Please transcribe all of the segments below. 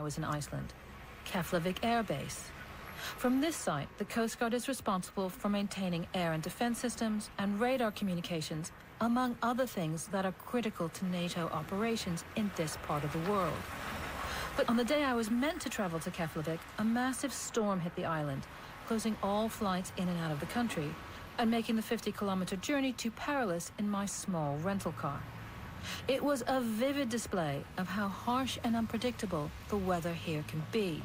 was in Iceland, Keflavik Air Base. From this site, the Coast Guard is responsible for maintaining air and defense systems and radar communications, among other things that are critical to NATO operations in this part of the world. But on the day I was meant to travel to Keflavik, a massive storm hit the island, closing all flights in and out of the country, and making the 50-kilometer journey too perilous in my small rental car. It was a vivid display of how harsh and unpredictable the weather here can be,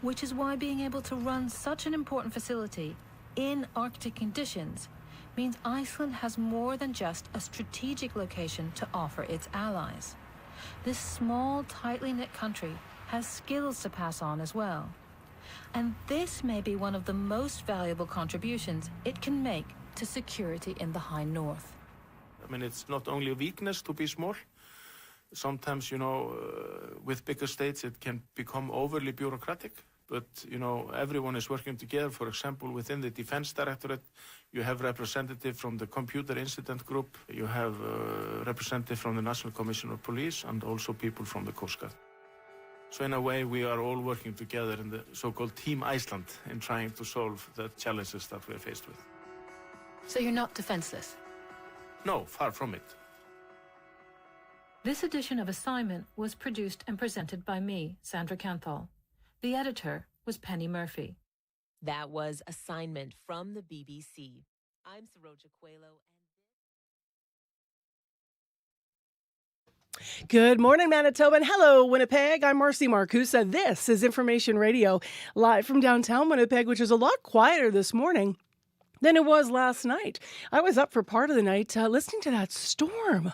which is why being able to run such an important facility in Arctic conditions means Iceland has more than just a strategic location to offer its allies. This small, tightly knit country has skills to pass on as well. And this may be one of the most valuable contributions it can make to security in the High North. I mean, it's not only a weakness to be small. Sometimes, with bigger states, it can become overly bureaucratic. But, everyone is working together. For example, within the Defense Directorate, you have representative from the Computer Incident Group. You have representative from the National Commission of Police and also people from the Coast Guard. So in a way, we are all working together in the so-called Team Iceland in trying to solve the challenges that we're faced with. So you're not defenseless? No, far from it. This edition of Assignment was produced and presented by me, Sandra Canthal. The editor was Penny Murphy. That was Assignment from the BBC. I'm Saroja Coelho. Good morning, Manitoba, and hello, Winnipeg. I'm Marcy Marcusa. This is Information Radio, live from downtown Winnipeg, which is a lot quieter this morning than it was last night. I was up for part of the night listening to that storm,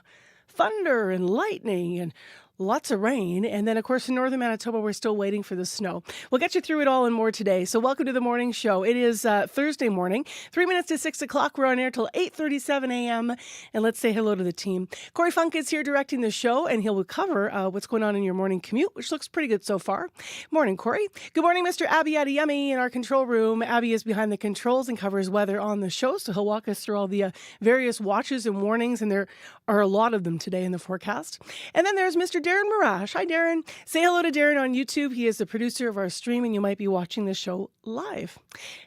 thunder and lightning and lots of rain. And then, of course, in northern Manitoba, we're still waiting for the snow. We'll get you through it all and more today. So welcome to the morning show. It is Thursday morning, 3 minutes to 6 o'clock. We're on air till 8:37 a.m. And let's say hello to the team. Corey Funk is here directing the show, and he'll cover what's going on in your morning commute, which looks pretty good so far. Morning, Corey. Good morning, Mr. Abby Adiyemi in our control room. Abby is behind the controls and covers weather on the show, so he'll walk us through all the various watches and warnings, and there are a lot of them today in the forecast. And then there's Mr. Darren Marash. Hi, Darren. Say hello to Darren on YouTube. He is the producer of our stream, and you might be watching the show live.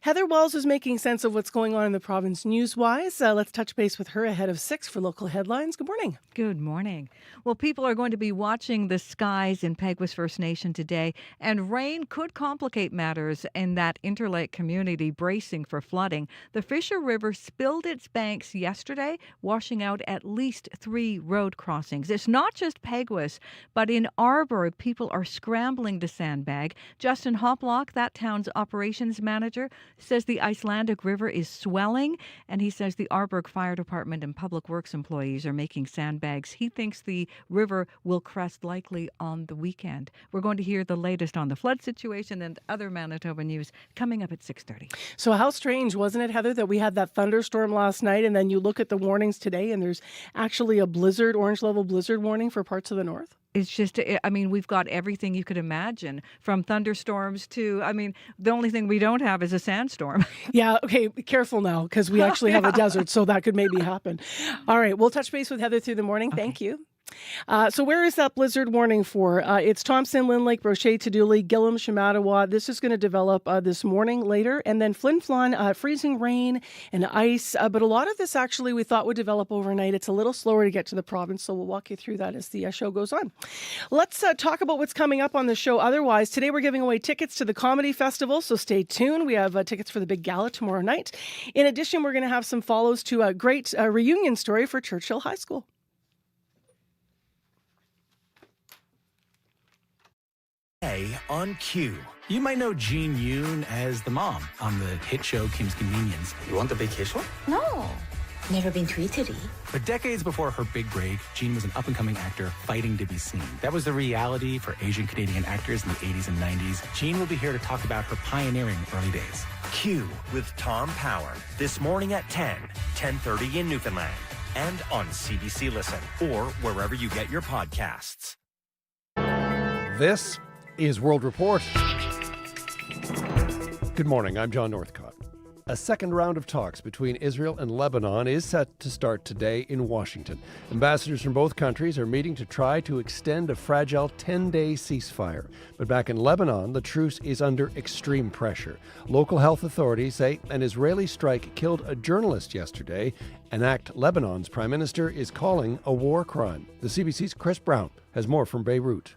Heather Walls is making sense of what's going on in the province news-wise. Let's touch base with her ahead of 6 for local headlines. Good morning. Good morning. Well, people are going to be watching the skies in Peguis First Nation today, and rain could complicate matters in that Interlake community bracing for flooding. The Fisher River spilled its banks yesterday, washing out at least 3 road crossings. It's not just Peguis, but in Arborg, people are scrambling to sandbag. Justin Hoplock, that town's operations manager, says the Icelandic River is swelling, and he says the Arborg Fire Department and Public Works employees are making sandbags. He thinks the river will crest likely on the weekend. We're going to hear the latest on the flood situation and other Manitoba news coming up at 6:30. So how strange, wasn't it, Heather, that we had that thunderstorm last night, and then you look at the warnings today, and there's actually a blizzard, orange-level blizzard warning for parts of the north? It's just, we've got everything you could imagine, from thunderstorms to, the only thing we don't have is a sandstorm. Yeah, okay, be careful now, because we actually have a desert, so that could maybe happen. All right, we'll touch base with Heather through the morning. Okay. Thank you. So where is that blizzard warning for? It's Thompson, Lynn Lake, Brochet, Taduli, Gillam, Shamattawa. This is going to develop this morning later. And then Flin Flon, freezing rain and ice. But a lot of this actually we thought would develop overnight. It's a little slower to get to the province, so we'll walk you through that as the show goes on. Let's talk about what's coming up on the show otherwise. Today we're giving away tickets to the Comedy Festival, so stay tuned. We have tickets for the big gala tomorrow night. In addition, we're going to have some follows to a great reunion story for Churchill High School. On Q. You might know Jean Yoon as the mom on the hit show Kim's Convenience. You want the vacation? No, never been to Italy. But decades before her big break, Jean was an up-and-coming actor fighting to be seen. That was the reality for Asian Canadian actors in the 80s and 90s. Jean will be here to talk about her pioneering early days. Q with Tom Power. This morning at 10:30 in Newfoundland. And on CBC Listen or wherever you get your podcasts. This is World Report. Good morning, I'm John Northcott. A second round of talks between Israel and Lebanon is set to start today in Washington. Ambassadors from both countries are meeting to try to extend a fragile 10-day ceasefire. But back in Lebanon, the truce is under extreme pressure. Local health authorities say an Israeli strike killed a journalist yesterday, an act Lebanon's prime minister is calling a war crime. The CBC's Chris Brown has more from Beirut.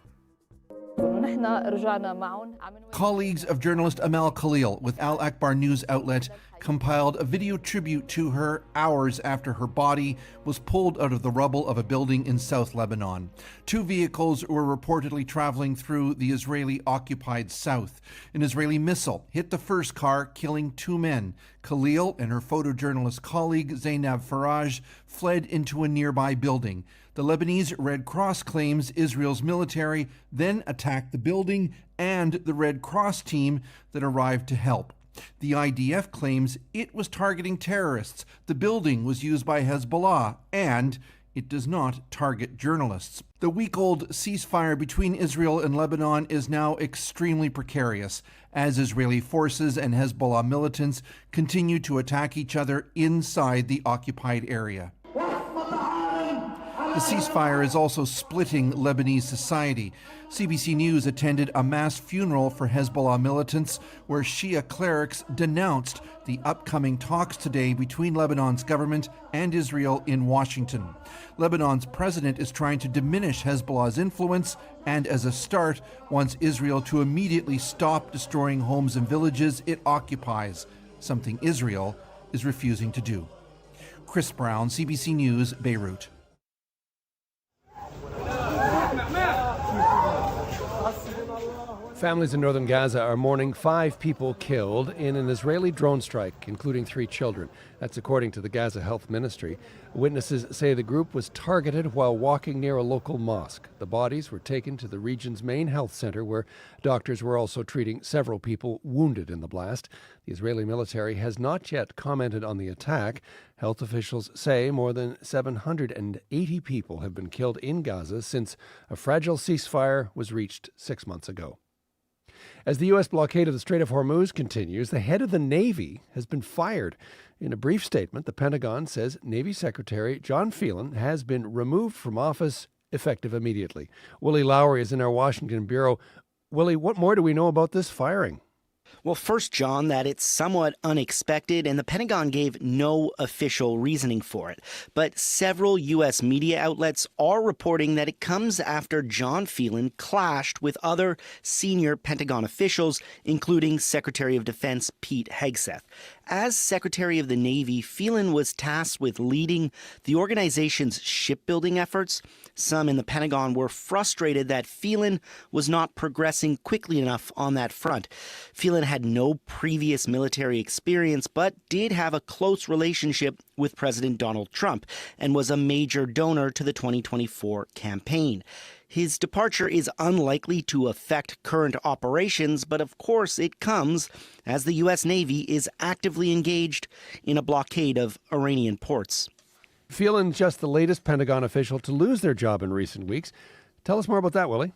Colleagues of journalist Amal Khalil with Al Akbar news outlet compiled a video tribute to her hours after her body was pulled out of the rubble of a building in South Lebanon. 2 vehicles were reportedly traveling through the Israeli-occupied south. An Israeli missile hit the first car, killing 2 men. Khalil and her photojournalist colleague Zainab Faraj fled into a nearby building. The Lebanese Red Cross claims Israel's military then attacked the building and the Red Cross team that arrived to help. The IDF claims it was targeting terrorists. The building was used by Hezbollah, and it does not target journalists. The week-old ceasefire between Israel and Lebanon is now extremely precarious as Israeli forces and Hezbollah militants continue to attack each other inside the occupied area. The ceasefire is also splitting Lebanese society. CBC News attended a mass funeral for Hezbollah militants where Shia clerics denounced the upcoming talks today between Lebanon's government and Israel in Washington. Lebanon's president is trying to diminish Hezbollah's influence and, as a start, wants Israel to immediately stop destroying homes and villages it occupies, something Israel is refusing to do. Chris Brown, CBC News, Beirut. Families in northern Gaza are mourning 5 people killed in an Israeli drone strike, including 3 children. That's according to the Gaza Health Ministry. Witnesses say the group was targeted while walking near a local mosque. The bodies were taken to the region's main health center, where doctors were also treating several people wounded in the blast. The Israeli military has not yet commented on the attack. Health officials say more than 780 people have been killed in Gaza since a fragile ceasefire was reached 6 months ago. As the U.S. blockade of the Strait of Hormuz continues, the head of the Navy has been fired. In a brief statement, the Pentagon says Navy Secretary John Phelan has been removed from office effective immediately. Willie Lowry is in our Washington bureau. Willie, what more do we know about this firing? Well, first, John, that it's somewhat unexpected, and the Pentagon gave no official reasoning for it. But several U.S. media outlets are reporting that it comes after John Phelan clashed with other senior Pentagon officials, including Secretary of Defense Pete Hegseth. As Secretary of the Navy, Phelan was tasked with leading the organization's shipbuilding efforts. Some in the Pentagon were frustrated that Phelan was not progressing quickly enough on that front. Phelan had no previous military experience, but did have a close relationship with President Donald Trump and was a major donor to the 2024 campaign. His departure is unlikely to affect current operations, but of course it comes as the U.S. Navy is actively engaged in a blockade of Iranian ports. Phelan's just the latest Pentagon official to lose their job in recent weeks. Tell us more about that, Willie.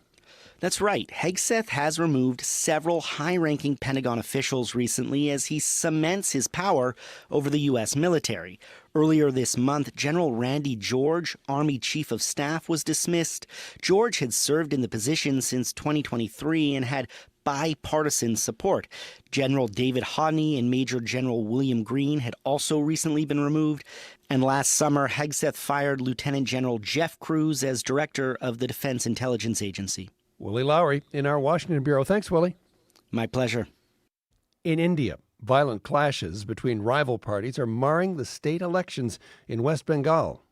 That's right. Hegseth has removed several high-ranking Pentagon officials recently as he cements his power over the U.S. military. Earlier this month, General Randy George, Army Chief of Staff, was dismissed. George had served in the position since 2023 and had bipartisan support. General David Hodney and Major General William Green had also recently been removed. And last summer, Hegseth fired Lieutenant General Jeff Cruz as director of the Defense Intelligence Agency. Willie Lowry in our Washington bureau. Thanks, Willie. My pleasure. In India, violent clashes between rival parties are marring the state elections in West Bengal.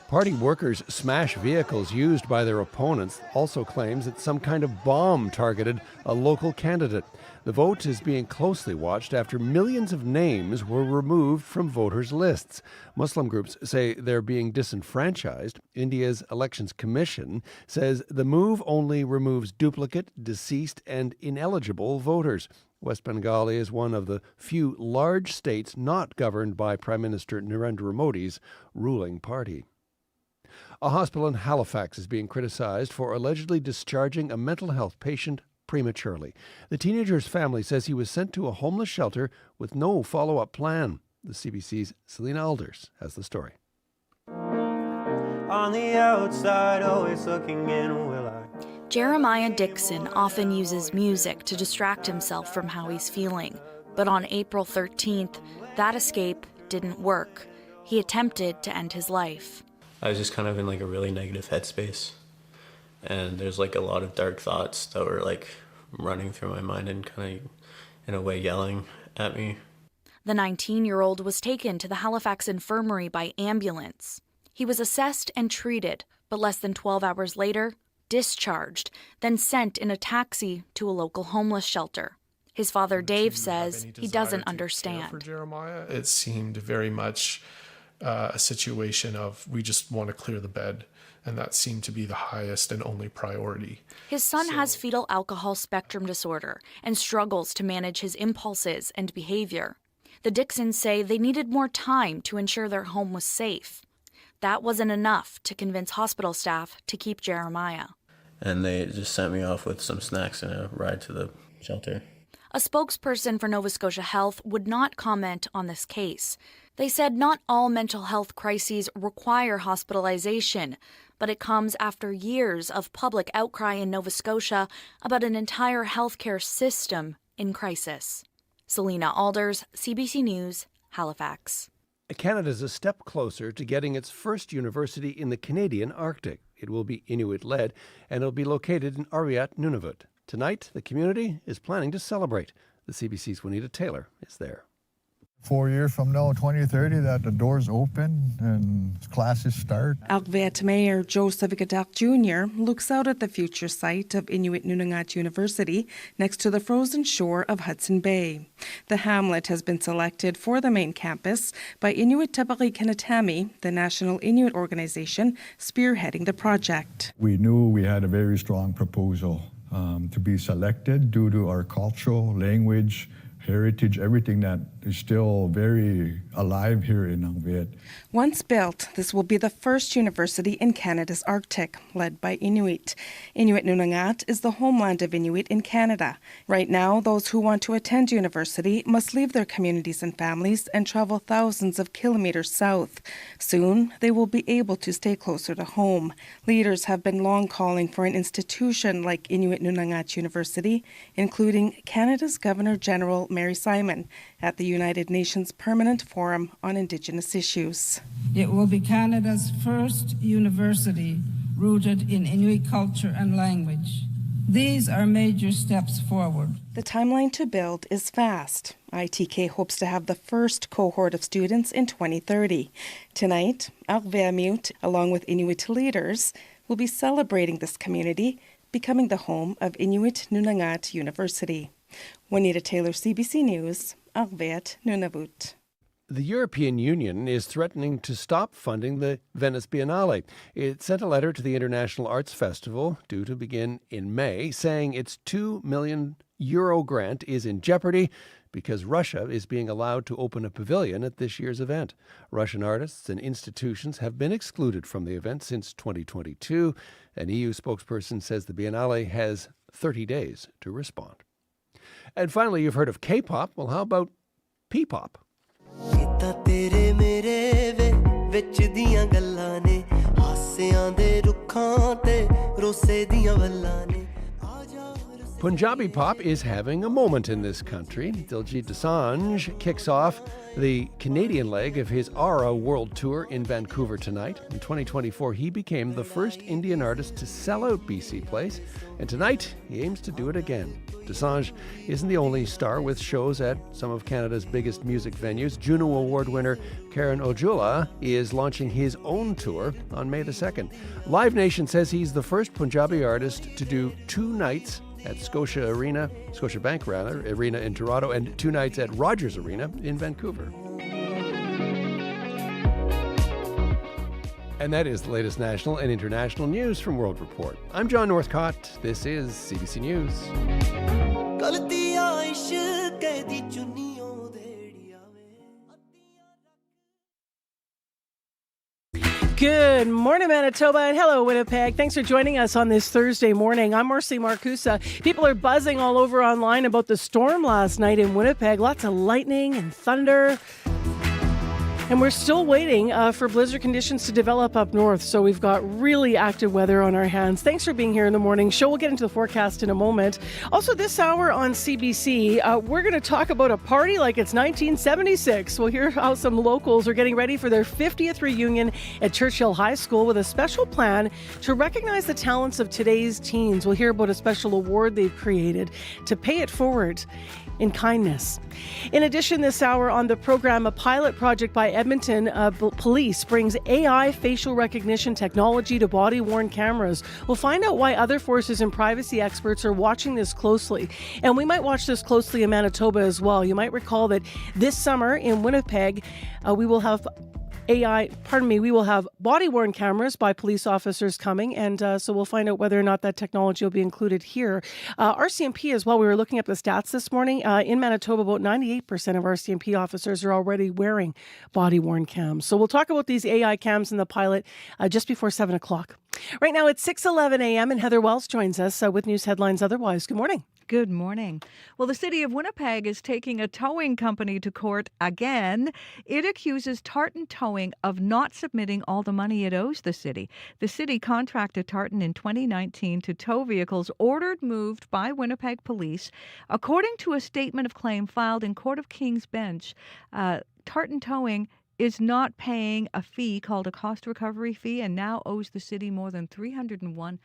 Party workers smash vehicles used by their opponents, also claims that some kind of bomb targeted a local candidate. The vote is being closely watched after millions of names were removed from voters' lists. Muslim groups say they're being disenfranchised. India's Elections Commission says the move only removes duplicate, deceased, and ineligible voters. West Bengal is one of the few large states not governed by Prime Minister Narendra Modi's ruling party. A hospital in Halifax is being criticized for allegedly discharging a mental health patient prematurely. The teenager's family says he was sent to a homeless shelter with no follow-up plan. The CBC's Selena Alders has the story. On the outside, always looking in, will I? Jeremiah Dixon often uses music to distract himself from how he's feeling. But on April 13th, that escape didn't work. He attempted to end his life. I was just kind of in like a really negative headspace. And there's like a lot of dark thoughts that were like running through my mind and kind of, in a way, yelling at me. The 19-year-old was taken to the Halifax infirmary by ambulance. He was assessed and treated, but less than 12 hours later, discharged, then sent in a taxi to a local homeless shelter. His father, Dave, says he doesn't understand. For Jeremiah, it seemed very much a situation of we just want to clear the bed, and that seemed to be the highest and only priority. His son has fetal alcohol spectrum disorder and struggles to manage his impulses and behavior. The Dixons say they needed more time to ensure their home was safe. That wasn't enough to convince hospital staff to keep Jeremiah. And they just sent me off with some snacks and a ride to the shelter. A spokesperson for Nova Scotia Health would not comment on this case. They said not all mental health crises require hospitalization, but it comes after years of public outcry in Nova Scotia about an entire healthcare system in crisis. Selena Alders, CBC News, Halifax. Canada's a step closer to getting its first university in the Canadian Arctic. It will be Inuit-led, and it'll be located in Ariat, Nunavut. Tonight, the community is planning to celebrate. The CBC's Juanita Taylor is there. 4 years from now, 2030, that the doors open and classes start. Algvet Mayor Joseph Gadak Jr. looks out at the future site of Inuit Nunangat University next to the frozen shore of Hudson Bay. The hamlet has been selected for the main campus by Inuit Tapari Kanatami, the national Inuit organization spearheading the project. We knew we had a very strong proposal to be selected due to our cultural, language, heritage, everything that is still very alive here in Algvet. Once built, this will be the first university in Canada's Arctic, led by Inuit. Inuit Nunangat is the homeland of Inuit in Canada. Right now, those who want to attend university must leave their communities and families and travel thousands of kilometers south. Soon, they will be able to stay closer to home. Leaders have been long calling for an institution like Inuit Nunangat University, including Canada's Governor-General Mary Simon at the United Nations Permanent Forum on Indigenous Issues. It will be Canada's first university rooted in Inuit culture and language. These are major steps forward. The timeline to build is fast. ITK hopes to have the first cohort of students in 2030. Tonight, Algveamut, along with Inuit leaders, will be celebrating this community, becoming the home of Inuit Nunangat University. Juanita Taylor, CBC News, Algvet, Nunavut. The European Union is threatening to stop funding the Venice Biennale. It sent a letter to the International Arts Festival, due to begin in May, saying its €2 million grant is in jeopardy because Russia is being allowed to open a pavilion at this year's event. Russian artists and institutions have been excluded from the event since 2022. An EU spokesperson says the Biennale has 30 days to respond. And finally, you've heard of K-pop. Well, how about P-pop? Punjabi pop is having a moment in this country. Diljit Dosanjh kicks off the Canadian leg of his Aura World Tour in Vancouver tonight. In 2024, he became the first Indian artist to sell out BC Place, and tonight he aims to do it again. Dosanjh isn't the only star with shows at some of Canada's biggest music venues. Juno Award winner Karan Ojula is launching his own tour on May the 2nd. Live Nation says he's the first Punjabi artist to do 2 nights at Scotiabank Arena in Toronto, and 2 nights at Rogers Arena in Vancouver. And that is the latest national and international news from World Report. I'm John Northcott. This is CBC News. Good morning, Manitoba, and hello, Winnipeg. Thanks for joining us on this Thursday morning. I'm Marcy Marcusa. People are buzzing all over online about the storm last night in Winnipeg. Lots of lightning and thunder. And we're still waiting for blizzard conditions to develop up north, so we've got really active weather on our hands. Thanks for being here in the morning show. We'll get into the forecast in a moment. Also, this hour on CBC, we're going to talk about a party like it's 1976. We'll hear how some locals are getting ready for their 50th reunion at Churchill High School with a special plan to recognize the talents of today's teens. We'll hear about a special award they've created to pay it forward in kindness. In addition, this hour on the program, a pilot project by Edmonton Police brings AI facial recognition technology to body-worn cameras. We'll find out why other forces and privacy experts are watching this closely. And we might watch this closely in Manitoba as well. You might recall that this summer in Winnipeg, we will have body-worn cameras by police officers coming, and so we'll find out whether or not that technology will be included here. RCMP as well, we were looking up the stats this morning. In Manitoba, about 98% of RCMP officers are already wearing body-worn cams. So we'll talk about these AI cams in the pilot just before 7 o'clock. Right now it's 6:11 a.m. and Heather Wells joins us with news headlines otherwise. Good morning. Good morning. Well, the city of Winnipeg is taking a towing company to court again. It accuses Tartan Towing of not submitting all the money it owes the city. The city contracted Tartan in 2019 to tow vehicles ordered moved by Winnipeg police. According to a statement of claim filed in Court of King's Bench, Tartan Towing is not paying a fee called a cost recovery fee and now owes the city more than $301,000.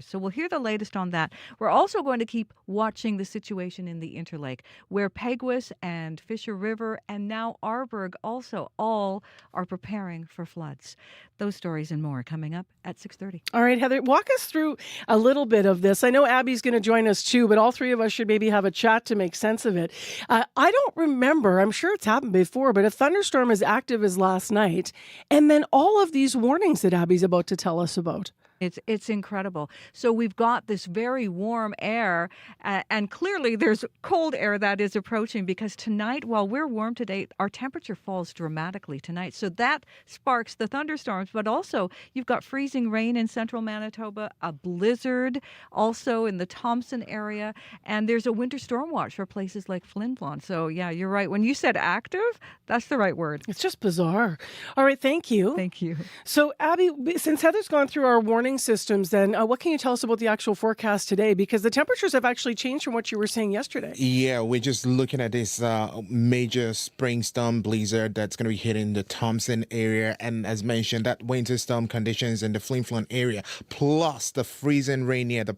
So we'll hear the latest on that. We're also going to keep watching the situation in the Interlake, where Peguis and Fisher River and now Arborg also all are preparing for floods. Those stories and more coming up at 6:30. All right, Heather, walk us through a little bit of this. I know Abby's going to join us too, but all three of us should maybe have a chat to make sense of it. I don't remember, I'm sure it's happened before, but a thunderstorm as active as last night, and then all of these warnings that Abby's about to tell us about. It's incredible. So we've got this very warm air, and clearly there's cold air that is approaching, because tonight, while we're warm today, our temperature falls dramatically tonight. So that sparks the thunderstorms, but also you've got freezing rain in central Manitoba, a blizzard also in the Thompson area, and there's a winter storm watch for places like Flin Flon. So yeah, you're right. When you said active, that's the right word. It's just bizarre. All right, thank you. Thank you. So Abby, since Heather's gone through our warning systems, then what can you tell us about the actual forecast today? Because the temperatures have actually changed from what you were saying yesterday. Yeah, we're just looking at this major spring storm blizzard that's going to be hitting the Thompson area, and as mentioned, that winter storm conditions in the Flin Flon area, plus the freezing rain near the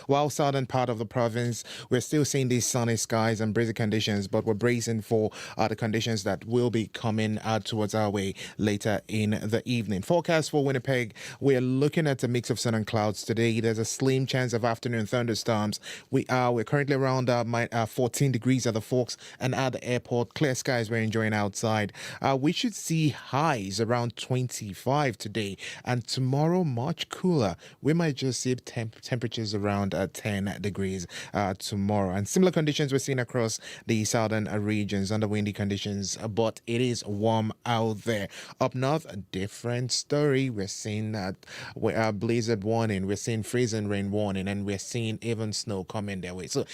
while southern part of the province, we're still seeing these sunny skies and breezy conditions, but we're bracing for the conditions that will be coming towards our way later in the evening. Forecast for Winnipeg, we're looking at a mix of sun and clouds today. There's a slim chance of afternoon thunderstorms. We're currently around 14 degrees at the Forks, and at the airport, clear skies we're enjoying outside. We should see highs around 25 today, and tomorrow much cooler. We might just see temperatures around 10 degrees tomorrow, and similar conditions we're seeing across the southern regions under windy conditions, but it is warm out there. Up north, a different story. We're seeing that blizzard warning, we're seeing freezing rain warning, and we're seeing even snow coming their way. So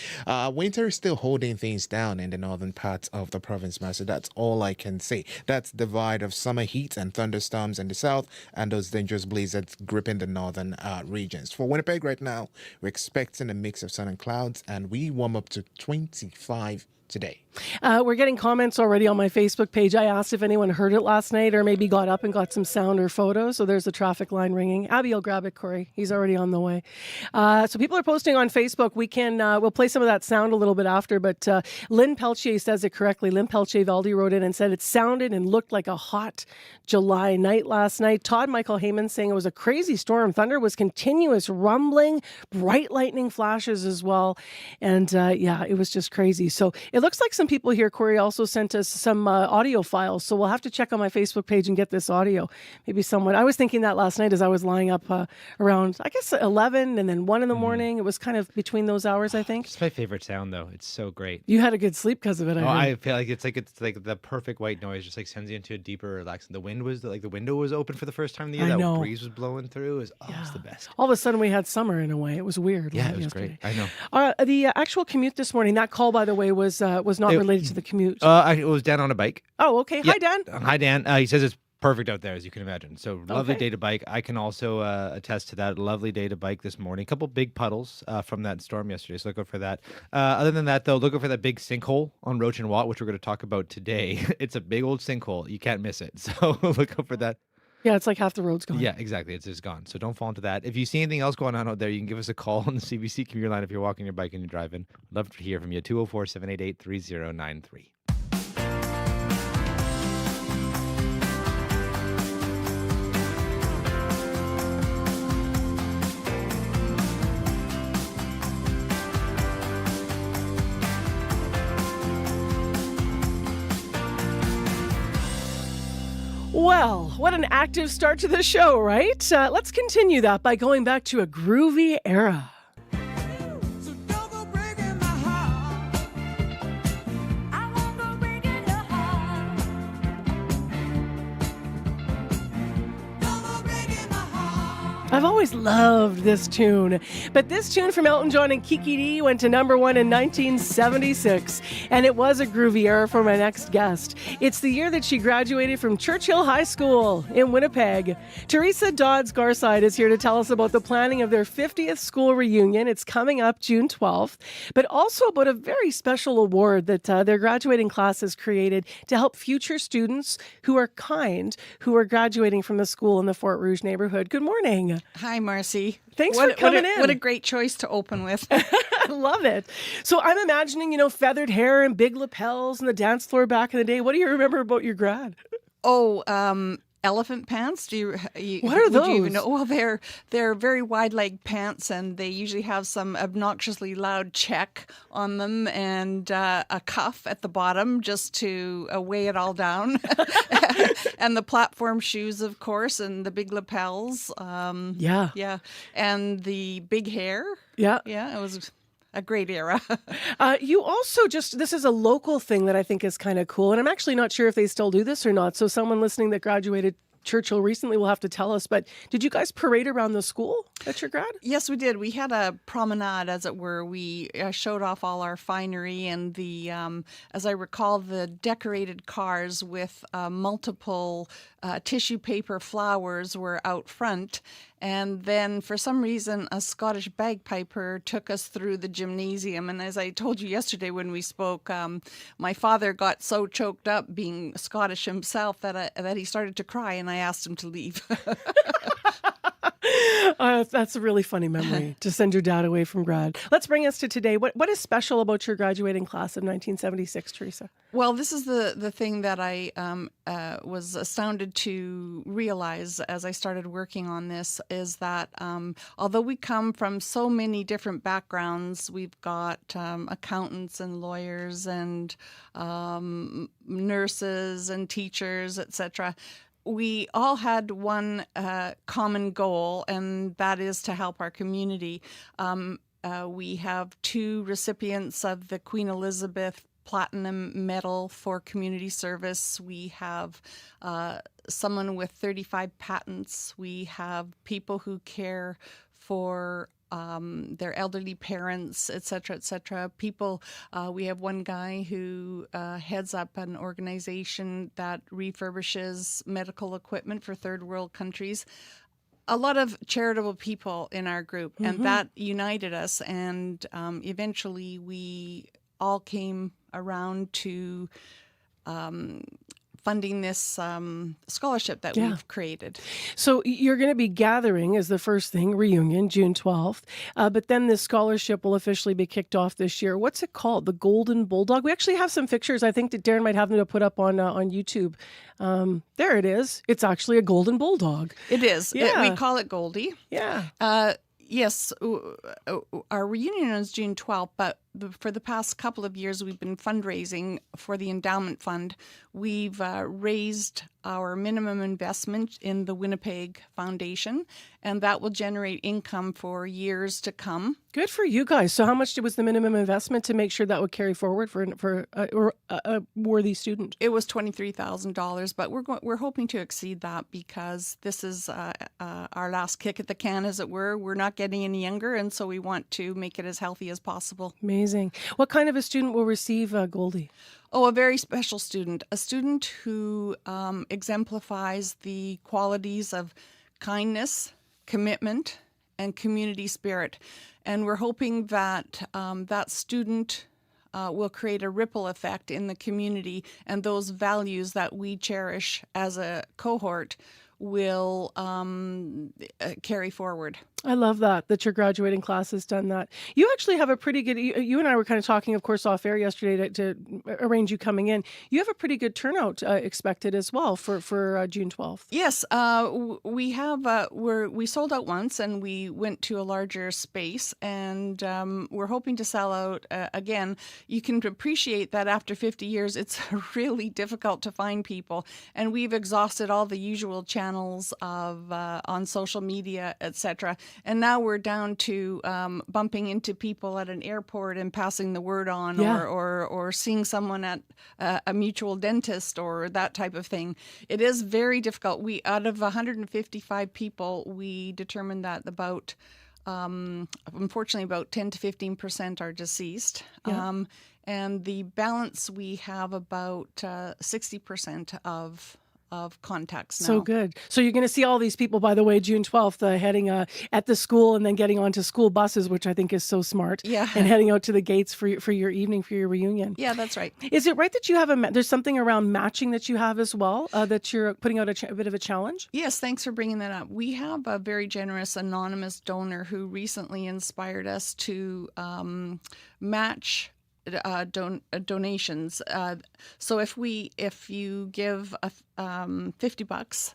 winter is still holding things down in the northern parts of the province, so that's all I can say. That's the divide of summer heat and thunderstorms in the south, and those dangerous blizzards gripping the northern regions. For Winnipeg right now, we're expecting a mix of sun and clouds, and we warm up to 25 today. We're getting comments already on my Facebook page. I asked if anyone heard it last night or maybe got up and got some sound or photos. So there's a traffic line ringing. Abby will grab it, Corey. He's already on the way. So people are posting on Facebook. We'll play some of that sound a little bit after, but Lynn Peltier says it correctly. Lynn Peltier Valdi wrote in and said it sounded and looked like a hot July night last night. Todd Michael Heyman saying it was a crazy storm. Thunder was continuous rumbling, bright lightning flashes as well. And it was just crazy. So it looks like some people here, Corey, also sent us some audio files, so we'll have to check on my Facebook page and get this audio. Maybe someone, I was thinking that last night as I was lying up around, I guess, 11 and then 1 in the morning. It was kind of between those hours, I think. It's my favorite sound, though. It's so great. You had a good sleep because of it, I feel like it's like the perfect white noise, just like sends you into a deeper, relaxing. The window was open for the first time of the year. That breeze was blowing through. It's the best. All of a sudden, we had summer in a way. It was weird. Yeah, it was yesterday. great. I know. The actual commute this morning, that call, by the way, was not related to the commute. It was Dan on a bike. Oh, okay. Yeah. Hi, Dan. Hi, Dan. He says it's perfect out there, as you can imagine. So lovely day to bike. I can also attest to that. Lovely day to bike this morning. A couple big puddles from that storm yesterday, so look out for that. Other than that, though, look out for that big sinkhole on Roach and Watt, which we're going to talk about today. It's a big old sinkhole. You can't miss it. So look out for that. Yeah, it's like half the road's gone. Yeah, exactly. It's just gone. So don't fall into that. If you see anything else going on out there, you can give us a call on the CBC commuter line if you're walking your bike and you're driving. Love to hear from you. 204-788-3093. Well, what an active start to the show, right? Let's continue that by going back to a groovy era. I've always loved this tune, but this tune from Elton John and Kiki D went to number 1 in 1976, and it was a groovy era for my next guest. It's the year that she graduated from Churchill High School in Winnipeg. Teresa Dodds Garside is here to tell us about the planning of their 50th school reunion. It's coming up June 12th, but also about a very special award that their graduating class has created to help future students who are kind, who are graduating from the school in the Fort Rouge neighborhood. Good morning. Hi, Marcy. Thanks for coming in. What a great choice to open with. I love it. So I'm imagining, feathered hair and big lapels and the dance floor back in the day. What do you remember about your grad? Elephant pants. What are those? Do you even know? Well, they're very wide leg pants, and they usually have some obnoxiously loud check on them, and a cuff at the bottom just to weigh it all down, and the platform shoes, of course, and the big lapels. Yeah, and the big hair. Yeah. It was a great era. You also this is a local thing that I think is kind of cool. And I'm actually not sure if they still do this or not. So someone listening that graduated Churchill recently will have to tell us. But did you guys parade around the school at your grad? Yes, we did. We had a promenade, as it were. We showed off all our finery and the, as I recall, the decorated cars with multiple tissue paper flowers were out front. And then, for some reason, a Scottish bagpiper took us through the gymnasium. And as I told you yesterday when we spoke, my father got so choked up being Scottish himself that he started to cry, and I asked him to leave. That's a really funny memory to send your dad away from grad. Let's bring us to today. What is special about your graduating class of 1976, Teresa? Well, this is the thing that I was astounded to realize as I started working on this, is that although we come from so many different backgrounds, we've got accountants and lawyers and nurses and teachers, etc., we all had one common goal, and that is to help our community. We have 2 recipients of the Queen Elizabeth Platinum Medal for Community Service. We have someone with 35 patents. We have people who care for their elderly parents, etc., etc. People, we have one guy who heads up an organization that refurbishes medical equipment for third world countries. A lot of charitable people in our group, and that united us. And eventually we all came around to funding this scholarship that we've created. So you're going to be gathering as the first thing, reunion, June 12th. But then this scholarship will officially be kicked off this year. What's it called? The Golden Bulldog? We actually have some pictures. I think that Darren might have them to put up on YouTube. There it is. It's actually a golden bulldog. It is. Yeah. We call it Goldie. Yeah. Yes, our reunion is June 12th, but for the past couple of years, we've been fundraising for the endowment fund. We've raised our minimum investment in the Winnipeg Foundation, and that will generate income for years to come. Good for you guys. So how much was the minimum investment to make sure that would carry forward for a worthy student? It was $23,000, but we're hoping to exceed that because this is our last kick at the can, as it were. We're not getting any younger, and so we want to make it as healthy as possible. Amazing. What kind of a student will receive Goldie? Oh, a very special student, a student who exemplifies the qualities of kindness, commitment, and community spirit. And we're hoping that that student will create a ripple effect in the community, and those values that we cherish as a cohort will carry forward. I love that your graduating class has done that. You actually have a pretty good, you and I were kind of talking, of course, off air yesterday to arrange you coming in. You have a pretty good turnout expected as well for June 12th. Yes, we have, we sold out once and we went to a larger space, and we're hoping to sell out again. You can appreciate that after 50 years, it's really difficult to find people, and we've exhausted all the usual channels of on social media, etc. And now we're down to bumping into people at an airport and passing the word on, or seeing someone at a mutual dentist or that type of thing. It is very difficult. Out of 155 people, we determined that unfortunately, about 10 to 15% are deceased. Yeah. And the balance, we have about 60% of contacts now. So good. So you're going to see all these people, by the way, June 12th, heading at the school and then getting onto school buses, which I think is so smart. Yeah. And heading out to the gates for your evening, for your reunion. Yeah, that's right. Is it right that you have there's something around matching that you have as well, that you're putting out a bit of a challenge? Yes, thanks for bringing that up. We have a very generous anonymous donor who recently inspired us to match donations. So if you give $50,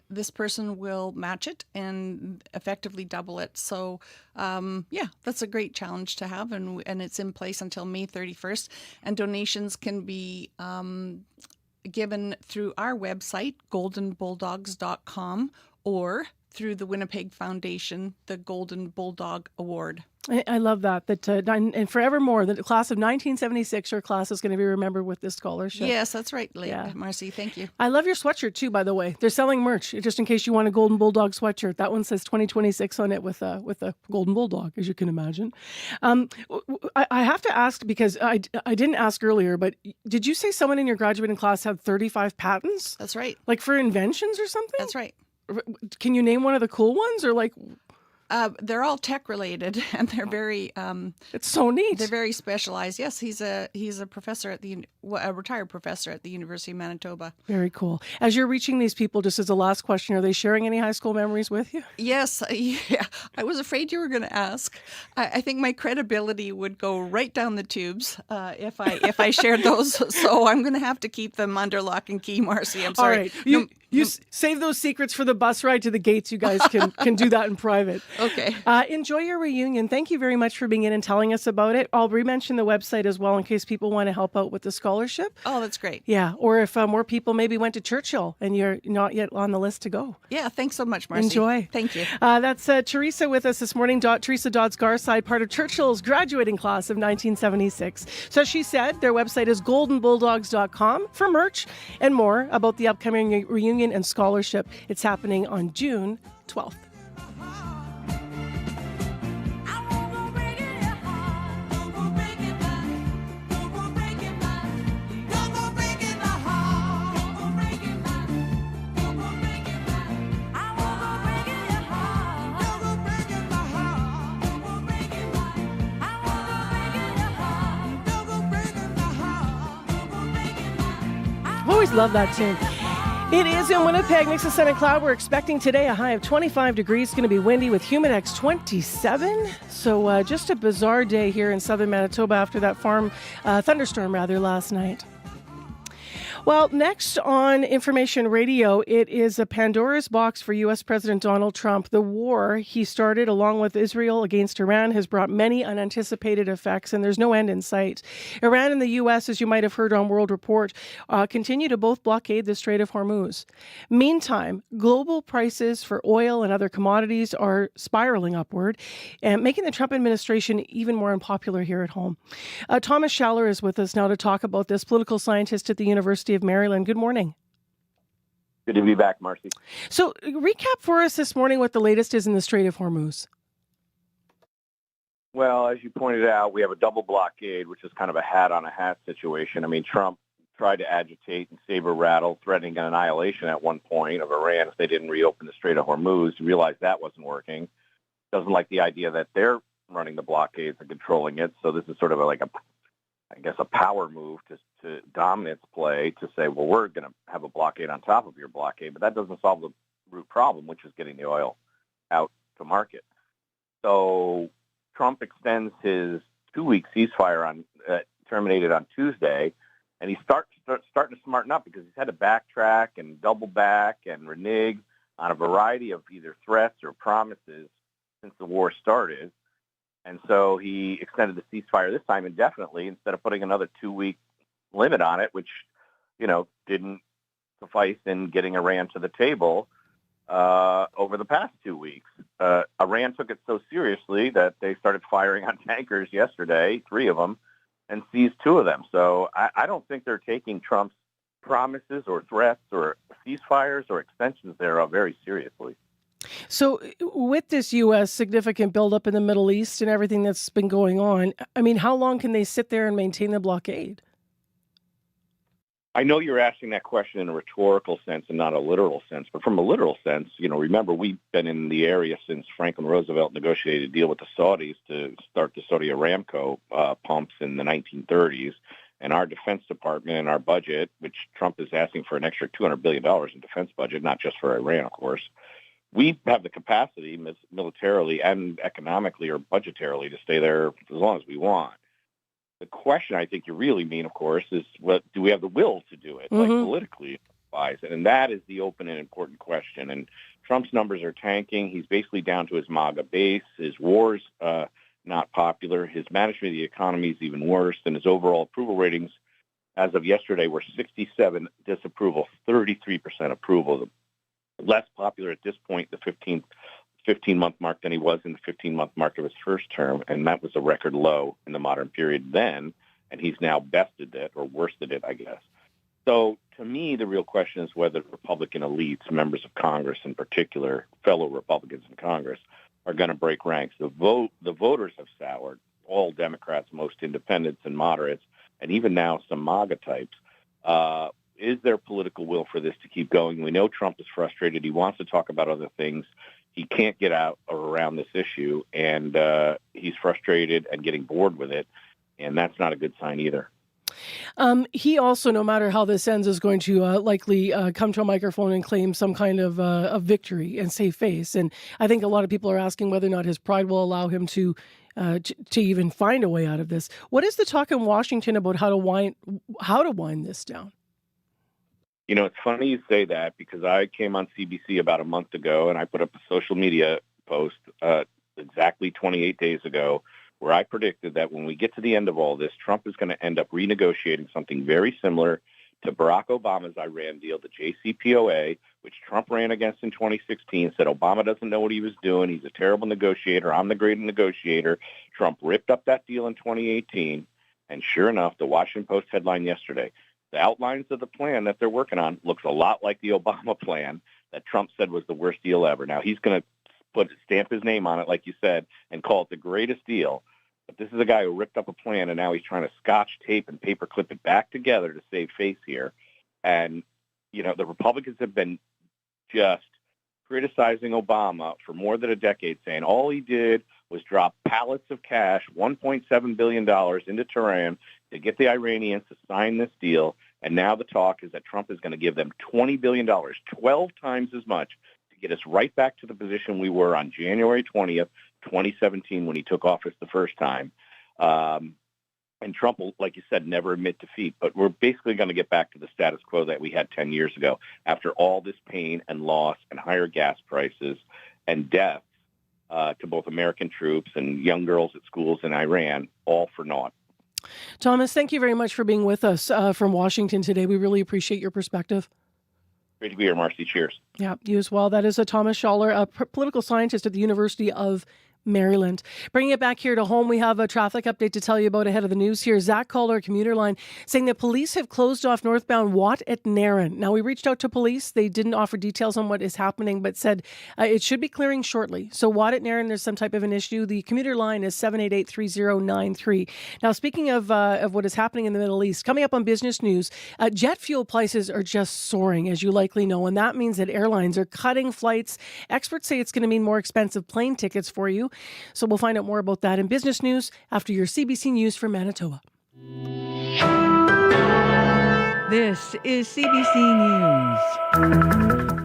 this person will match it and effectively double it. So that's a great challenge to have, and it's in place until May 31st. And donations can be given through our website, goldenbulldogs.com, or through the Winnipeg Foundation, the Golden Bulldog Award. I love that and forevermore, the class of 1976, your class is going to be remembered with this scholarship. Yes, that's right, Marcy. Thank you. I love your sweatshirt too, by the way. They're selling merch, just in case you want a Golden Bulldog sweatshirt. That one says 2026 on it with a Golden Bulldog, as you can imagine. I have to ask, because I didn't ask earlier, but did you say someone in your graduating class had 35 patents? That's right. Like for inventions or something? That's right. Can you name one of the cool ones, or like? They're all tech related, and they're very. It's so neat. They're very specialized. Yes, he's a professor at a retired professor at the University of Manitoba. Very cool. As you're reaching these people, just as a last question, are they sharing any high school memories with you? Yes. Yeah. I was afraid you were going to ask. I think my credibility would go right down the tubes if I shared those. So I'm going to have to keep them under lock and key, Marcy. I'm sorry. All right. You save those secrets for the bus ride to the gates. You guys can do that in private. Okay. Enjoy your reunion. Thank you very much for being in and telling us about it. I'll re-mention the website as well in case people want to help out with the scholarship. Oh, that's great. Yeah. Or if more people maybe went to Churchill and you're not yet on the list to go. Yeah. Thanks so much, Marcy. Enjoy. Thank you. That's Teresa with us this morning. Teresa Dodds-Garside, part of Churchill's graduating class of 1976. So as she said, their website is goldenbulldogs.com for merch and more about the upcoming reunion and scholarship. It's happening on June 12th. Always love that tune. It is in Winnipeg, mix of sun and cloud. We're expecting today a high of 25 degrees. It's going to be windy with Humidex 27. So just a bizarre day here in southern Manitoba after that thunderstorm last night. Well, next on Information Radio, it is a Pandora's box for U.S. President Donald Trump. The war he started along with Israel against Iran has brought many unanticipated effects, and there's no end in sight. Iran and the U.S., as you might have heard on World Report, continue to both blockade the Strait of Hormuz. Meantime, global prices for oil and other commodities are spiraling upward, and making the Trump administration even more unpopular here at home. Thomas Schaller is with us now to talk about this, political scientist at the University of Maryland. Good morning. Good to be back, Marcy. So recap for us this morning what the latest is in the Strait of Hormuz. Well, as you pointed out, we have a double blockade, which is kind of a hat-on-a-hat situation. I mean, Trump tried to agitate and saber-rattle, threatening an annihilation at one point of Iran if they didn't reopen the Strait of Hormuz. He realized that wasn't working. Doesn't like the idea that they're running the blockades and controlling it. So this is sort of a power move to dominance play to say, well, we're going to have a blockade on top of your blockade, but that doesn't solve the root problem, which is getting the oil out to market. So Trump extends his 2-week ceasefire terminated on Tuesday, and he's starting to smarten up because he's had to backtrack and double back and renege on a variety of either threats or promises since the war started. And so he extended the ceasefire this time indefinitely instead of putting another 2-week limit on it, which, didn't suffice in getting Iran to the table over the past 2 weeks. Iran took it so seriously that they started firing on tankers yesterday, 3 of them, and seized 2 of them. So I don't think they're taking Trump's promises or threats or ceasefires or extensions thereof very seriously. So with this U.S. significant buildup in the Middle East and everything that's been going on, I mean, how long can they sit there and maintain the blockade? I know you're asking that question in a rhetorical sense and not a literal sense, but from a literal sense, remember, we've been in the area since Franklin Roosevelt negotiated a deal with the Saudis to start the Saudi Aramco pumps in the 1930s. And our Defense Department and our budget, which Trump is asking for an extra $200 billion in defense budget, not just for Iran, of course, we have the capacity militarily and economically or budgetarily to stay there as long as we want. The question I think you really mean, of course, is do we have the will to do it, like politically wise? And that is the open and important question. And Trump's numbers are tanking. He's basically down to his MAGA base. His war's not popular. His management of the economy is even worse. And his overall approval ratings as of yesterday were 67 disapproval, 33% approval. Less popular at this point, the 15-month mark, than he was in the 15-month mark of his first term, and that was a record low in the modern period then, and he's now bested it or worsted it, I guess. So to me, the real question is whether Republican elites, members of Congress in particular, fellow Republicans in Congress, are going to break ranks. The voters have soured, all Democrats, most independents and moderates, and even now some MAGA types. Is there political will for this to keep going? We know Trump is frustrated. He wants to talk about other things. He can't get out or around this issue, and he's frustrated and getting bored with it, and that's not a good sign either. He also, no matter how this ends, is going to likely come to a microphone and claim some kind of victory and save face. And I think a lot of people are asking whether or not his pride will allow him to even find a way out of this. What is the talk in Washington about how to wind this down? It's funny you say that because I came on CBC about a month ago and I put up a social media post exactly 28 days ago where I predicted that when we get to the end of all this, Trump is going to end up renegotiating something very similar to Barack Obama's Iran deal, the JCPOA, which Trump ran against in 2016, said Obama doesn't know what he was doing. He's a terrible negotiator. I'm the great negotiator. Trump ripped up that deal in 2018. And sure enough, the Washington Post headline yesterday, the outlines of the plan that they're working on looks a lot like the Obama plan that Trump said was the worst deal ever. Now, he's going to stamp his name on it, like you said, and call it the greatest deal. But this is a guy who ripped up a plan, and now he's trying to scotch tape and paperclip it back together to save face here. And, the Republicans have been just criticizing Obama for more than a decade, saying all he did was drop pallets of cash, $1.7 billion into Tehran to get the Iranians to sign this deal. And now the talk is that Trump is going to give them $20 billion, 12 times as much, to get us right back to the position we were on January 20th, 2017, when he took office the first time. And Trump will, like you said, never admit defeat. But we're basically going to get back to the status quo that we had 10 years ago after all this pain and loss and higher gas prices and deaths to both American troops and young girls at schools in Iran, all for naught. Thomas, thank you very much for being with us from Washington today. We really appreciate your perspective. Great to be here, Marcy. Cheers. Yeah, you as well. That is Thomas Schaller, a political scientist at the University of Maryland. Bringing it back here to home, we have a traffic update to tell you about ahead of the news here. Zach called our commuter line saying that police have closed off northbound Watt at Nairn. Now, we reached out to police. They didn't offer details on what is happening, but said it should be clearing shortly. So Watt at Nairn, there's some type of an issue. The commuter line is 788-3093. Now, speaking of what is happening in the Middle East, coming up on Business News, jet fuel prices are just soaring, as you likely know, and that means that airlines are cutting flights. Experts say it's going to mean more expensive plane tickets for you. So we'll find out more about that in Business News after your CBC News from Manitoba. This is CBC News.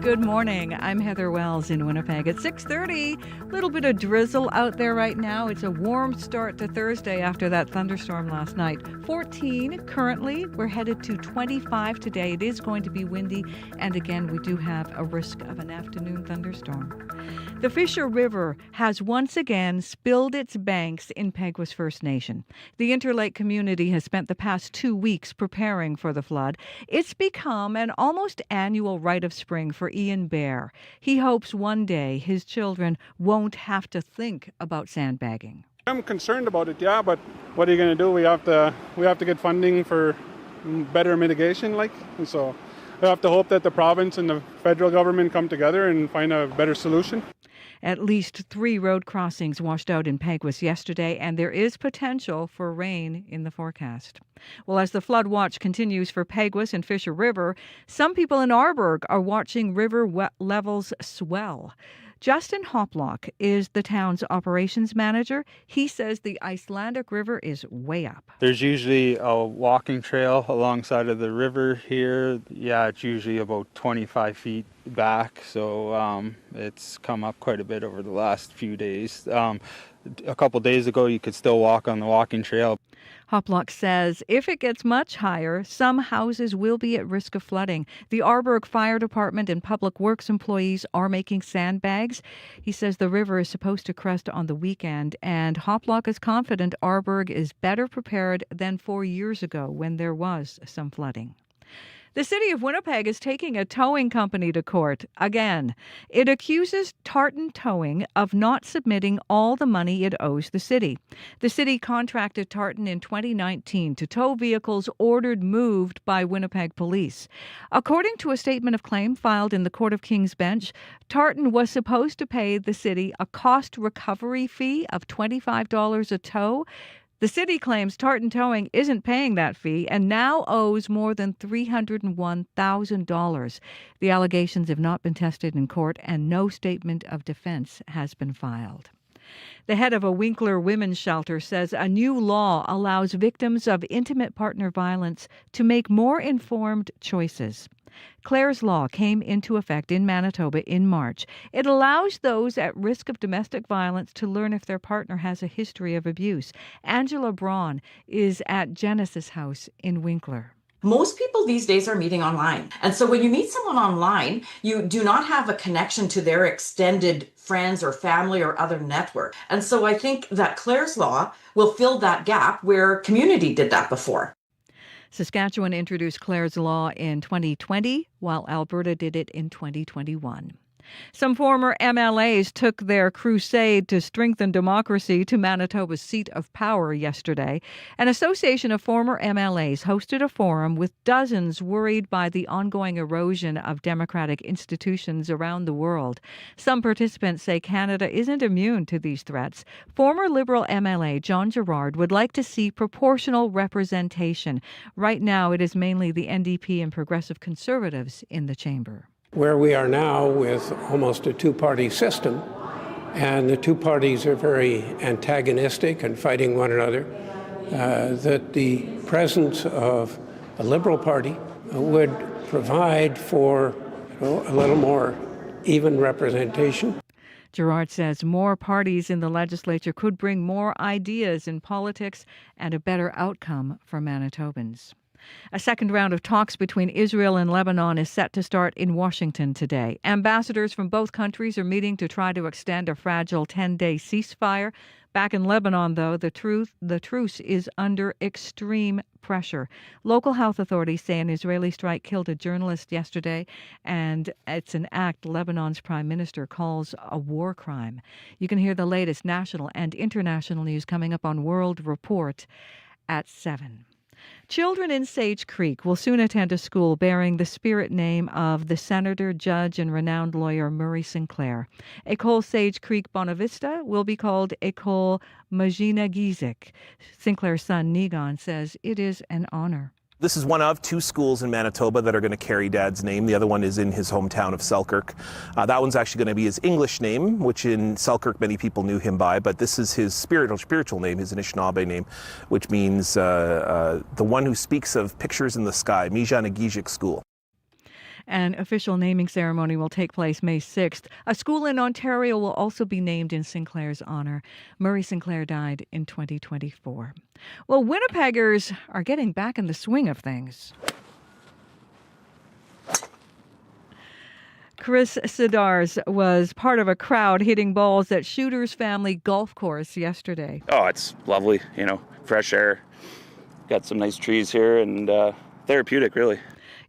Good morning. I'm Heather Wells in Winnipeg at 6:30. A little bit of drizzle out there right now. It's a warm start to Thursday after that thunderstorm last night. 14 currently. We're headed to 25 today. It is going to be windy. And again, we do have a risk of an afternoon thunderstorm. The Fisher River has once again spilled its banks in Peguis First Nation. The Interlake community has spent the past 2 weeks preparing for the flood. It's become an almost annual rite of spring for Ian Bear. He hopes one day his children won't have to think about sandbagging. I'm concerned about it, yeah, but what are you going to do? We have to get funding for better mitigation, and so we have to hope that the province and the federal government come together and find a better solution. At least 3 road crossings washed out in Peguis yesterday, and there is potential for rain in the forecast. Well, as the flood watch continues for Peguis and Fisher River, some people in Arborg are watching river levels swell. Justin Hoplock is the town's operations manager. He says the Icelandic River is way up. There's usually a walking trail alongside of the river here. Yeah, it's usually about 25 feet back, so it's come up quite a bit over the last few days. A couple days ago, you could still walk on the walking trail. Hoplock says if it gets much higher, some houses will be at risk of flooding. The Arborg Fire Department and Public Works employees are making sandbags. He says the river is supposed to crest on the weekend, and Hoplock is confident Arborg is better prepared than 4 years ago when there was some flooding. The city of Winnipeg is taking a towing company to court again. It accuses Tartan Towing of not submitting all the money it owes the city. The city contracted Tartan in 2019 to tow vehicles ordered moved by Winnipeg police. According to a statement of claim filed in the Court of King's Bench, Tartan was supposed to pay the city a cost recovery fee of $25 a tow. The city claims Tartan Towing isn't paying that fee and now owes more than $301,000. The allegations have not been tested in court and no statement of defense has been filed. The head of a Winkler women's shelter says a new law allows victims of intimate partner violence to make more informed choices. Clare's Law came into effect in Manitoba in March. It allows those at risk of domestic violence to learn if their partner has a history of abuse. Angela Braun is at Genesis House in Winkler. Most people these days are meeting online. And so when you meet someone online, you do not have a connection to their extended friends or family or other network. And so I think that Clare's Law will fill that gap where community did that before. Saskatchewan introduced Clare's Law in 2020, while Alberta did it in 2021. Some former MLAs took their crusade to strengthen democracy to Manitoba's seat of power yesterday. An association of former MLAs hosted a forum with dozens worried by the ongoing erosion of democratic institutions around the world. Some participants say Canada isn't immune to these threats. Former Liberal MLA John Gerard would like to see proportional representation. Right now, it is mainly the NDP and Progressive Conservatives in the chamber. Where we are now with almost a two-party system, and the two parties are very antagonistic and fighting one another, that the presence of a Liberal Party would provide for a little more even representation. Gerard says more parties in the legislature could bring more ideas in politics and a better outcome for Manitobans. A second round of talks between Israel and Lebanon is set to start in Washington today. Ambassadors from both countries are meeting to try to extend a fragile 10-day ceasefire. Back in Lebanon, though, the truce is under extreme pressure. Local health authorities say an Israeli strike killed a journalist yesterday, and it's an act Lebanon's prime minister calls a war crime. You can hear the latest national and international news coming up on World Report at 7. Children in Sage Creek will soon attend a school bearing the spirit name of the senator, judge, and renowned lawyer Murray Sinclair. École Sage Creek Bonavista will be called École Magina Gizik. Sinclair's son, Negon, says it is an honor. This is one of 2 schools in Manitoba that are going to carry Dad's name. The other one is in his hometown of Selkirk. That one's actually going to be his English name, which in Selkirk many people knew him by, but this is his spiritual name, his Anishinaabe name, which means the one who speaks of pictures in the sky, Mija Nagijik School. An official naming ceremony will take place May 6th. A school in Ontario will also be named in Sinclair's honor. Murray Sinclair died in 2024. Well, Winnipeggers are getting back in the swing of things. Chris Sidars was part of a crowd hitting balls at Shooter's Family Golf Course yesterday. Oh, it's lovely, fresh air. Got some nice trees here and therapeutic, really.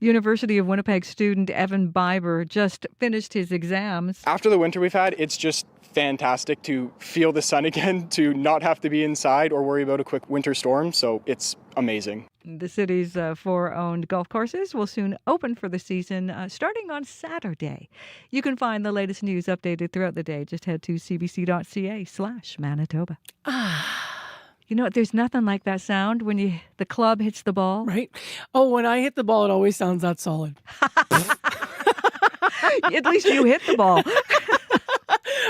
University of Winnipeg student Evan Biber just finished his exams. After the winter we've had, it's just fantastic to feel the sun again, to not have to be inside or worry about a quick winter storm, so it's amazing. The city's 4 owned golf courses will soon open for the season, starting on Saturday. You can find the latest news updated throughout the day. Just head to cbc.ca/Manitoba. You know, there's nothing like that sound when the club hits the ball. Right. Oh, when I hit the ball, it always sounds that solid. At least you hit the ball.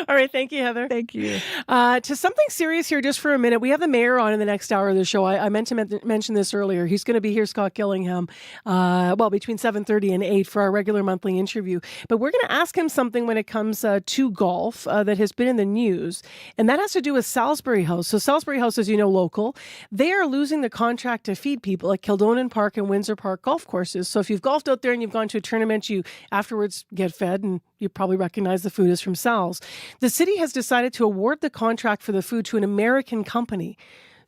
All right. Thank you, Heather. Thank you. To something serious here just for a minute. We have the mayor on in the next hour of the show. I meant to mention this earlier. He's going to be here, Scott Gillingham, between 7:30 and 8 for our regular monthly interview. But we're going to ask him something when it comes to golf that has been in the news, and that has to do with Salisbury House. So Salisbury House, as you know, local. They are losing the contract to feed people at Kildonan Park and Windsor Park golf courses. So if you've golfed out there and you've gone to a tournament, you afterwards get fed, and you probably recognize the food is from Sal's. The city has decided to award the contract for the food to an American company.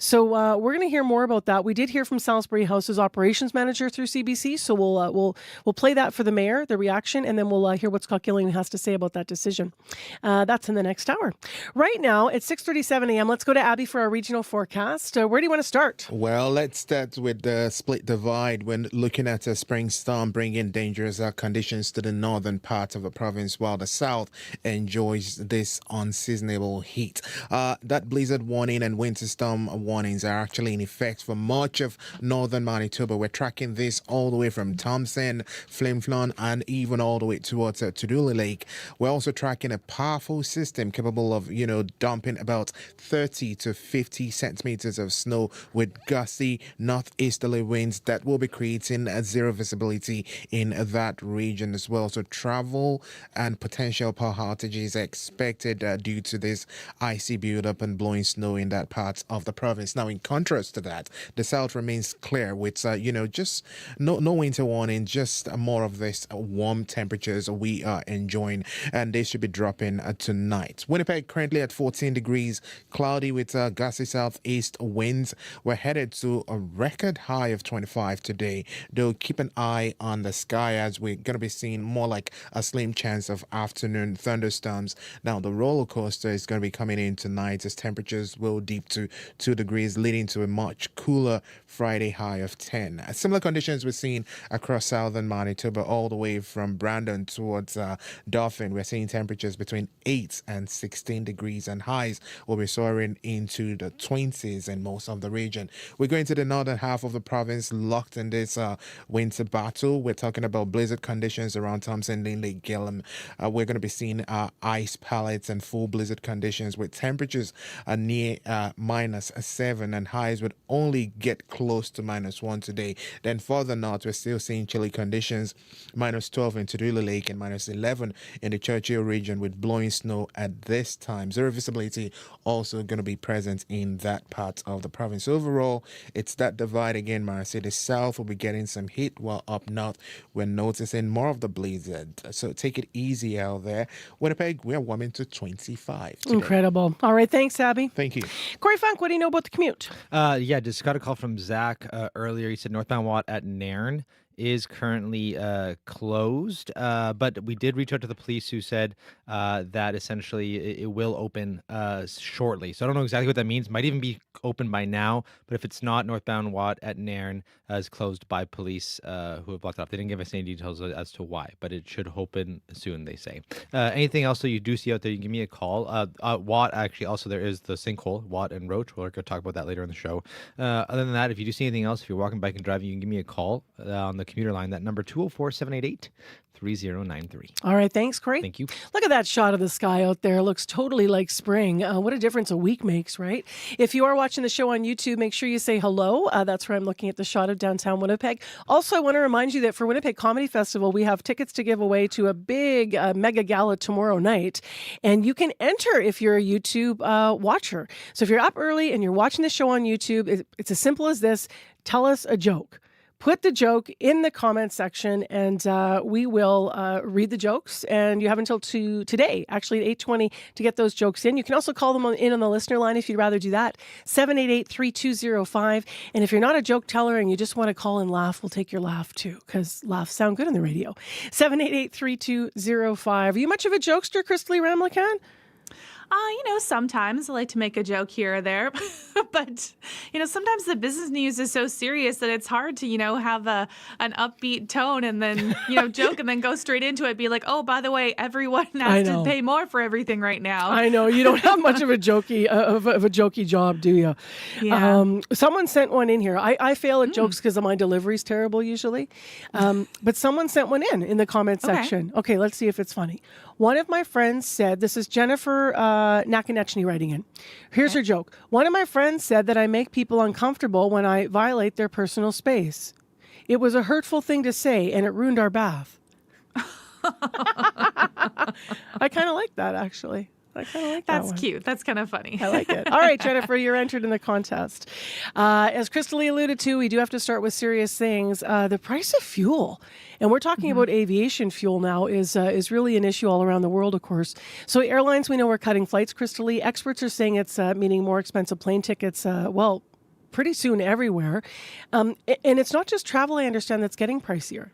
So we're going to hear more about that. We did hear from Salisbury House's operations manager through CBC, so we'll play that for the mayor, the reaction, and then we'll hear what Scott Gillingham has to say about that decision. That's in the next hour. Right now, it's 6:37 a.m. Let's go to Abby for our regional forecast. Where do you want to start? Well, let's start with the split divide when looking at a spring storm bringing dangerous conditions to the northern part of the province, while the south enjoys this unseasonable heat. That blizzard warning and winter storm warnings are actually in effect for much of northern Manitoba. We're tracking this all the way from Thompson, Flin Flon, and even all the way towards Tuduli Lake. We're also tracking a powerful system capable of, dumping about 30 to 50 centimeters of snow with gusty northeasterly winds that will be creating a zero visibility in that region as well. So travel and potential power outages are expected due to this icy buildup and blowing snow in that part of the province. Now, in contrast to that, the south remains clear with, just no winter warning, just more of this warm temperatures we are enjoying, and they should be dropping tonight. Winnipeg currently at 14 degrees, cloudy with gusty southeast winds. We're headed to a record high of 25 today, though keep an eye on the sky as we're going to be seeing more like a slim chance of afternoon thunderstorms. Now, the roller coaster is going to be coming in tonight as temperatures will dip to 2 degrees, leading to a much cooler Friday high of 10. Similar conditions we're seeing across southern Manitoba, all the way from Brandon towards Dauphin. We're seeing temperatures between 8 and 16 degrees, and highs will be soaring into the 20s in most of the region. We're going to the northern half of the province, locked in this winter battle. We're talking about blizzard conditions around Thompson, Lynn, Gillam. We're going to be seeing ice pellets and full blizzard conditions with temperatures near minus -7, and highs would only get close to -1 today. Then further north, we're still seeing chilly conditions, -12 in Tudula Lake and -11 in the Churchill region with blowing snow at this time. Zero visibility also going to be present in that part of the province. Overall, it's that divide again, Marcy. The south will be getting some heat, while up north we're noticing more of the blizzard. So take it easy out there. Winnipeg, we're warming to 25 today. Incredible. All right, thanks, Abby. Thank you. Corey Funk, what do you know about the commute? Yeah, just got a call from Zach earlier. He said northbound Watt at Nairn is currently closed, but we did reach out to the police, who said that essentially it will open shortly. So I don't know exactly what that means. Might even be open by now, but if it's not, northbound Watt at Nairn is closed by police who have blocked it off. They didn't give us any details as to why, but it should open soon, they say. Anything else that you do see out there, you can give me a call. Watt, actually, also there is the sinkhole, Watt and Roach. We're going to talk about that later in the show. Other than that, if you do see anything else, if you're walking, bike, and driving, you can give me a call on the commuter line. That number 204-788-3093. All right, thanks, Corey. Thank you. Look at that shot of the sky out there. It looks totally like spring. What a difference a week makes, right? If you are watching the show on YouTube, make sure you say hello. That's where I'm looking at the shot of downtown Winnipeg. Also, I want to remind you that for Winnipeg Comedy Festival, we have tickets to give away to a big mega gala tomorrow night. And you can enter if you're a YouTube watcher. So if you're up early and you're watching the show on YouTube, it's as simple as this. Tell us a joke. Put the joke in the comment section, and we will read the jokes. And you have until today, actually at 8:20, to get those jokes in. You can also call them in on the listener line if you'd rather do that. 788-3205. And if you're not a joke teller and you just want to call and laugh, we'll take your laugh too, because laughs sound good on the radio. 788-3205. Are you much of a jokester, Crystalie Ramlakan? Sometimes I like to make a joke here or there, but, sometimes the business news is so serious that it's hard to, have an upbeat tone and then, joke and then go straight into it, be like, oh, by the way, everyone has to pay more for everything right now. I know. You don't have much of a jokey job, do you? Yeah. Someone sent one in here. I fail at jokes because my delivery's terrible usually. But someone sent one in the comment section. Okay, let's see if it's funny. One of my friends said, this is Jennifer Nakanechny writing in. Here's her joke. One of my friends said that I make people uncomfortable when I violate their personal space. It was a hurtful thing to say, and it ruined our bath. I kind of like that, actually. I kind of like that. That's cute. That's kind of funny. I like it. All right, Jennifer, you're entered in the contest. As Crystalie alluded to, we do have to start with serious things. The price of fuel, and we're talking about aviation fuel now, is really an issue all around the world, of course. So airlines, we know, are cutting flights, Crystalie. Experts are saying it's meaning more expensive plane tickets, pretty soon everywhere. And it's not just travel, I understand, that's getting pricier.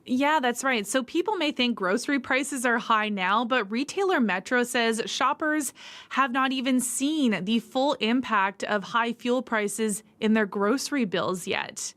Yeah, that's right. So people may think grocery prices are high now, but retailer Metro says shoppers have not even seen the full impact of high fuel prices in their grocery bills yet.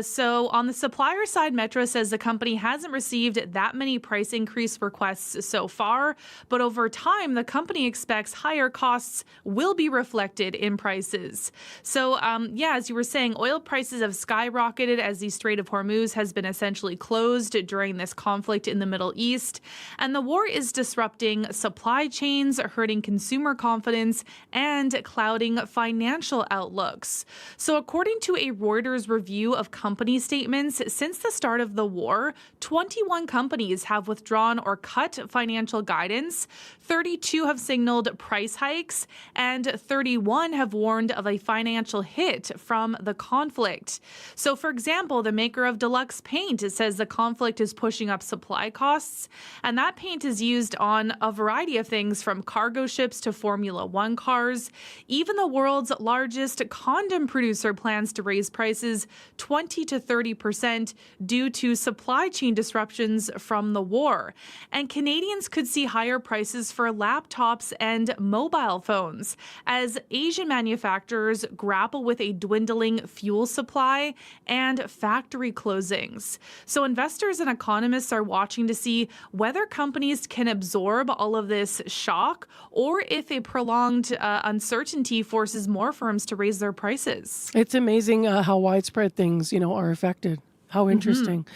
So on the supplier side, Metro says the company hasn't received that many price increase requests so far, but over time, the company expects higher costs will be reflected in prices. So, as you were saying, oil prices have skyrocketed as the Strait of Hormuz has been essentially closed during this conflict in the Middle East. And the war is disrupting supply chains, hurting consumer confidence, and clouding financial outlooks. So according to a Reuters review of company statements, since the start of the war, 21 companies have withdrawn or cut financial guidance, 32 have signaled price hikes, and 31 have warned of a financial hit from the conflict. So, for example, the maker of Deluxe Paint says the conflict is pushing up supply costs, and that paint is used on a variety of things from cargo ships to Formula One cars. Even the world's largest condom producer plans to raise prices 20 to 30% due to supply chain disruptions from the war. And Canadians could see higher prices for laptops and mobile phones as Asian manufacturers grapple with a dwindling fuel supply and factory closings. So investors and economists are watching to see whether companies can absorb all of this shock or if a prolonged uncertainty forces more firms to raise their prices. It's amazing how widespread things, are affected. How interesting.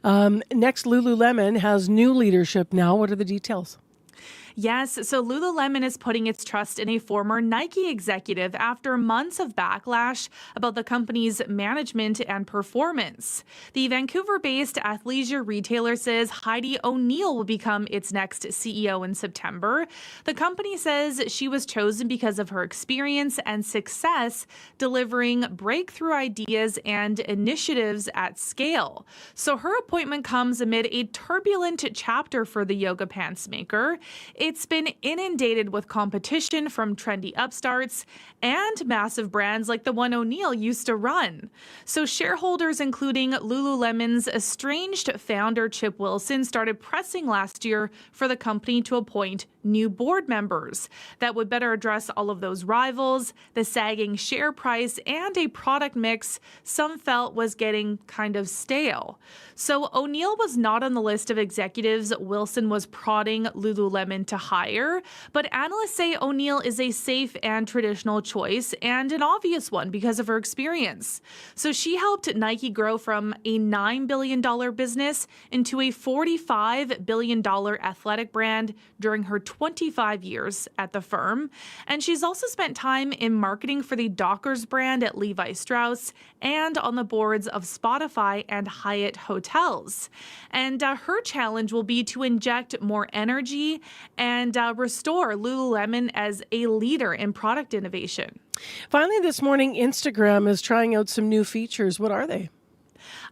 Next, Lululemon has new leadership now. What are the details? Yes, so Lululemon is putting its trust in a former Nike executive after months of backlash about the company's management and performance. The Vancouver-based athleisure retailer says Heidi O'Neill will become its next CEO in September. The company says she was chosen because of her experience and success delivering breakthrough ideas and initiatives at scale. So her appointment comes amid a turbulent chapter for the yoga pants maker. It's been inundated with competition from trendy upstarts and massive brands like the one O'Neill used to run. So shareholders, including Lululemon's estranged founder Chip Wilson, started pressing last year for the company to appoint new board members that would better address all of those rivals, the sagging share price, and a product mix some felt was getting kind of stale. So O'Neill was not on the list of executives Wilson was prodding Lululemon to hire, but analysts say O'Neill is a safe and traditional choice and an obvious one because of her experience. So she helped Nike grow from a $9 billion business into a $45 billion athletic brand during her 25 years at the firm. And she's also spent time in marketing for the Dockers brand at Levi Strauss and on the boards of Spotify and Hyatt Hotels. And her challenge will be to inject more energy and restore Lululemon as a leader in product innovation. Finally, this morning, Instagram is trying out some new features. What are they?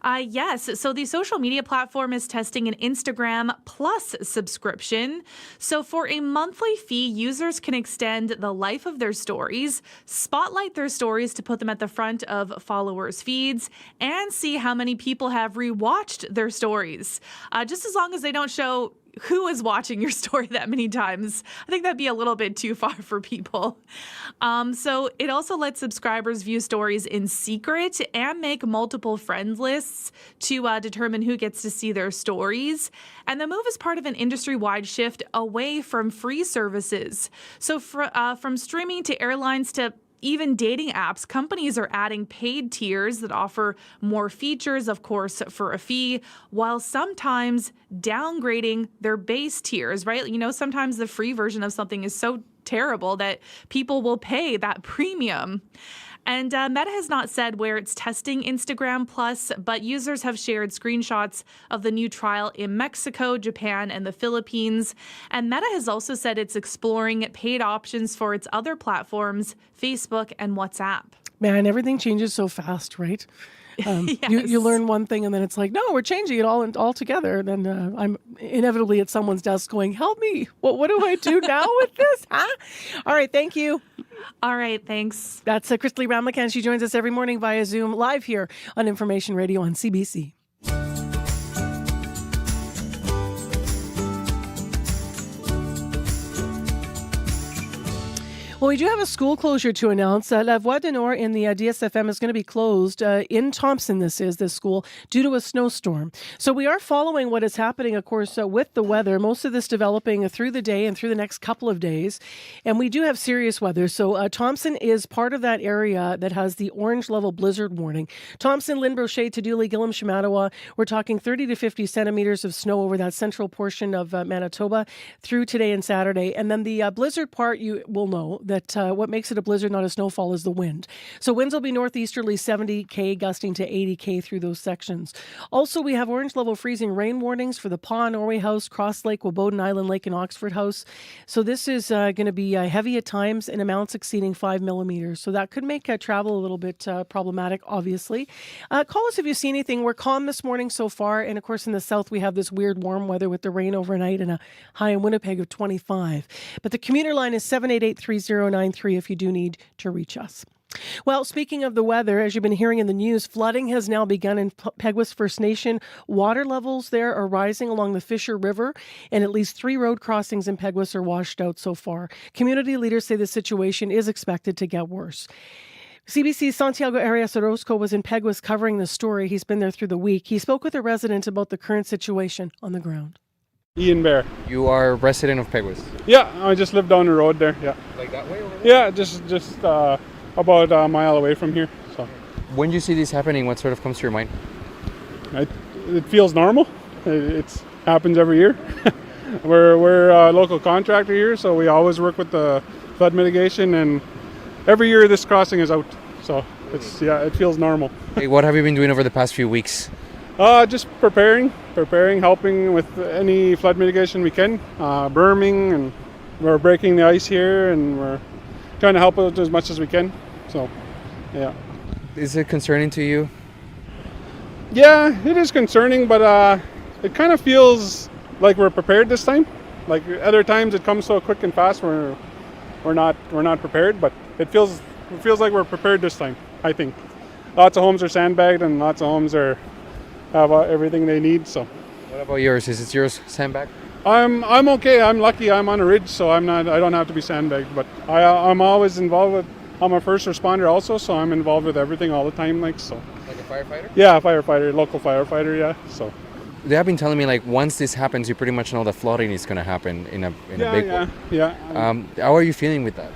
Yes. So the social media platform is testing an Instagram Plus subscription. So for a monthly fee, users can extend the life of their stories, spotlight their stories to put them at the front of followers' feeds, and see how many people have rewatched their stories. Just as long as they don't show who is watching your story that many times. I think that'd be a little bit too far for people. So it also lets subscribers view stories in secret and make multiple friend lists to determine who gets to see their stories. And the move is part of an industry-wide shift away from free services. So from streaming to airlines to even dating apps, companies are adding paid tiers that offer more features, of course, for a fee, while sometimes downgrading their base tiers, right? You know, sometimes the free version of something is so terrible that people will pay that premium. And Meta has not said where it's testing Instagram Plus, but users have shared screenshots of the new trial in Mexico, Japan, and the Philippines. And Meta has also said it's exploring paid options for its other platforms, Facebook and WhatsApp. Man, everything changes so fast, right? Yes. You learn one thing and then it's like, no, we're changing it all together. And then I'm inevitably at someone's desk going, help me. What do I do now with this? Huh? All right. Thank you. All right. Thanks. That's Christley Ramakan. She joins us every morning via Zoom live here on Information Radio on CBC. Well, we do have a school closure to announce. La Voie du Nord in the DSFM is going to be closed in Thompson, this school, due to a snowstorm. So we are following what is happening, of course, with the weather, most of this developing through the day and through the next couple of days. And we do have serious weather. So Thompson is part of that area that has the orange level blizzard warning. Thompson, Lynn Brochet, Tadoule, Gillam, Shamattawa, we're talking 30 to 50 centimeters of snow over that central portion of Manitoba through today and Saturday. And then the blizzard part, you will know that what makes it a blizzard, not a snowfall, is the wind. So winds will be northeasterly 70 gusting to 80 through those sections. Also, we have orange level freezing rain warnings for the Paw, Norway House, Cross Lake, Woboden Island Lake, and Oxford House. So this is going to be heavy at times in amounts exceeding 5 millimeters. So that could make travel a little bit problematic, obviously. Call us if you see anything. We're calm this morning so far. And of course, in the south, we have this weird warm weather with the rain overnight and a high in Winnipeg of 25. But the commuter line is 788-3093 if you do need to reach us. Well, speaking of the weather, as you've been hearing in the news, flooding has now begun in Peguis First Nation. Water levels there are rising along the Fisher River, and at least 3 road crossings in Peguis are washed out so far. Community leaders say the situation is expected to get worse. CBC's Santiago Arias Orozco was in Peguis covering the story. He's been there through the week. He spoke with a resident about the current situation on the ground. Ian Bear. You are a resident of Peguis? Yeah, I just live down the road there, yeah. Like that way over there? Yeah, just about a mile away from here. So. When you see this happening, what sort of comes to your mind? It feels normal. It happens every year. we're a local contractor here, so we always work with the flood mitigation, and every year this crossing is out, so it feels normal. Hey, what have you been doing over the past few weeks? Just preparing, helping with any flood mitigation we can, berming, and we're breaking the ice here, and we're trying to help out as much as we can. So, yeah. Is it concerning to you? Yeah, it is concerning, but it kind of feels like we're prepared this time. Like other times, it comes so quick and fast. We're not prepared, but it feels like we're prepared this time. I think lots of homes are sandbagged, and lots of homes have everything they need. So, what about yours? Is it yours sandbagged? I'm okay. I'm lucky. I'm on a ridge, so I don't have to be sandbagged. But I'm always involved with. I'm a first responder also, so I'm involved with everything all the time. Like so. Like a firefighter? Yeah, firefighter, local firefighter. Yeah. So. They have been telling me like once this happens, you pretty much know that flooding is going to happen in a big way. Yeah. How are you feeling with that?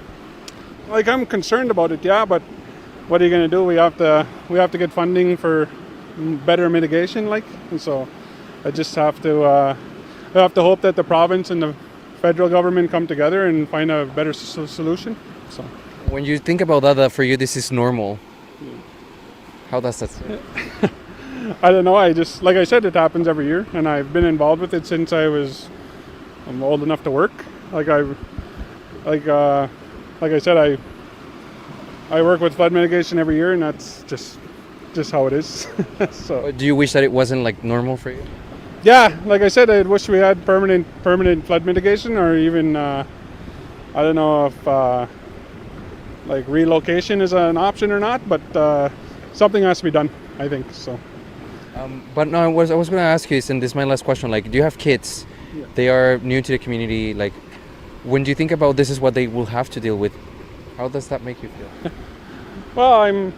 Like I'm concerned about it. Yeah, but what are you going to do? We have to get funding for better mitigation. Like, and so I just have to hope that the province and the federal government come together and find a better solution. So. When you think about that, for you this is normal. How does that sound? I don't know. Like I said, it happens every year, and I've been involved with it since I'm old enough to work. Like I said, I work with flood mitigation every year, and that's just how it is. So. Do you wish that it wasn't like normal for you? Yeah, like I said, I wish we had permanent flood mitigation, or even I don't know if like relocation is an option or not, but something has to be done, I think so. But no, I was going to ask you, and this is my last question. Like, do you have kids? Yeah. They are new to the community. Like, when you think about this is what they will have to deal with, how does that make you feel? Well, I'm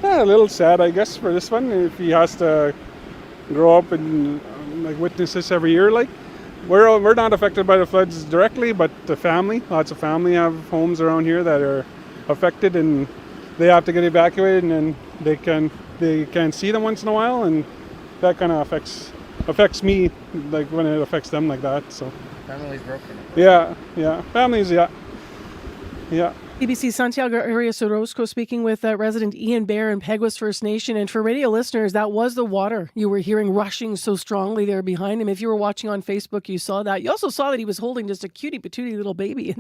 a little sad, I guess, for this one. If he has to grow up and like witness this every year, like we're not affected by the floods directly, but the family, lots of family have homes around here that are affected, and they have to get evacuated, and then they can't see them once in a while, and that kind of affects me, like when it affects them like that. So family's broken. Yeah, families, yeah. CBC Santiago area Sorosco speaking with resident Ian Bear in Peguis First Nation. And for radio listeners, that was the water you were hearing rushing so strongly there behind him. If you were watching on Facebook, you saw that. You also saw that he was holding just a cutie patootie little baby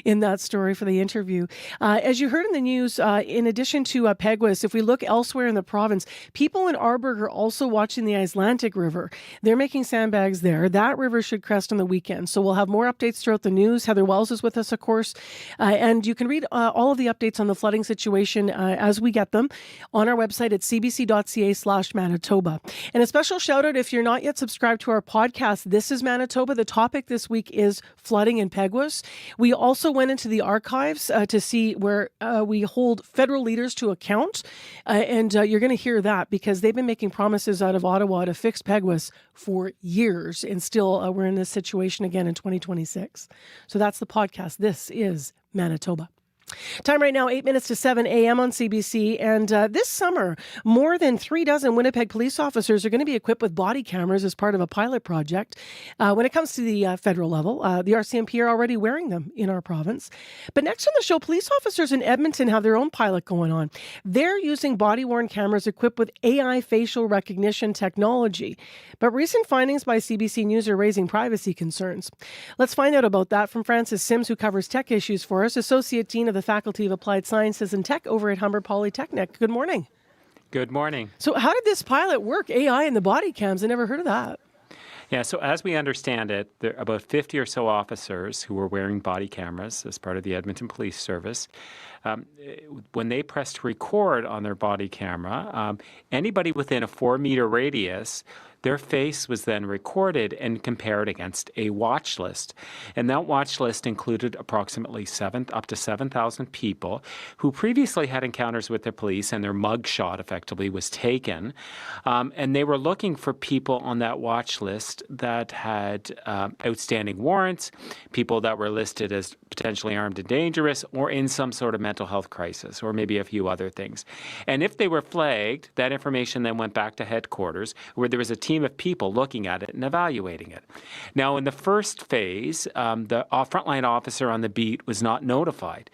in that story for the interview. As you heard in the news, in addition to Peguis, if we look elsewhere in the province, people in Arborg are also watching the Icelandic River. They're making sandbags there. That river should crest on the weekend. So we'll have more updates throughout the news. Heather Wells is with us, of course. And you can read all of the updates on the flooding situation as we get them on our website at cbc.ca/Manitoba. And a special shout out if you're not yet subscribed to our podcast, This is Manitoba. The topic this week is flooding in Peguis. We also went into the archives to see where we hold federal leaders to account. And you're going to hear that because they've been making promises out of Ottawa to fix Peguis for years. And still, we're in this situation again in 2026. So that's the podcast. This is Manitoba. Time right now, 8 minutes to 7 a.m. on CBC. And this summer, more than 36 Winnipeg police officers are going to be equipped with body cameras as part of a pilot project. When it comes to the federal level, the RCMP are already wearing them in our province. But next on the show, police officers in Edmonton have their own pilot going on. They're using body-worn cameras equipped with AI facial recognition technology. But recent findings by CBC News are raising privacy concerns. Let's find out about that from Francis Sims, who covers tech issues for us, Associate Dean of the Faculty of Applied Sciences and Tech over at Humber Polytechnic. Good morning. Good morning. So how did this pilot work? AI in the body cams? I never heard of that. Yeah, so as we understand it, there are about 50 or so officers who were wearing body cameras as part of the Edmonton Police Service. When they pressed record on their body camera, anybody within a 4-meter radius, their face was then recorded and compared against a watch list. And that watch list included approximately up to 7,000 people who previously had encounters with the police, and their mug shot effectively was taken. And they were looking for people on that watch list that had outstanding warrants, people that were listed as potentially armed and dangerous, or in some sort of medical mental health crisis or maybe a few other things. And if they were flagged, that information then went back to headquarters where there was a team of people looking at it and evaluating it. Now, in the first phase, the frontline officer on the beat was not notified.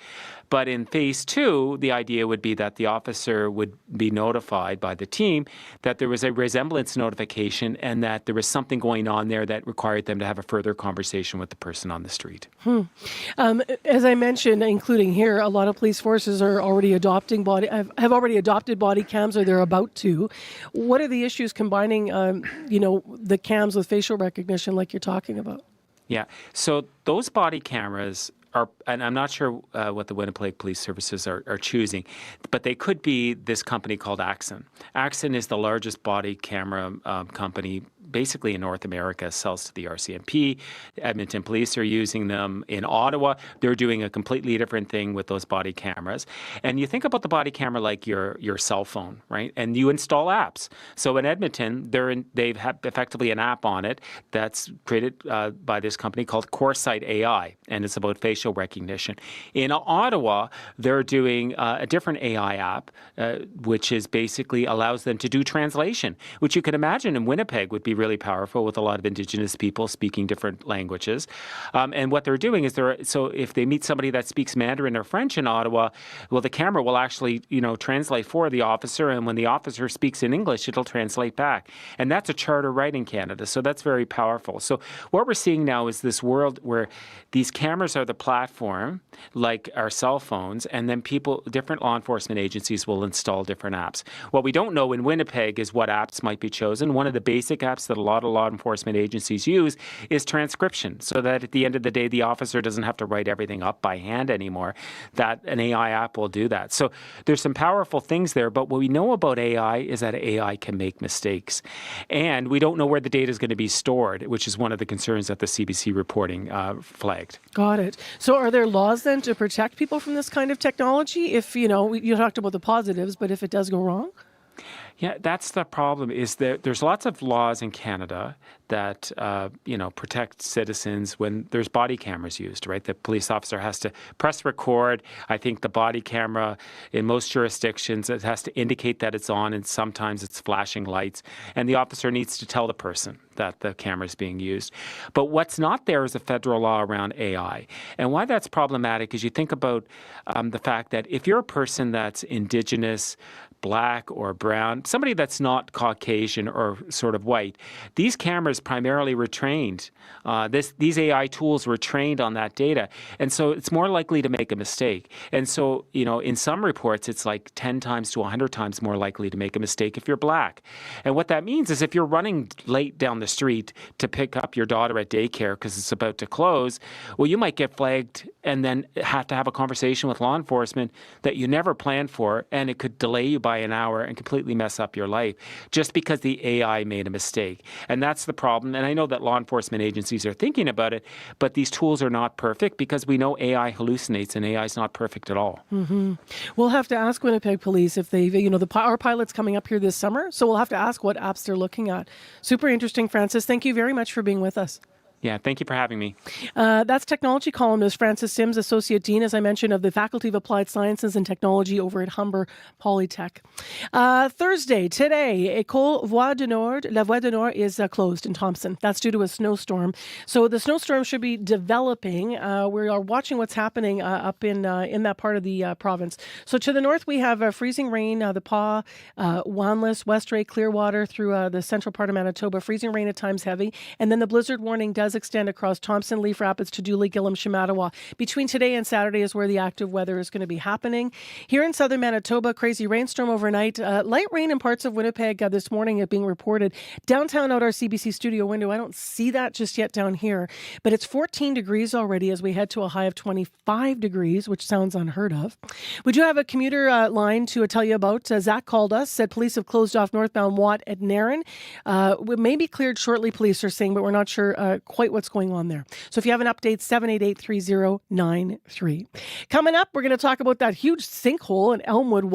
But in phase 2, the idea would be that the officer would be notified by the team that there was a resemblance notification and that there was something going on there that required them to have a further conversation with the person on the street. As I mentioned, including here, a lot of police forces are already adopting have already adopted body cams, or they're about to. What are the issues combining, the cams with facial recognition, like you're talking about? Yeah. So those body cameras and I'm not sure what the Winnipeg Police Services are choosing, but they could be this company called Axon. Axon is the largest body camera company basically in North America, sells to the RCMP. The Edmonton Police are using them. In Ottawa, they're doing a completely different thing with those body cameras. And you think about the body camera like your cell phone, right? And you install apps. So in Edmonton, they've effectively an app on it that's created by this company called CoreSight AI, and it's about facial recognition. In Ottawa, they're doing a different AI app, which is basically allows them to do translation, which you can imagine in Winnipeg would be really powerful with a lot of Indigenous people speaking different languages. And what they're doing is so if they meet somebody that speaks Mandarin or French in Ottawa, well, the camera will actually, translate for the officer, and when the officer speaks in English, it'll translate back. And that's a charter right in Canada, so that's very powerful. So what we're seeing now is this world where these cameras are the platform, like our cell phones, and then different law enforcement agencies will install different apps. What we don't know in Winnipeg is what apps might be chosen. One of the basic apps that a lot of law enforcement agencies use is transcription, so that at the end of the day, the officer doesn't have to write everything up by hand anymore, that an AI app will do that. So there's some powerful things there, but what we know about AI is that AI can make mistakes. And we don't know where the data is going to be stored, which is one of the concerns that the CBC reporting flagged. Got it. So are there laws then to protect people from this kind of technology? If, you talked about the positives, but if it does go wrong? Yeah, that's the problem, is that there's lots of laws in Canada that, protect citizens when there's body cameras used, right? The police officer has to press record. I think the body camera in most jurisdictions, it has to indicate that it's on, and sometimes it's flashing lights. And the officer needs to tell the person that the camera is being used. But what's not there is a federal law around AI. And why that's problematic is you think about the fact that if you're a person that's Indigenous, Black or brown, somebody that's not Caucasian or sort of white, these cameras primarily were trained. These AI tools were trained on that data. And so it's more likely to make a mistake. And so, in some reports, it's like 10 times to 100 times more likely to make a mistake if you're Black. And what that means is if you're running late down the street to pick up your daughter at daycare because it's about to close, well, you might get flagged and then have to have a conversation with law enforcement that you never planned for, and it could delay you by an hour and completely mess up your life just because the AI made a mistake. And that's the problem. And I know that law enforcement agencies are thinking about it, but these tools are not perfect because we know AI hallucinates, and AI is not perfect at all. Mm-hmm. We'll have to ask Winnipeg Police if they've, our pilot's coming up here this summer, so we'll have to ask what apps they're looking at. Super interesting, Francis. Thank you very much for being with us. Yeah, thank you for having me. That's technology columnist Francis Sims, Associate Dean, as I mentioned, of the Faculty of Applied Sciences and Technology over at Humber Polytech. Thursday, today, École Voie du Nord, La Voie du Nord is closed in Thompson. That's due to a snowstorm. So the snowstorm should be developing. We are watching what's happening up in that part of the province. So to the north, we have freezing rain, the Pas, Wanlis, Westray, Clearwater through the central part of Manitoba. Freezing rain at times heavy. And then the blizzard warning does extend across Thompson, Leaf Rapids, Dooley, Gillam, Shamattawa. Between today and Saturday is where the active weather is going to be happening. Here in southern Manitoba, crazy rainstorm overnight. Light rain in parts of Winnipeg this morning being reported. Downtown out our CBC studio window, I don't see that just yet down here, but it's 14 degrees already as we head to a high of 25 degrees, which sounds unheard of. We do have a commuter line to tell you about. Zach called us, said police have closed off northbound Watt at Nairn. We may be cleared shortly, police are saying, but we're not sure quite quite what's going on there. So if you have an update, 788-3093. Coming up, we're going to talk about that huge sinkhole in Elmwood,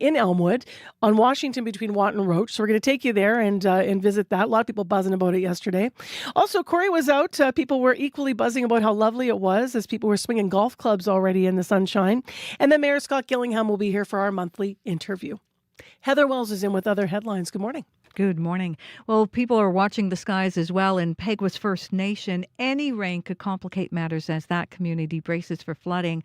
in Elmwood on Washington between Watt and Roach. So we're going to take you there and visit that. A lot of people buzzing about it yesterday. Also, Corey was out. People were equally buzzing about how lovely it was as people were swinging golf clubs already in the sunshine. And then Mayor Scott Gillingham will be here for our monthly interview. Heather Wells is in with other headlines. Good morning. Good morning. Well, people are watching the skies as well in Peguis First Nation. Any rain could complicate matters as that community braces for flooding.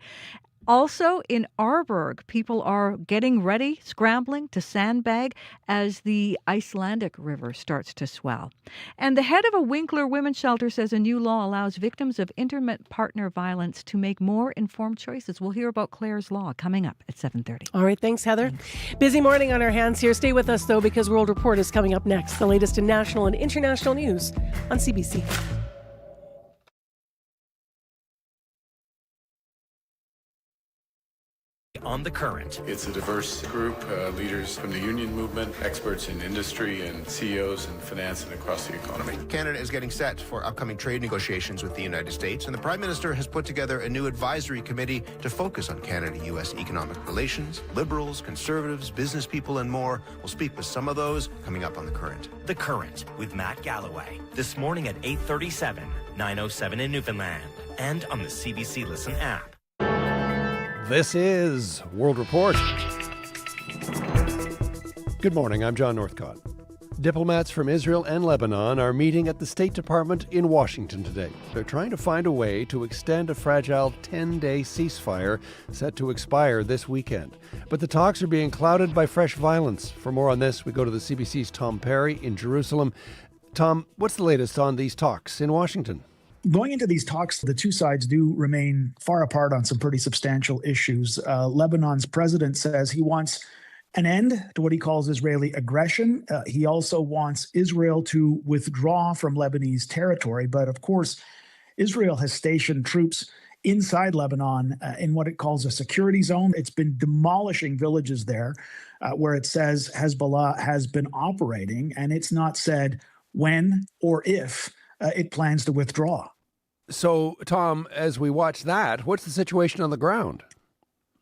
Also in Arborg, people are getting ready, scrambling to sandbag as the Icelandic River starts to swell. And the head of a Winkler women's shelter says a new law allows victims of intimate partner violence to make more informed choices. We'll hear about Claire's Law coming up at 7:30. All right, thanks, Heather. Busy morning on our hands here. Stay with us, though, because World Report is coming up next. The latest in national and international news on CBC. On the Current. It's a diverse group, leaders from the union movement, experts in industry, and CEOs in finance and across the economy. Canada is getting set for upcoming trade negotiations with the United States, and the Prime Minister has put together a new advisory committee to focus on Canada-U.S. economic relations. Liberals, conservatives, business people, and more. We'll speak with some of those coming up on The Current. The Current with Matt Galloway. This morning at 8:37, 9:07 in Newfoundland, and on the CBC Listen app. This is World Report. Good morning, I'm John Northcott. Diplomats from Israel and Lebanon are meeting at the State Department in Washington today. They're trying to find a way to extend a fragile 10-day ceasefire set to expire this weekend. But the talks are being clouded by fresh violence. For more on this, we go to the CBC's Tom Perry in Jerusalem. Tom, what's the latest on these talks in Washington? Going into these talks, the two sides do remain far apart on some pretty substantial issues. Lebanon's president says he wants an end to what he calls Israeli aggression. He also wants Israel to withdraw from Lebanese territory. But of course, Israel has stationed troops inside Lebanon in what it calls a security zone. It's been demolishing villages there where it says Hezbollah has been operating, and it's not said when or if it plans to withdraw. So, Tom, as we watch that, what's the situation on the ground?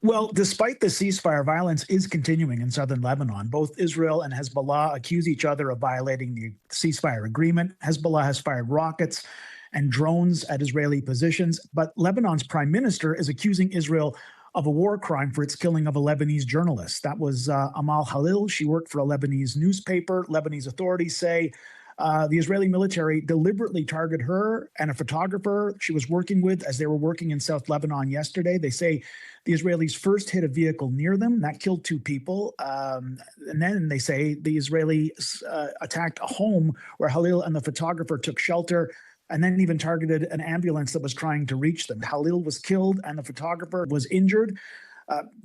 Well, despite the ceasefire, violence is continuing in southern Lebanon. Both Israel and Hezbollah accuse each other of violating the ceasefire agreement. Hezbollah has fired rockets and drones at Israeli positions, but Lebanon's prime minister is accusing Israel of a war crime for its killing of a Lebanese journalist. That was Amal Halil. She worked for a Lebanese newspaper. Lebanese authorities say the Israeli military deliberately targeted her and a photographer she was working with as they were working in South Lebanon yesterday. They say the Israelis first hit a vehicle near them. That killed two people. And then they say the Israelis attacked a home where Halil and the photographer took shelter, and then even targeted an ambulance that was trying to reach them. Halil was killed and the photographer was injured.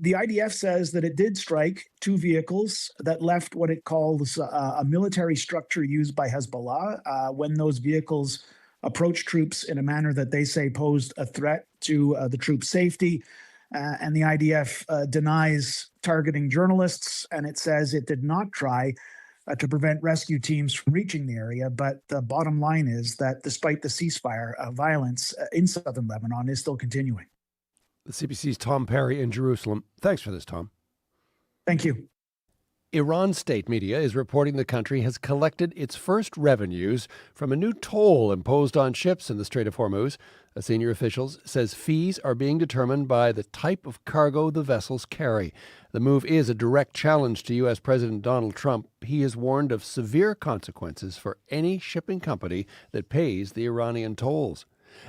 The IDF says that it did strike two vehicles that left what it calls a military structure used by Hezbollah when those vehicles approached troops in a manner that they say posed a threat to the troops' safety. And the IDF denies targeting journalists, and it says it did not try to prevent rescue teams from reaching the area. But the bottom line is that despite the ceasefire, violence in southern Lebanon is still continuing. The CBC's Tom Perry in Jerusalem. Thanks for this, Tom. Thank you. Iran state media is reporting the country has collected its first revenues from a new toll imposed on ships in the Strait of Hormuz. A senior official says fees are being determined by the type of cargo the vessels carry. The move is a direct challenge to U.S. President Donald Trump. He has warned of severe consequences for any shipping company that pays the Iranian tolls.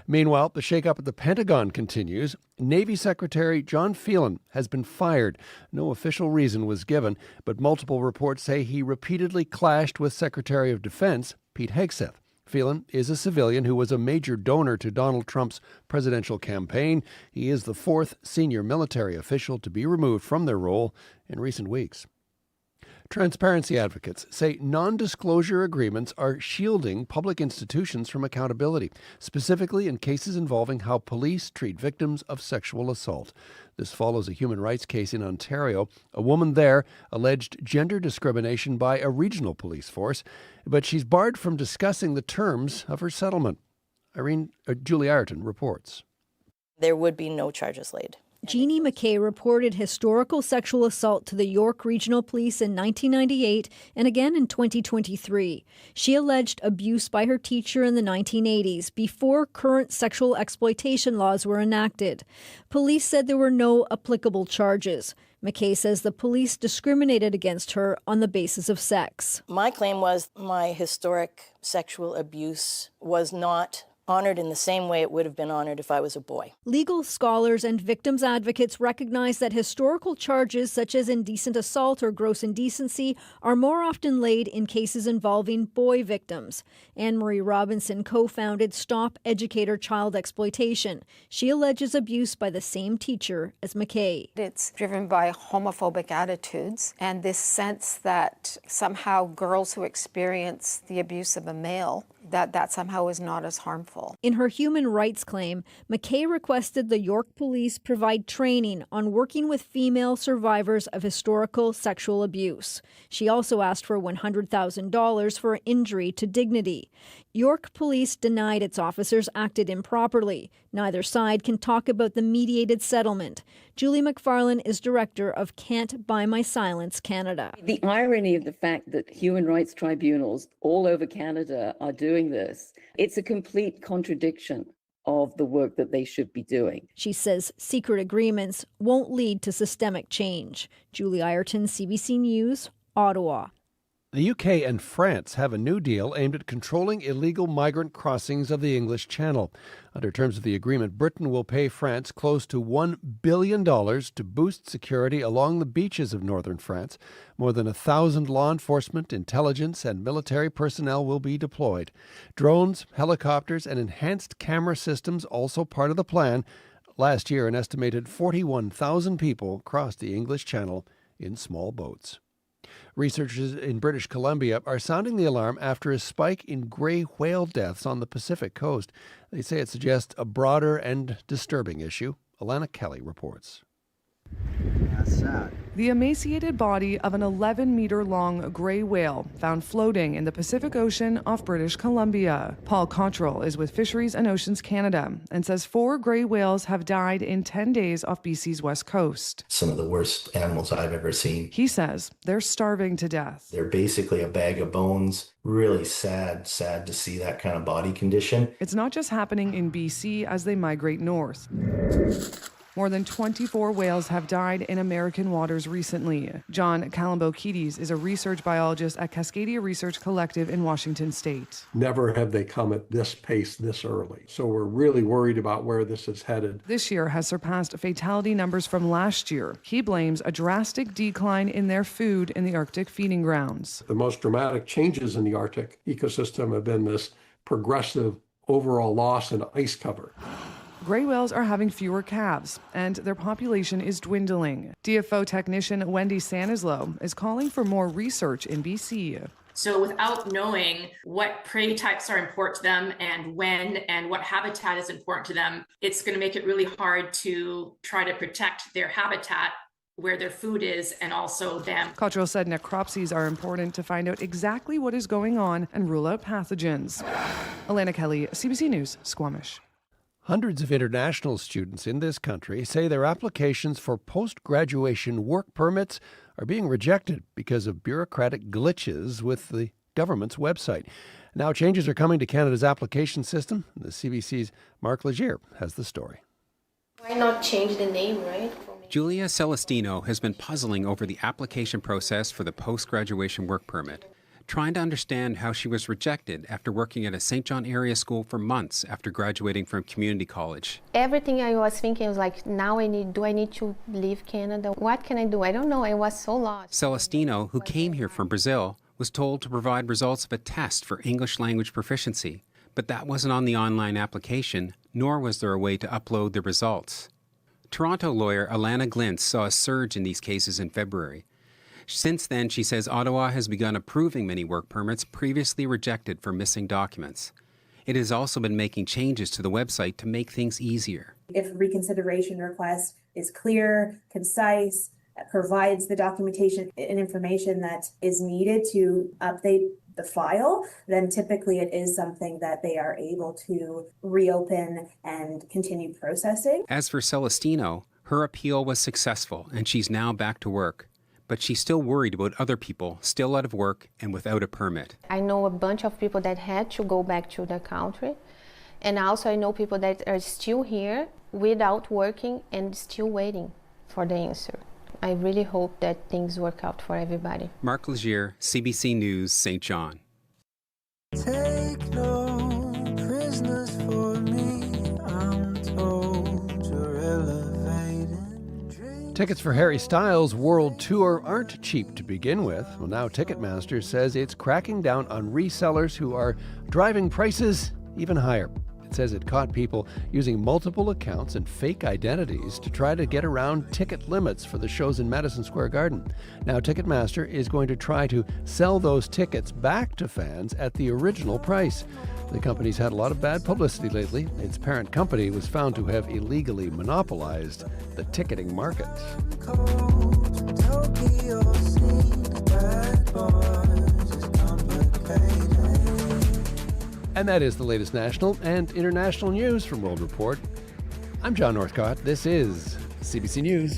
Meanwhile, the shakeup at the Pentagon continues. Navy Secretary John Phelan has been fired. No official reason was given, but multiple reports say he repeatedly clashed with Secretary of Defense Pete Hegseth. Phelan is a civilian who was a major donor to Donald Trump's presidential campaign. He is the fourth senior military official to be removed from their role in recent weeks. Transparency advocates say non-disclosure agreements are shielding public institutions from accountability, specifically in cases involving how police treat victims of sexual assault. This follows a human rights case in Ontario. A woman there alleged gender discrimination by a regional police force, but she's barred from discussing the terms of her settlement. Julie Ireton reports. There would be no charges laid. Jeannie McKay reported historical sexual assault to the York Regional Police in 1998 and again in 2023. She alleged abuse by her teacher in the 1980s, before current sexual exploitation laws were enacted. Police said there were no applicable charges. McKay says the police discriminated against her on the basis of sex. My claim was my historic sexual abuse was not honored in the same way it would have been honored if I was a boy. Legal scholars and victims advocates recognize that historical charges such as indecent assault or gross indecency are more often laid in cases involving boy victims. Anne-Marie Robinson co-founded Stop Educator Child Exploitation. She alleges abuse by the same teacher as McKay. It's driven by homophobic attitudes and this sense that somehow girls who experience the abuse of a male, that somehow is not as harmful. In her human rights claim, McKay requested the York Police provide training on working with female survivors of historical sexual abuse. She also asked for $100,000 for injury to dignity. York Police denied its officers acted improperly. Neither side can talk about the mediated settlement. Julie McFarlane is director of Can't Buy My Silence Canada. The irony of the fact that human rights tribunals all over Canada are doing this, it's a complete contradiction of the work that they should be doing. She says secret agreements won't lead to systemic change. Julie Ireton, CBC News, Ottawa. The UK and France have a new deal aimed at controlling illegal migrant crossings of the English Channel. Under terms of the agreement, Britain will pay France close to $1 billion to boost security along the beaches of northern France. More than 1,000 law enforcement, intelligence, and military personnel will be deployed. Drones, helicopters, and enhanced camera systems also part of the plan. Last year, an estimated 41,000 people crossed the English Channel in small boats. Researchers in British Columbia are sounding the alarm after a spike in gray whale deaths on the Pacific coast. They say it suggests a broader and disturbing issue. Alana Kelly reports. The emaciated body of an 11-meter-long gray whale found floating in the Pacific Ocean off British Columbia. Paul Cottrell is with Fisheries and Oceans Canada and says 4 gray whales have died in 10 days off BC's west coast. Some of the worst animals I've ever seen. He says they're starving to death. They're basically a bag of bones. Really sad to see that kind of body condition. It's not just happening in BC as they migrate north. More than 24 whales have died in American waters recently. John Kalambo-Keatis is a research biologist at Cascadia Research Collective in Washington State. Never have they come at this pace this early. So we're really worried about where this is headed. This year has surpassed fatality numbers from last year. He blames a drastic decline in their food in the Arctic feeding grounds. The most dramatic changes in the Arctic ecosystem have been this progressive overall loss in ice cover. Gray whales are having fewer calves, and their population is dwindling. DFO technician Wendy Sanislow is calling for more research in BC. So without knowing what prey types are important to them and when and what habitat is important to them, it's going to make it really hard to try to protect their habitat where their food is and also them. Cottrell said necropsies are important to find out exactly what is going on and rule out pathogens. Alana Kelly, CBC News, Squamish. Hundreds of international students in this country say their applications for post-graduation work permits are being rejected because of bureaucratic glitches with the government's website. Now changes are coming to Canada's application system. The CBC's Mark Legier has the story. Why not change the name, right? Julia Celestino has been puzzling over the application process for the post-graduation work permit, trying to understand how she was rejected after working at a St. John area school for months after graduating from community college. Everything I was thinking was like, now do I need to leave Canada? What can I do? I don't know. I was so lost. Celestino, who came here from Brazil, was told to provide results of a test for English language proficiency, but that wasn't on the online application, nor was there a way to upload the results. Toronto lawyer Alana Glintz saw a surge in these cases in February. Since then, she says Ottawa has begun approving many work permits previously rejected for missing documents. It has also been making changes to the website to make things easier. If a reconsideration request is clear, concise, provides the documentation and information that is needed to update the file, then typically it is something that they are able to reopen and continue processing. As for Celestino, her appeal was successful and she's now back to work. But she's still worried about other people still out of work and without a permit. I know a bunch of people that had to go back to the country. And also I know people that are still here without working and still waiting for the answer. I really hope that things work out for everybody. Mark Legier, CBC News, St. John. Take no prisoners for me, I'm told you're elevated. Tickets for Harry Styles' world tour aren't cheap to begin with. Well, now Ticketmaster says it's cracking down on resellers who are driving prices even higher. It says it caught people using multiple accounts and fake identities to try to get around ticket limits for the shows in Madison Square Garden. Now Ticketmaster is going to try to sell those tickets back to fans at the original price. The company's had a lot of bad publicity lately. Its parent company was found to have illegally monopolized the ticketing market. And that is the latest national and international news from World Report. I'm John Northcott. This is CBC News.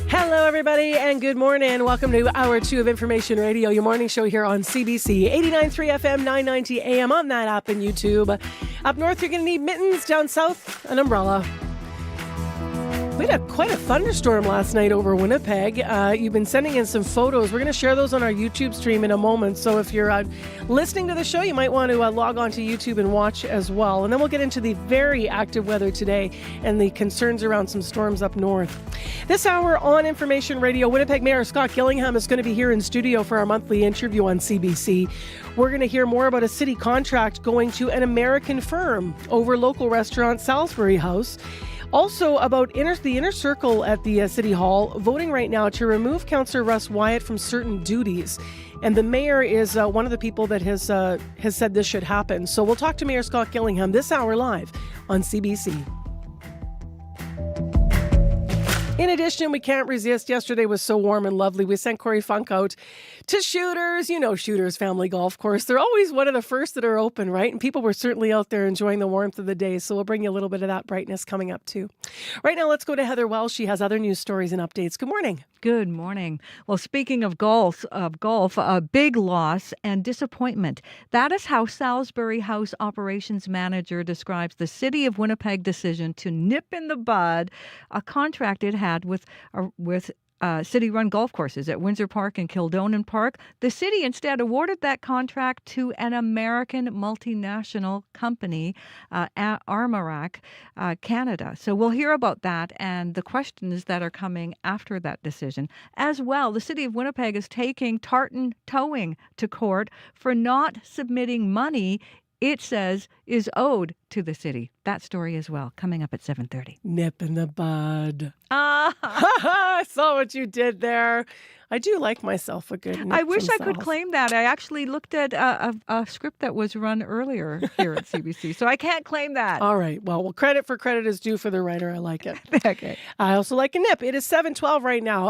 Hello, everybody, and good morning. Welcome to Hour 2 of Information Radio, your morning show here on CBC 89.3 FM, 990 AM on that app and YouTube. Up north, you're going to need mittens. Down south, an umbrella. We had quite a thunderstorm last night over Winnipeg. You've been sending in some photos. We're going to share those on our YouTube stream in a moment. So if you're listening to the show, you might want to log on to YouTube and watch as well. And then we'll get into the very active weather today and the concerns around some storms up north. This hour on Information Radio, Winnipeg Mayor Scott Gillingham is going to be here in studio for our monthly interview on CBC. We're going to hear more about a city contract going to an American firm over local restaurant Salisbury House. Also about the inner circle at the City Hall voting right now to remove Councillor Russ Wyatt from certain duties. And the mayor is one of the people that has said this should happen. So we'll talk to Mayor Scott Gillingham this hour live on CBC. In addition, we can't resist. Yesterday was so warm and lovely. We sent Corey Funk out to Shooters. You know Shooters Family Golf Course. They're always one of the first that are open, right? And people were certainly out there enjoying the warmth of the day. So we'll bring you a little bit of that brightness coming up too. Right now, let's go to Heather Wells. She has other news stories and updates. Good morning. Good morning. Well, speaking of golf, a big loss and disappointment. That is how Salisbury House operations manager describes the City of Winnipeg decision to nip in the bud a contract it had with city-run golf courses at Windsor Park and Kildonan Park. The city instead awarded that contract to an American multinational company, Armarac Canada. So we'll hear about that and the questions that are coming after that decision. As well, the city of Winnipeg is taking Tartan Towing to court for not submitting money it says is owed to the city. That story as well, coming up at 7:30. Nip in the bud. I saw what you did there. I do like myself a good nip. I wish I could Sals. claim that. I actually looked at a script that was run earlier here at CBC, so I can't claim that. All right. Well, credit for credit is due for the writer. I like it. Okay. I also like a nip. It is 7:12 right now.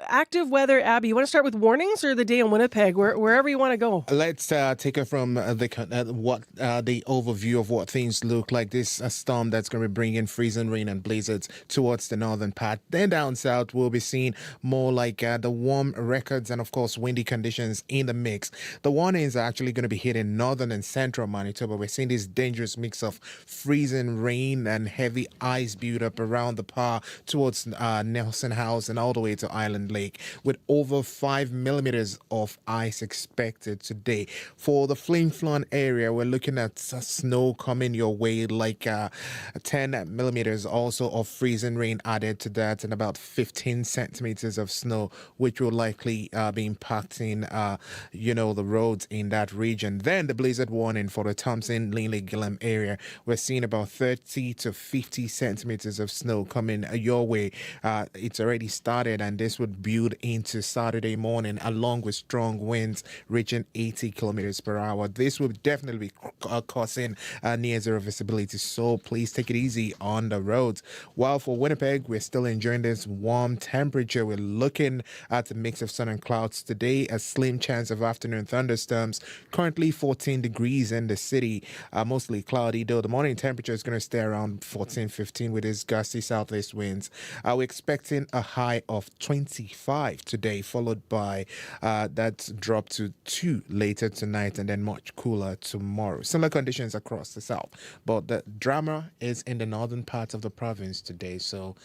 Active weather, Abby. You want to start with warnings or the day in Winnipeg? Wherever you want to go. Let's take it from the overview of what things look like. This storm that's going to be bringing freezing rain and blizzards towards the northern part. Then down south, we'll be seeing more like the warm records and, of course, windy conditions in the mix. The warnings are actually going to be hitting northern and central Manitoba. We're seeing this dangerous mix of freezing rain and heavy ice build up around the Par towards Nelson House and all the way to Island Lake, with over 5 millimeters of ice expected today. For the Flin Flon area, we're looking at snow coming your way, like 10 millimeters also of freezing rain added to that, and about 15 centimeters of snow, which will likely be impacting, the roads in that region. Then the blizzard warning for the Thompson, Linley, Gillam area. We're seeing about 30 to 50 centimeters of snow coming your way. It's already started, and this would build into Saturday morning along with strong winds reaching 80 kilometers per hour. This will definitely be causing near zero visibility, so please take it easy on the roads. While for Winnipeg, we're still enjoying this warm temperature. We're looking at a mix of sun and clouds today, a slim chance of afternoon thunderstorms. Currently 14 degrees in the city, mostly cloudy, though the morning temperature is going to stay around 14-15 with these gusty southeast winds. We're expecting a high of 25 today, followed by that drop to 2 later tonight, and then much cooler tomorrow. Similar conditions across the south, but the drama is in the northern part of the province today, so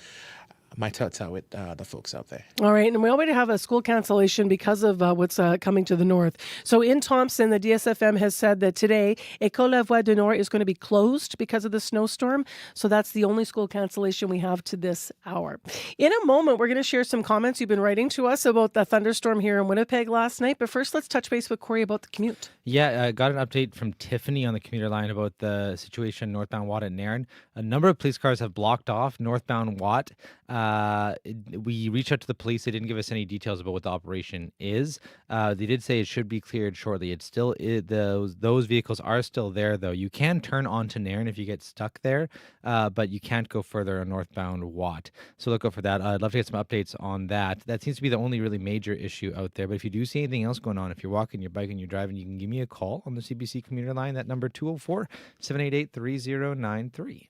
my thoughts are with the folks out there. All right, and we already have a school cancellation because of what's coming to the north. So in Thompson, the DSFM has said that today, École La Voie du Nord is going to be closed because of the snowstorm. So that's the only school cancellation we have to this hour. In a moment, we're going to share some comments you've been writing to us about the thunderstorm here in Winnipeg last night. But first, let's touch base with Corey about the commute. Yeah, I got an update from Tiffany on the commuter line about the situation northbound Watt at Nairn. A number of police cars have blocked off northbound Watt. We reached out to the police. They didn't give us any details about what the operation is. They did say it should be cleared shortly. It's still those vehicles are still there, though. You can turn onto Nairn if you get stuck there, but you can't go further on northbound Watt. So look out for that. I'd love to get some updates on that. That seems to be the only really major issue out there. But if you do see anything else going on, if you're walking, you're biking, you're driving, you can give me a call on the CBC commuter line. That number 204-788-3093.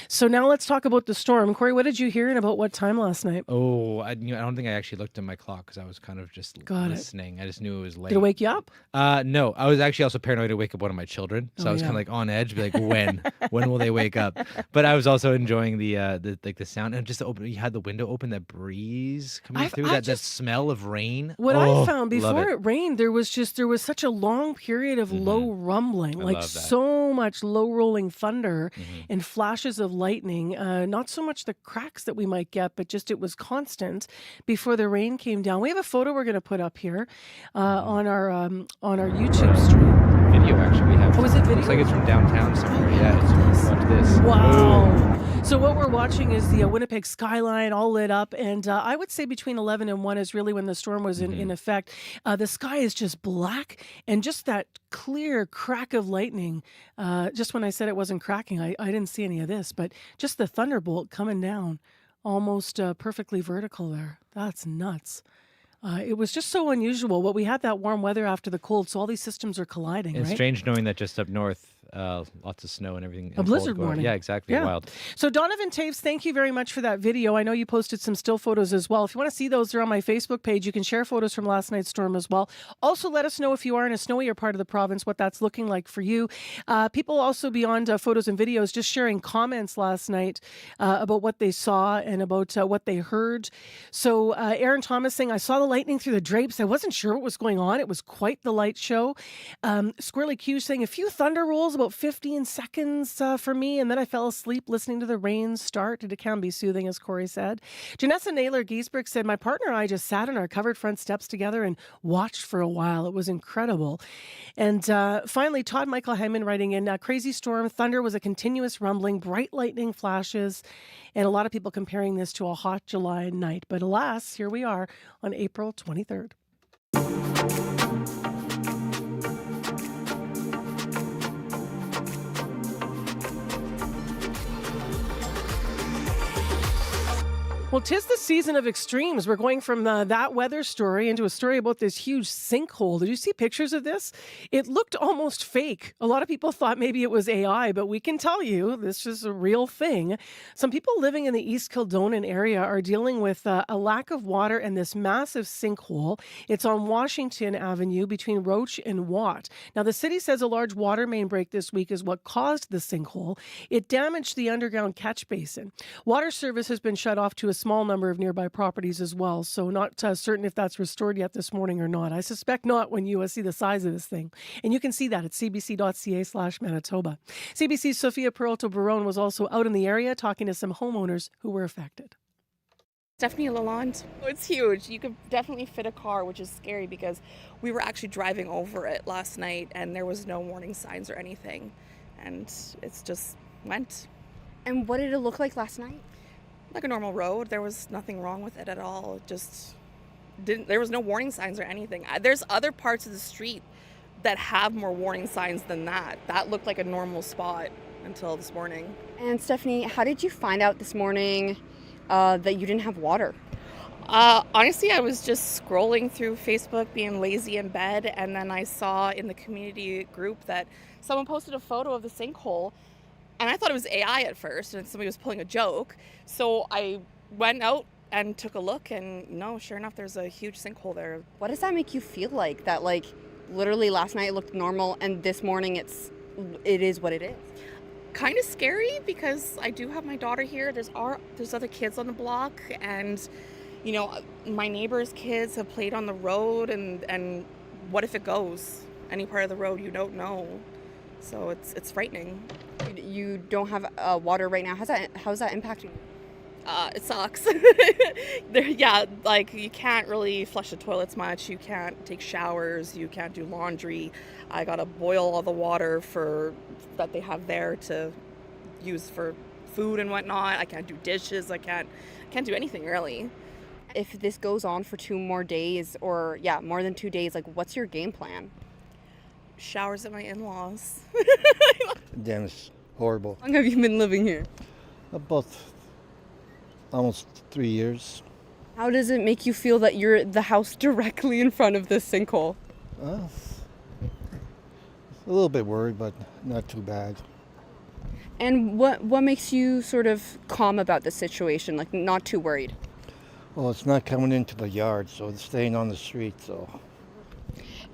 So now let's talk about the storm. Corey, what did you hear and about what time last night? Oh, I don't think I actually looked at my clock because I was kind of just listening. I just knew it was late. Did it wake you up? No, I was actually also paranoid to wake up one of my children. So I was kind of like on edge, be like, when will they wake up? But I was also enjoying the sound, and just you had the window open, that breeze coming through, that smell of rain. What I found before it rained, there was such a long period of low rumbling, like so much low rolling thunder and flashes of lightning. Not so much the cracks that we might get, but just it was constant before the rain came down. We have a photo we're going to put up here on our YouTube stream. Video, actually, we have. Oh, is it video? Looks like it's from downtown somewhere. Watch this. Wow. Boom. So what we're watching is the Winnipeg skyline all lit up, and I would say between 11 and 1 is really when the storm was in effect. The sky is just black, and just that clear crack of lightning. Just when I said it wasn't cracking, I didn't see any of this, but just the thunderbolt coming down, almost perfectly vertical there. That's nuts. It was just so unusual. Well, we had that warm weather after the cold, so all these systems are colliding, It's right? strange knowing that just up north, lots of snow and everything. A blizzard warning. Yeah, exactly. Yeah. Wild. So Donovan Taves, thank you very much for that video. I know you posted some still photos as well. If you want to see those, they're on my Facebook page. You can share photos from last night's storm as well. Also, let us know if you are in a snowier part of the province, what that's looking like for you. People also beyond photos and videos just sharing comments last night about what they saw and about what they heard. So Aaron Thomas saying, I saw the lightning through the drapes. I wasn't sure what was going on. It was quite the light show. Squirrely Q saying a few thunder rolls, about 15 seconds for me, and then I fell asleep listening to the rain start. It can be soothing, as Corey said. Janessa Naylor Giesbrecht said, my partner and I just sat on our covered front steps together and watched for a while. It was incredible. And finally, Todd Michael Hyman writing in, crazy storm, thunder was a continuous rumbling, bright lightning flashes, and a lot of people comparing this to a hot July night. But alas, here we are on April 23rd. Well, 'tis the season of extremes. We're going from that weather story into a story about this huge sinkhole. Did you see pictures of this? It looked almost fake. A lot of people thought maybe it was AI, but we can tell you this is a real thing. Some people living in the East Kildonan area are dealing with a lack of water and this massive sinkhole. It's on Washington Avenue between Roach and Watt. Now, the city says a large water main break this week is what caused the sinkhole. It damaged the underground catch basin. Water service has been shut off to a small number of nearby properties as well. So not certain if that's restored yet this morning or not. I suspect not when you see the size of this thing. And you can see that at cbc.ca/Manitoba. CBC's Sophia Peralta-Barone was also out in the area talking to some homeowners who were affected. Definitely Lalonde. It's huge. You could definitely fit a car, which is scary because we were actually driving over it last night and there was no warning signs or anything. And it's just went. And what did it look like last night? Like a normal road. There was nothing wrong with it at all. It just didn't. There was no warning signs or anything. There's other parts of the street that have more warning signs than that. That looked like a normal spot until this morning. And Stephanie, how did you find out this morning that you didn't have water? Honestly, I was just scrolling through Facebook, being lazy in bed, and then I saw in the community group that someone posted a photo of the sinkhole, and I thought it was AI at first, and somebody was pulling a joke. So I went out and took a look, and no, sure enough, there's a huge sinkhole there. What does that make you feel like? That literally last night it looked normal, and this morning it is what it is? Kind of scary because I do have my daughter here. There's other kids on the block, and my neighbors' kids have played on the road, and what if it goes any part of the road? You don't know, so it's frightening. You don't have water right now. How's that impacting you? It sucks. You can't really flush the toilets much. You can't take showers. You can't do laundry. I gotta boil all the water that they have there to use for food and whatnot. I can't do dishes. I can't do anything really. If this goes on for 2 more days, or more than 2 days, what's your game plan? Showers at my in-laws. Damn, it's horrible. How long have you been living here? About almost 3 years. How does it make you feel that you're the house directly in front of this sinkhole? A little bit worried, but not too bad. And what makes you sort of calm about the situation, not too worried? Well, it's not coming into the yard, so it's staying on the street, so.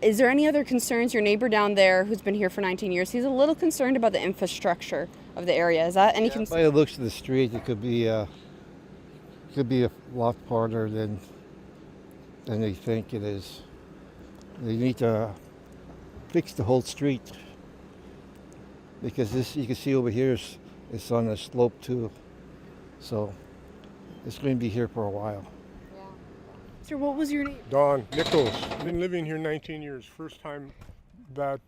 Is there any other concerns? Your neighbor down there, who's been here for 19 years, he's a little concerned about the infrastructure of the area. Is that any concern? By the looks of the street, it could be a lot farther than they think it is. They need to fix the whole street, because this, you can see over here, it's on a slope too, so it's going to be here for a while. Sir, what was your name? Don Nichols. Been living here 19 years. First time that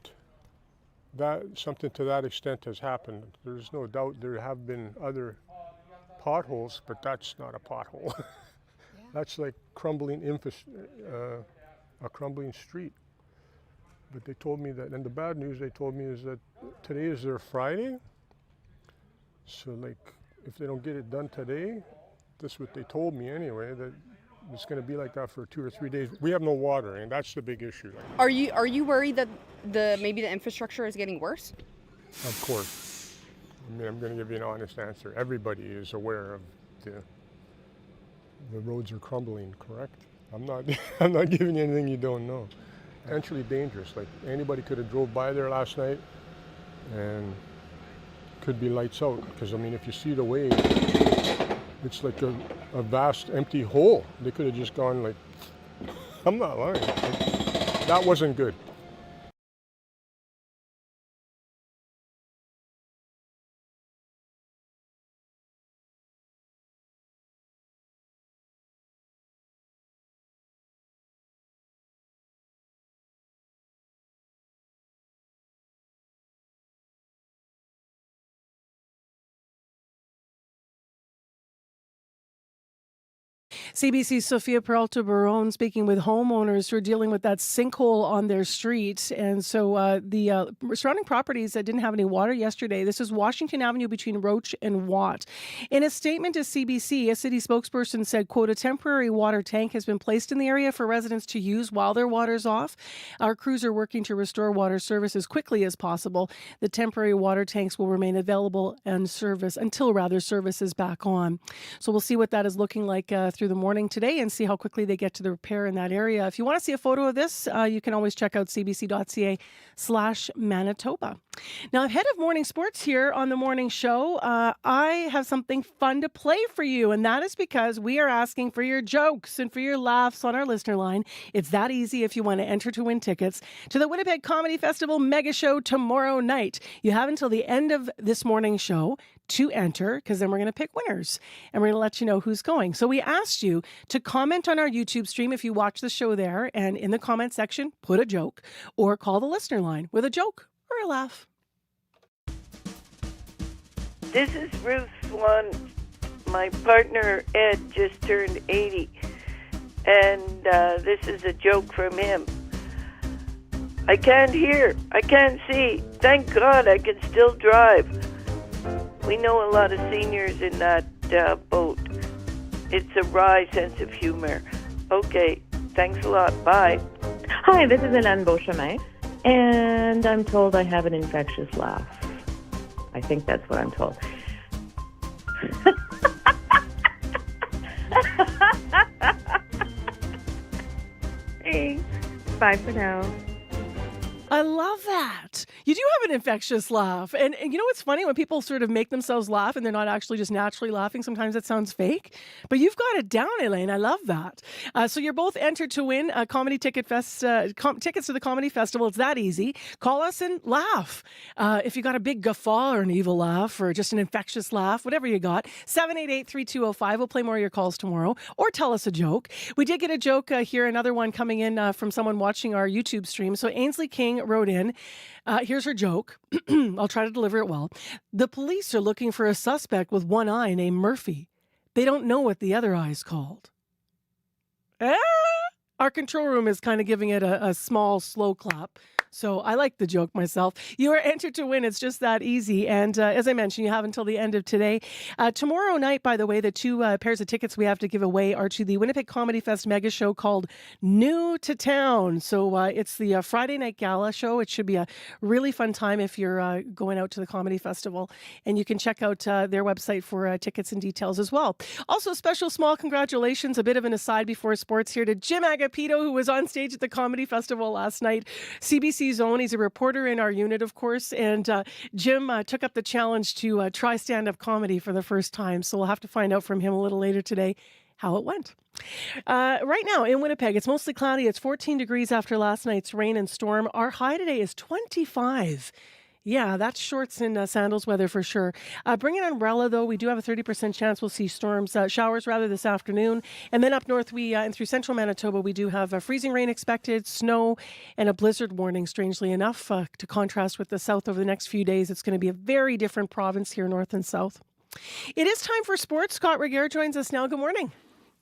something to that extent has happened. There's no doubt there have been other potholes, but that's not a pothole. That's like crumbling a crumbling street. But they told me that, and the bad news they told me is that today is their Friday. So if they don't get it done today, that's what they told me anyway, that it's going to be like that for 2 or 3 days. We have no water, and that's the big issue. Are you worried that maybe the infrastructure is getting worse? Of course. I mean, I'm going to give you an honest answer. Everybody is aware of the roads are crumbling, correct? I'm not giving you anything you don't know. Potentially dangerous. Like anybody could have drove by there last night and could be lights out. Because I mean, if you see the wave, it's like a vast empty hole. They could have just gone I'm not lying. That wasn't good. CBC's Sophia Peralta-Barone speaking with homeowners who are dealing with that sinkhole on their street. And so the surrounding properties that didn't have any water yesterday, this is Washington Avenue between Roach and Watt. In a statement to CBC, a city spokesperson said, quote, "A temporary water tank has been placed in the area for residents to use while their water's off. Our crews are working to restore water service as quickly as possible. The temporary water tanks will remain available and service is back on." So we'll see what that is looking like through the morning today and see how quickly they get to the repair in that area. If you want to see a photo of this, you can always check out cbc.ca/Manitoba. Now, ahead of morning sports here on the morning show, I have something fun to play for you, and that is because we are asking for your jokes and for your laughs on our listener line. It's that easy if you want to enter to win tickets to the Winnipeg Comedy Festival Mega Show tomorrow night. You have until the end of this morning show to enter, because then we're going to pick winners and we're going to let you know who's going. So we asked you to comment on our YouTube stream if you watch the show there, and in the comment section, put a joke or call the listener line with a joke or a laugh. This is Ruth Swan. My partner Ed just turned 80, and this is a joke from him. I can't hear, I can't see. Thank God I can still drive. We know a lot of seniors in that boat. It's a wry sense of humor. Okay, thanks a lot. Bye. Hi, this is Hélène Beauchemin, and I'm told I have an infectious laugh. I think that's what I'm told. Thanks. Bye for now. I love that. You do have an infectious laugh. And you know what's funny? When people sort of make themselves laugh and they're not actually just naturally laughing, sometimes it sounds fake. But you've got it down, Elaine. I love that. So you're both entered to win a comedy tickets to the Comedy Festival. It's that easy. Call us and laugh. If you got a big guffaw or an evil laugh or just an infectious laugh, whatever you got, 788-3205. We'll play more of your calls tomorrow. Or tell us a joke. We did get a joke here, another one coming in from someone watching our YouTube stream. So Ainsley King wrote in, here's her joke. I'll try to deliver it well. The police are looking for a suspect with one eye named Murphy. They don't know what the other eye's called. Our control room is kind of giving it a small, slow clap. So I like the joke myself. You are entered to win. It's just that easy. And as I mentioned, you have until the end of today. Tomorrow night, by the way, the two pairs of tickets we have to give away are to the Winnipeg Comedy Fest mega show called New to Town. So it's the Friday night gala show. It should be a really fun time if you're going out to the Comedy Festival. And you can check out their website for tickets and details as well. Also, special small congratulations, a bit of an aside before sports here, to Jim Agapito, who was on stage at the Comedy Festival last night. CBC's own. He's a reporter in our unit, of course. And Jim took up the challenge to try stand-up comedy for the first time. So we'll have to find out from him a little later today how it went. Right now in Winnipeg, it's mostly cloudy. It's 14 degrees after last night's rain and storm. Our high today is 25. Yeah, that's shorts and sandals weather for sure. Bring an umbrella, though. We do have a 30% chance we'll see showers rather this afternoon. And then up north, and through central Manitoba, we do have freezing rain expected, snow, and a blizzard warning, strangely enough, to contrast with the south over the next few days. It's going to be a very different province here, north and south. It is time for sports. Scott Reguer joins us now. Good morning.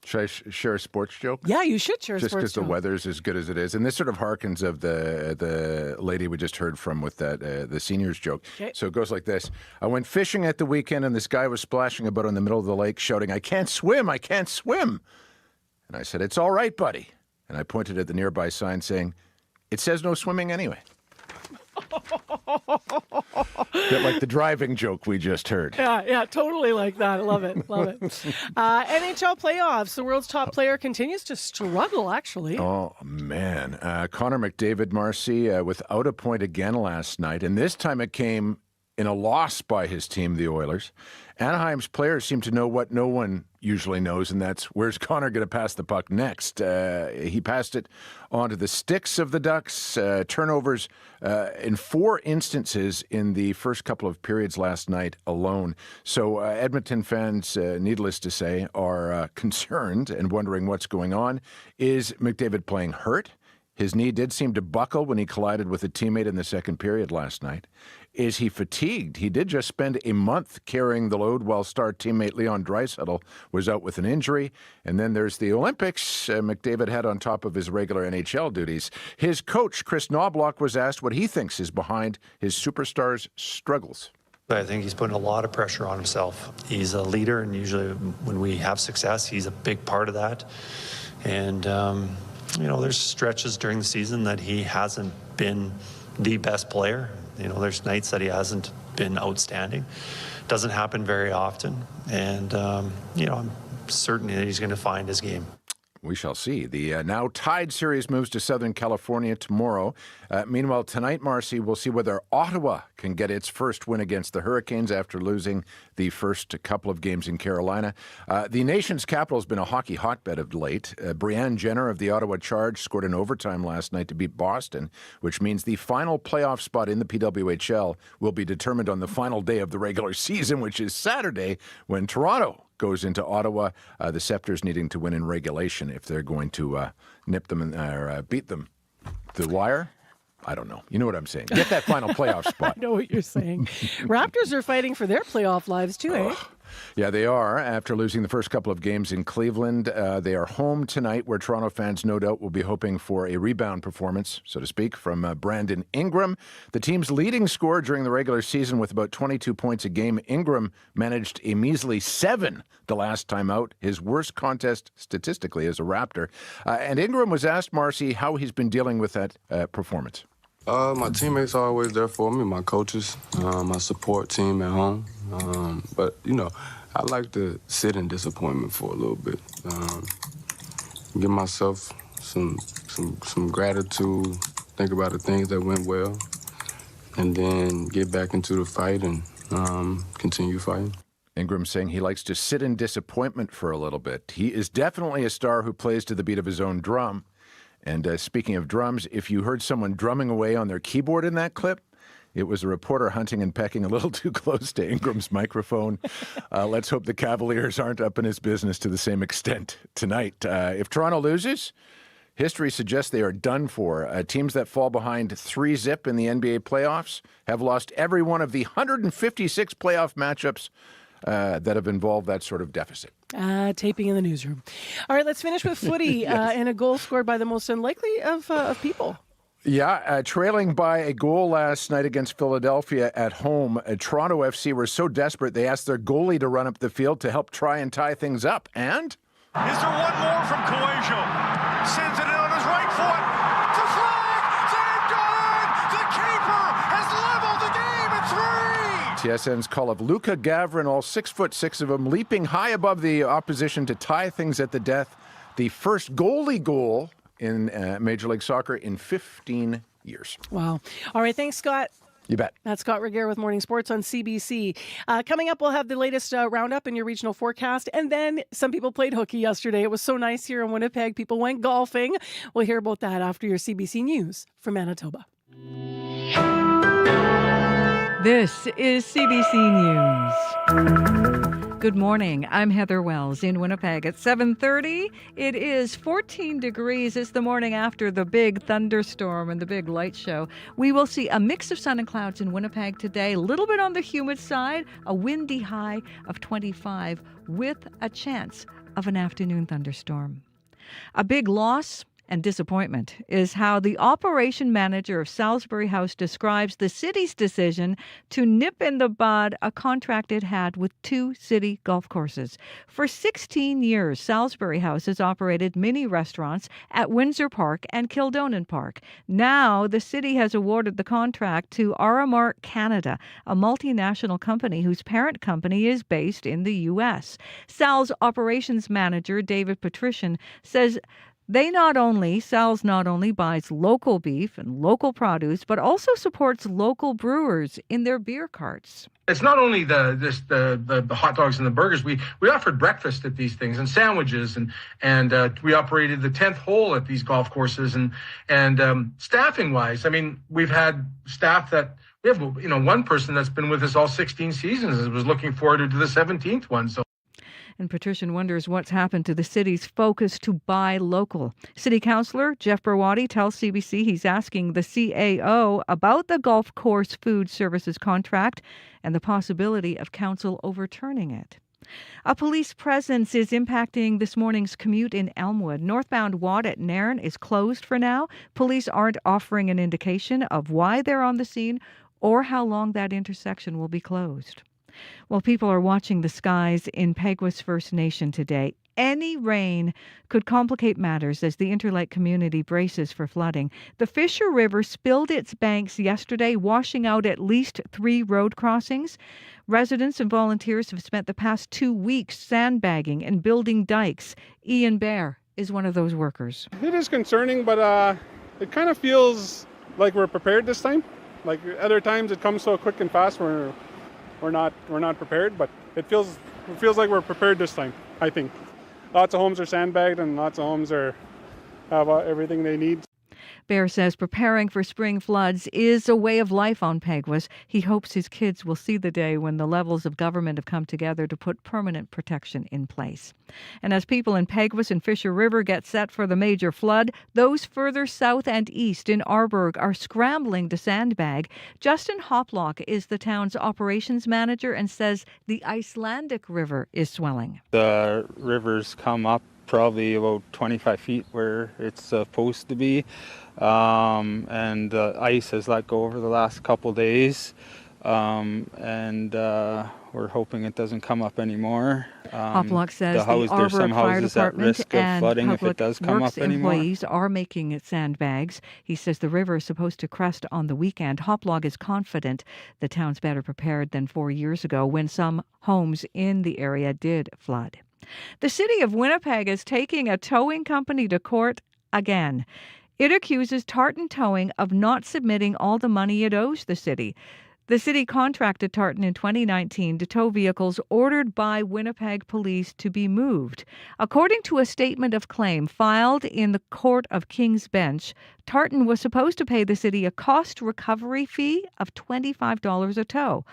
Should I share a sports joke? Yeah, you should share a just sports joke. Just because the weather's as good as it is. And this sort of harkens of the lady we just heard from with that the seniors joke. Okay. So it goes like this. I went fishing at the weekend and this guy was splashing about in the middle of the lake shouting, I can't swim, I can't swim. And I said, it's all right, buddy. And I pointed at the nearby sign saying, it says no swimming anyway. Bit like the driving joke we just heard. Yeah, totally like that. I love it. Love it. NHL playoffs. The world's top player continues to struggle, actually. Oh, man. Connor McDavid, Marcy, without a point again last night. And this time it came in a loss by his team, the Oilers. Anaheim's players seem to know what no one usually knows, and that's where's Connor going to pass the puck next. He passed it onto the sticks of the Ducks. Turnovers in 4 instances in the first couple of periods last night alone. So Edmonton fans, needless to say, are concerned and wondering what's going on. Is McDavid playing hurt? His knee did seem to buckle when he collided with a teammate in the second period last night. Is he fatigued? He did just spend a month carrying the load while star teammate Leon Draisaitl was out with an injury. And then there's the Olympics McDavid had on top of his regular NHL duties. His coach, Chris Knobloch, was asked what he thinks is behind his superstar's struggles. I think he's putting a lot of pressure on himself. He's a leader, and usually when we have success, he's a big part of that. And, there's stretches during the season that he hasn't been the best player. There's nights that he hasn't been outstanding. Doesn't happen very often. And, I'm certain that he's going to find his game. We shall see. The now tied series moves to Southern California tomorrow. Meanwhile, tonight, Marcy, we'll see whether Ottawa can get its first win against the Hurricanes after losing the first couple of games in Carolina. The nation's capital has been a hockey hotbed of late. Brianne Jenner of the Ottawa Charge scored in overtime last night to beat Boston, which means the final playoff spot in the PWHL will be determined on the final day of the regular season, which is Saturday, when Toronto goes into Ottawa. The Scepters needing to win in regulation if they're going to nip them or beat them. The wire? I don't know. You know what I'm saying. Get that final playoff spot. I know what you're saying. Raptors are fighting for their playoff lives too, eh? Yeah, they are. After losing the first couple of games in Cleveland, they are home tonight, where Toronto fans no doubt will be hoping for a rebound performance, so to speak, from Brandon Ingram. The team's leading scorer during the regular season with about 22 points a game. Ingram managed a measly 7 the last time out, his worst contest statistically as a Raptor. And Ingram was asked, Marcy, how he's been dealing with that performance. My teammates are always there for me, my coaches, my support team at home. But, you know, I like to sit in disappointment for a little bit. Give myself some gratitude, think about the things that went well, and then get back into the fight and continue fighting. Ingram saying he likes to sit in disappointment for a little bit. He is definitely a star who plays to the beat of his own drum. And speaking of drums, if you heard someone drumming away on their keyboard in that clip, it was a reporter hunting and pecking a little too close to Ingram's microphone. Let's hope the Cavaliers aren't up in his business to the same extent tonight. If Toronto loses, history suggests they are done for. Teams that fall behind 3-0 in the NBA playoffs have lost every one of the 156 playoff matchups that have involved that sort of deficit. Taping in the newsroom. All right, let's finish with footy and a goal scored by the most unlikely of people. Yeah, trailing by a goal last night against Philadelphia at home, Toronto FC were so desperate they asked their goalie to run up the field to help try and tie things up. And? Is there one more from Coelho? Sends it in on his right foot. It's a flag! Saved on! The keeper has leveled the game at 3! TSN's call of Luka Gavrin, all 6'6" of them, leaping high above the opposition to tie things at the death. The first goalie goal in Major League Soccer in 15 years. Wow. All right, thanks, Scott. You bet. That's Scott Regehr with Morning Sports on CBC. Coming up, we'll have the latest roundup in your regional forecast. And then some people played hooky yesterday. It was so nice here in Winnipeg. People went golfing. We'll hear about that after your CBC News from Manitoba. This is CBC News. Good morning. I'm Heather Wells in Winnipeg at 7:30. It is 14 degrees. It's the morning after the big thunderstorm and the big light show. We will see a mix of sun and clouds in Winnipeg today. A little bit on the humid side, a windy high of 25 with a chance of an afternoon thunderstorm. A big loss and disappointment is how the operation manager of Salisbury House describes the city's decision to nip in the bud a contract it had with 2 city golf courses. For 16 years, Salisbury House has operated mini restaurants at Windsor Park and Kildonan Park. Now, the city has awarded the contract to Aramark Canada, a multinational company whose parent company is based in the U.S. Sal's operations manager, David Patrician, says Sal's not only buys local beef and local produce, but also supports local brewers in their beer carts. It's not only the hot dogs and the burgers. We offered breakfast at these things and sandwiches, and we operated the 10th hole at these golf courses. And staffing wise, I mean, we've had staff that we have, one person that's been with us all 16 seasons and was looking forward to the 17th one. So. And Patrician wonders what's happened to the city's focus to buy local. City Councillor Jeff Berwadi tells CBC he's asking the CAO about the golf course food services contract and the possibility of council overturning it. A police presence is impacting this morning's commute in Elmwood. Northbound Watt at Nairn is closed for now. Police aren't offering an indication of why they're on the scene or how long that intersection will be closed. Well, people are watching the skies in Peguis First Nation today. any rain could complicate matters as the Interlake community braces for flooding. The Fisher River spilled its banks yesterday, washing out at least 3 road crossings. Residents and volunteers have spent the past 2 weeks sandbagging and building dikes. Ian Bear is one of those workers. It is concerning, but it kind of feels like we're prepared this time. Like other times it comes so quick and fast we're not prepared, but it feels like we're prepared this time, I think. Lots of homes are sandbagged and lots of homes have everything they need. Bear says preparing for spring floods is a way of life on Peguis. He hopes his kids will see the day when the levels of government have come together to put permanent protection in place. And as people in Peguis and Fisher River get set for the major flood, those further south and east in Arborg are scrambling to sandbag. Justin Hoplock is the town's operations manager and says the Icelandic River is swelling. The rivers come up probably about 25 feet where it's supposed to be, and the ice has let go over the last couple days, and we're hoping it doesn't come up anymore. Hoplock says the Arbor Fire Department and Public Works employees are making sandbags. He says the river is supposed to crest on the weekend. Hoplock is confident the town's better prepared than 4 years ago when some homes in the area did flood. The city of Winnipeg is taking a towing company to court again. It accuses Tartan Towing of not submitting all the money it owes the city. The city contracted Tartan in 2019 to tow vehicles ordered by Winnipeg police to be moved. According to a statement of claim filed in the Court of King's Bench, Tartan was supposed to pay the city a cost recovery fee of $25 a tow.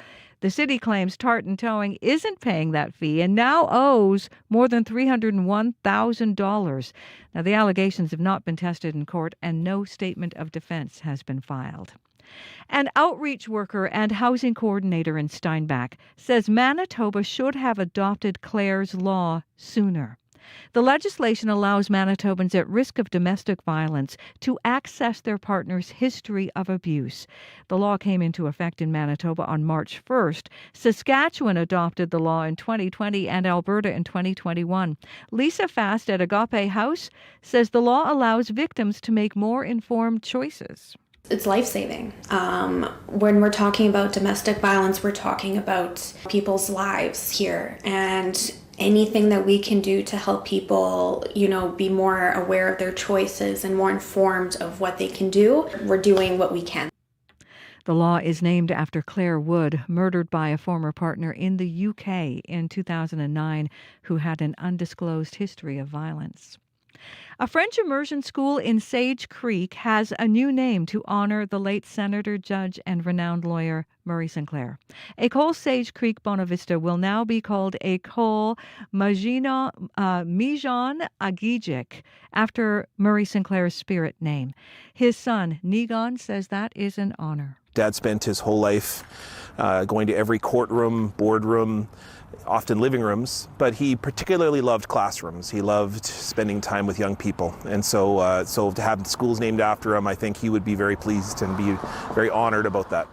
The city claims Tartan Towing isn't paying that fee and now owes more than $301,000. Now, the allegations have not been tested in court and no statement of defense has been filed. An outreach worker and housing coordinator in Steinbach says Manitoba should have adopted Clare's Law sooner. The legislation allows Manitobans at risk of domestic violence to access their partner's history of abuse. The law came into effect in Manitoba on March 1st. Saskatchewan adopted the law in 2020 and Alberta in 2021. Lisa Fast at Agape House says the law allows victims to make more informed choices. It's life-saving. When we're talking about domestic violence, we're talking about people's lives here, and anything that we can do to help people, be more aware of their choices and more informed of what they can do, we're doing what we can. The law is named after Claire Wood, murdered by a former partner in the UK in 2009, who had an undisclosed history of violence. A French immersion school in Sage Creek has a new name to honor the late senator, judge, and renowned lawyer Murray Sinclair. École Sage Creek Bonavista will now be called École Mijan Agijic, after Murray Sinclair's spirit name. His son, Nigon, says that is an honor. Dad spent his whole life going to every courtroom, boardroom, often living rooms, but he particularly loved classrooms. He loved spending time with young people. And so to have schools named after him, I think he would be very pleased and be very honored about that.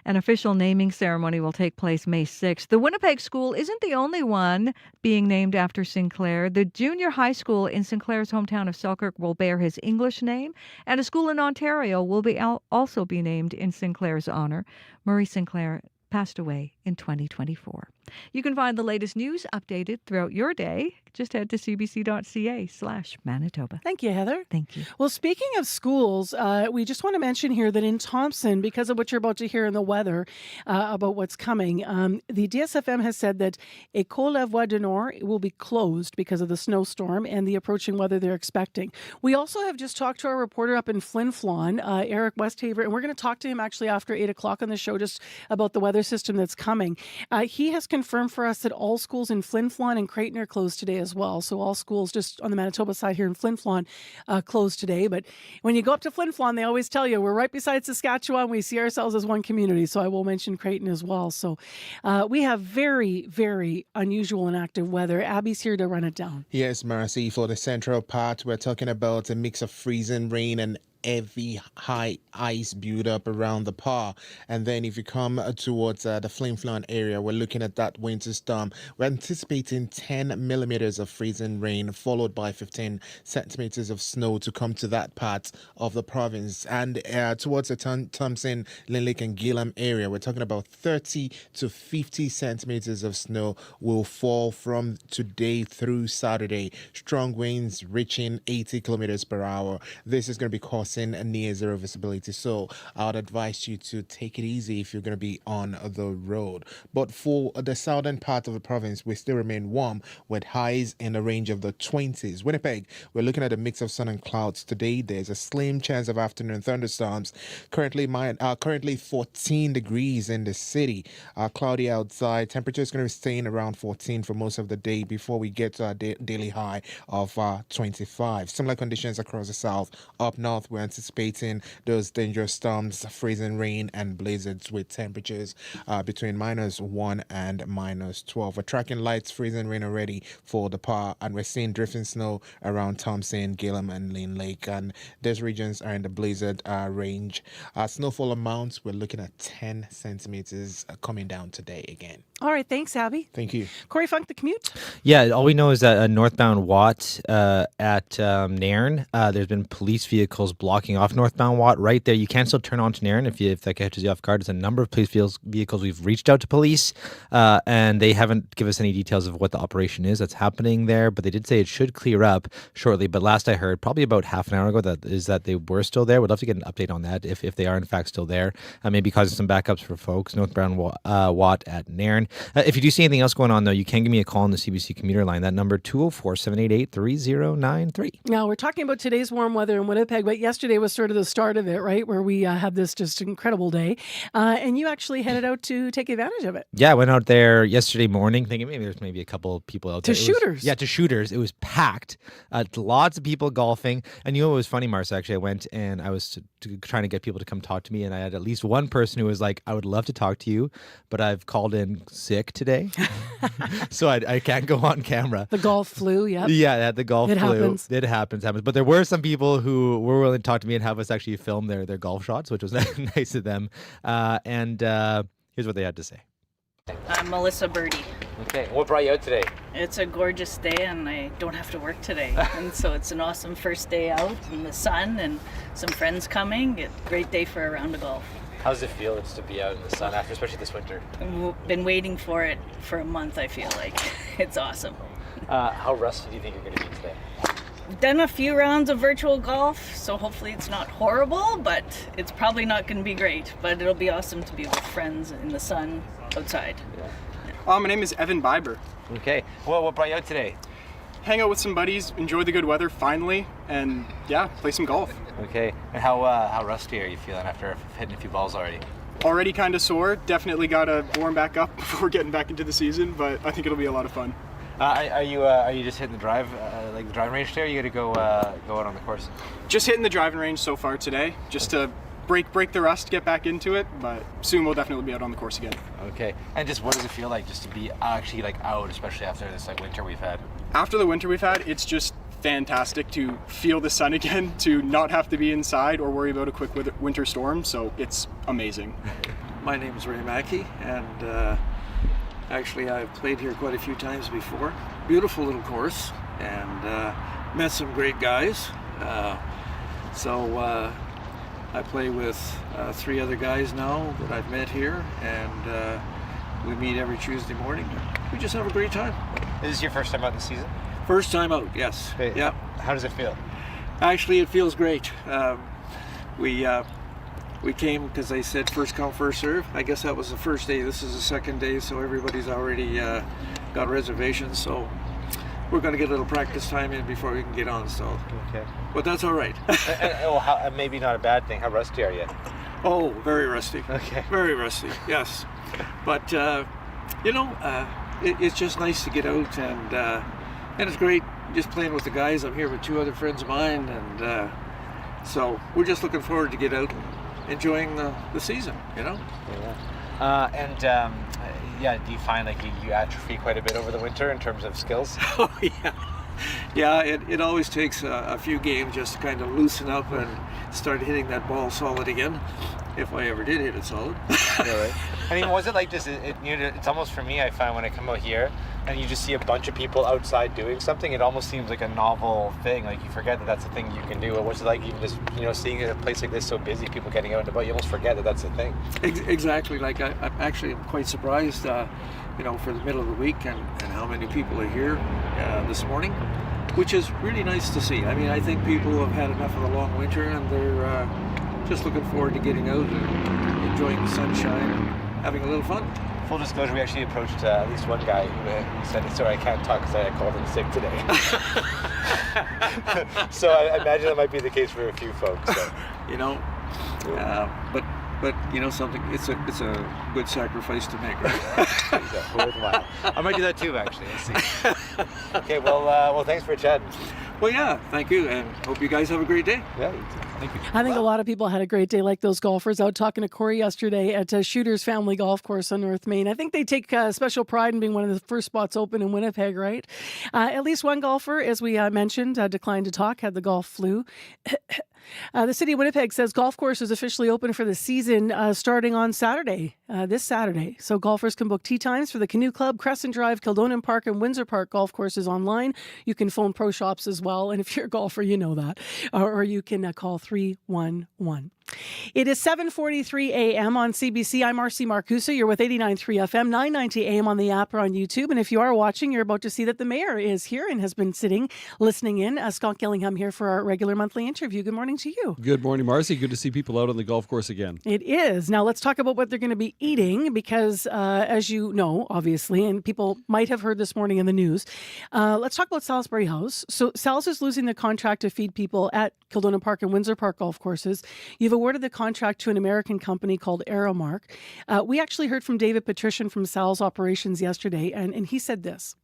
An official naming ceremony will take place May 6th. The Winnipeg school isn't the only one being named after Sinclair. The junior high school in Sinclair's hometown of Selkirk will bear his English name, and a school in Ontario will also be named in Sinclair's honor. Murray Sinclair passed away in 2024. You can find the latest news updated throughout your day. Just head to cbc.ca/Manitoba. Thank you, Heather. Thank you. Well, speaking of schools, we just want to mention here that in Thompson, because of what you're about to hear in the weather about what's coming, the DSFM has said that École La Voie du Nord will be closed because of the snowstorm and the approaching weather they're expecting. We also have just talked to our reporter up in Flin Flon, Eric Westhaver, and we're going to talk to him actually after 8 o'clock on the show just about the weather system that's coming. He has confirmed for us that all schools in Flin Flon and Creighton are closed today as well. So all schools just on the Manitoba side here in Flin Flon closed today. But when you go up to Flin Flon, they always tell you we're right beside Saskatchewan. We see ourselves as one community. So I will mention Creighton as well. So we have very, very unusual and active weather. Abby's here to run it down. Yes, Marcy, for the central part, we're talking about a mix of freezing rain and heavy high ice build-up around the Par. And then if you come towards the Flin Flon area, we're looking at that winter storm. We're anticipating 10 millimeters of freezing rain, followed by 15 centimeters of snow to come to that part of the province. And towards the Thompson, Lynn Lake and Gillam area, we're talking about 30 to 50 centimeters of snow will fall from today through Saturday. Strong winds reaching 80 kilometers per hour. This is going to be causing a near zero visibility. So I would advise you to take it easy if you're going to be on the road. But for the southern part of the province, we still remain warm with highs in the range of the 20s. Winnipeg, we're looking at a mix of sun and clouds today. There's a slim chance of afternoon thunderstorms. Currently 14 degrees in the city. Cloudy outside. Temperature is going to be staying around 14 for most of the day before we get to our daily high of 25. Similar conditions across the south. Up north, we're anticipating those dangerous storms, freezing rain and blizzards with temperatures between -1 and -12. We're tracking lights, freezing rain already for the Par, and we're seeing drifting snow around Thompson, Gillam, and Lynn Lake. And those regions are in the blizzard range. Snowfall amounts, we're looking at 10 centimeters coming down today again. All right, thanks, Abby. Thank you. Corey Funk, the commute. Yeah, all we know is that northbound Watt at Nairn, there's been police vehicles blocking off northbound Watt right there. You can still turn onto Nairn if that catches you off guard. There's a number of police vehicles. We've reached out to police, and they haven't given us any details of what the operation is that's happening there, but they did say it should clear up shortly. But last I heard, probably about half an hour ago, that they were still there. Would love to get an update on that if they are in fact still there. Maybe causing some backups for folks. Northbound Watt at Nairn. If you do see anything else going on, though, you can give me a call on the CBC commuter line. That number 204-788-3093. Now, we're talking about today's warm weather in Winnipeg, but yesterday was sort of the start of it, right? Where we had this just incredible day. And you actually headed out to take advantage of it. Yeah, I went out there yesterday morning thinking there's maybe a couple people out there. To Shooters. To Shooters. It was packed. Lots of people golfing. And you know what was funny, Marcia? Actually, I went and I was trying to get people to come talk to me. And I had at least one person who was like, I would love to talk to you, but I've called in sick today. So I can't go on camera. The golf flu, yeah. Yeah, the golf flu. Happens. It happens. But there were some people who were willing to talk to me and have us actually film their golf shots, which was nice of them. And here's what they had to say. I'm Melissa Birdie. Okay, what brought you out today? It's a gorgeous day and I don't have to work today. And so it's an awesome first day out in the sun and some friends coming. It's a great day for a round of golf. How does it feel just to be out in the sun after, especially this winter? I've been waiting for it for a month, I feel like. It's awesome. How rusty do you think you're going to be today? I've done a few rounds of virtual golf, so hopefully it's not horrible, but it's probably not going to be great. But it'll be awesome to be with friends in the sun outside. My name is Evan Biber. Okay. Well, what brought you out today? Hang out with some buddies, enjoy the good weather finally, and yeah, play some golf. Okay. And how rusty are you feeling after hitting a few balls already? Already kind of sore. Definitely got to warm back up before getting back into the season, but I think it'll be a lot of fun. Are you just hitting the drive, like the driving range today, or you got to go out on the course? Just hitting the driving range so far today, just to break the rust, get back into it, but soon we'll definitely be out on the course again. Okay. And just what does it feel like just to be actually out, especially after this winter we've had? After the winter we've had, it's just fantastic to feel the sun again, to not have to be inside or worry about a quick winter storm, so it's amazing. My name is Ray Mackey, and actually I've played here quite a few times before. Beautiful little course, and met some great guys. So I play with 3 other guys now that I've met here, and we meet every Tuesday morning. We just have a great time. Is this your first time out in the season? First time out, yes. Okay. Yeah. How does it feel? Actually, it feels great. We came because they said first come, first serve. I guess that was the first day. This is the second day, so everybody's already got reservations. So we're going to get a little practice time in before we can get on. So, okay. But that's all right. Maybe not a bad thing. How rusty are you? Oh, very rusty. Okay. Very rusty. Yes. But it's just nice to get out, and it's great just playing with the guys. I'm here with 2 other friends of mine, and so we're just looking forward to get out, enjoying the season. Yeah. Do you find like you atrophy quite a bit over the winter in terms of skills? Oh yeah. Yeah, it always takes a few games just to kind of loosen up and start hitting that ball solid again. If I ever did hit it solid. Really? I mean, was it like just, it's almost for me, I find when I come out here and you just see a bunch of people outside doing something, it almost seems like a novel thing. Like you forget that that's a thing you can do. What's it like even just, seeing a place like this so busy, people getting out and about, you almost forget that that's a thing. Exactly. Like I'm actually quite surprised, for the middle of the week and how many people are here this morning, which is really nice to see. I mean, I think people have had enough of the long winter and they're just looking forward to getting out and enjoying the sunshine and having a little fun. Full disclosure, we actually approached at least one guy who said, sorry, I can't talk because I called in sick today. So I imagine that might be the case for a few folks. So. But something, it's a good sacrifice to make, right? Worthwhile. I might do that too, actually. Let's see. Okay, well, thanks for chatting. Well, yeah, thank you, and hope you guys have a great day. Yeah, thank you. I think a lot of people had a great day, like those golfers out talking to Corey yesterday at Shooter's Family Golf Course on North Main. I think they take special pride in being one of the first spots open in Winnipeg, right? At least one golfer, as we mentioned, declined to talk, had the golf flu. The city of Winnipeg says golf course is officially open for the season starting on Saturday, this Saturday. So golfers can book tee times for the Canoe Club, Crescent Drive, Kildonan Park, and Windsor Park golf courses online. You can phone pro shops as well. And if you're a golfer, you know that. Or you can call 311. It is 7:43 a.m. on CBC. I'm Marcy Marcusa. You're with 89.3 FM, 990 a.m. on the app or on YouTube. And if you are watching, you're about to see that the mayor is here and has been sitting, listening in. Scott Gillingham here for our regular monthly interview. Good morning to you. Good morning, Marcy. Good to see people out on the golf course again. It is. Now let's talk about what they're going to be eating because, as you know, obviously, and people might have heard this morning in the news, let's talk about Salisbury House. So Sal's is losing the contract to feed people at Kildonan Park and Windsor Park golf courses. You've awarded the contract to an American company called Aramark. We actually heard from David Patrician from Sal's operations yesterday, and he said this.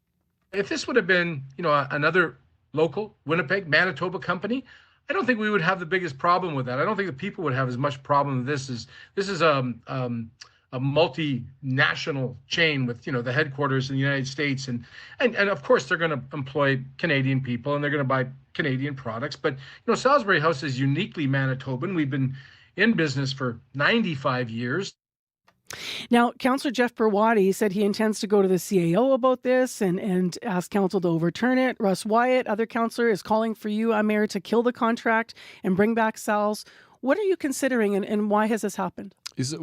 If this would have been, another local Winnipeg, Manitoba company, I don't think we would have the biggest problem with that. I don't think the people would have as much problem with this. This is a multinational chain with, the headquarters in the United States. And of course, they're going to employ Canadian people and they're going to buy Canadian products. But, Salisbury House is uniquely Manitoban. We've been in business for 95 years. Now, Councillor Jeff Berwadi said he intends to go to the CAO about this and ask council to overturn it. Russ Wyatt, other councillor, is calling for you, Mayor, to kill the contract and bring back Sal's. What are you considering and why has this happened?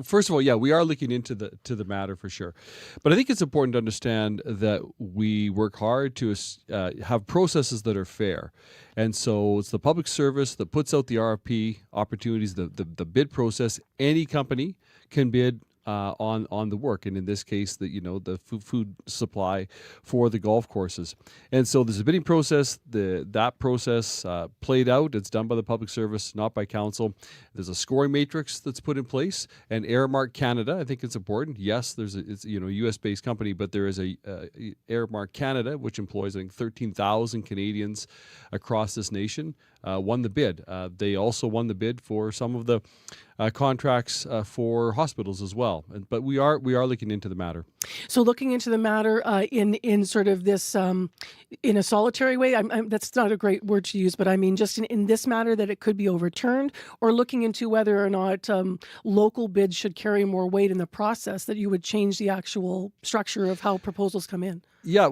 First of all, yeah, we are looking into the matter for sure. But I think it's important to understand that we work hard to have processes that are fair. And so it's the public service that puts out the RFP opportunities, the bid process. Any company can bid on the work, and in this case, the food supply for the golf courses. And so there's a bidding process. That process played out. It's done by the public service, not by council. There's a scoring matrix that's put in place. And Aramark Canada, I think it's important. Yes, it's a U.S.-based company, but there is a Aramark Canada, which employs I think 13,000 Canadians across this nation. Won the bid. They also won the bid for some of the contracts for hospitals as well. But we are looking into the matter. So looking into the matter in sort of this in a solitary way. That's not a great word to use, but I mean just in this matter that it could be overturned, or looking into whether or not local bids should carry more weight in the process. That you would change the actual structure of how proposals come in. Yeah,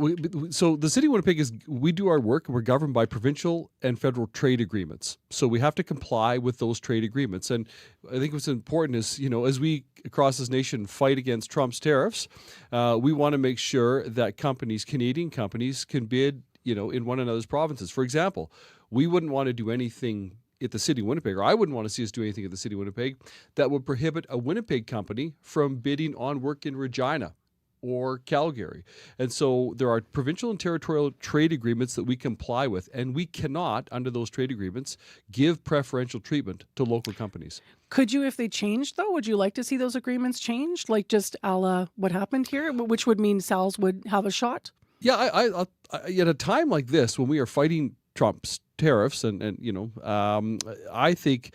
so the City of Winnipeg we do our work. We're governed by provincial and federal trade agreements. So we have to comply with those trade agreements. And I think what's important is, as we across this nation fight against Trump's tariffs, we want to make sure that Canadian companies can bid, in one another's provinces. For example, we wouldn't want to do anything at the City of Winnipeg, or I wouldn't want to see us do anything at the City of Winnipeg that would prohibit a Winnipeg company from bidding on work in Regina or Calgary. And so there are provincial and territorial trade agreements that we comply with, and we cannot, under those trade agreements, give preferential treatment to local companies. Could you, if they changed, though, would you like to see those agreements changed, like just a la what happened here, which would mean Sal's would have a shot? Yeah, I at a time like this, when we are fighting Trump's tariffs, I think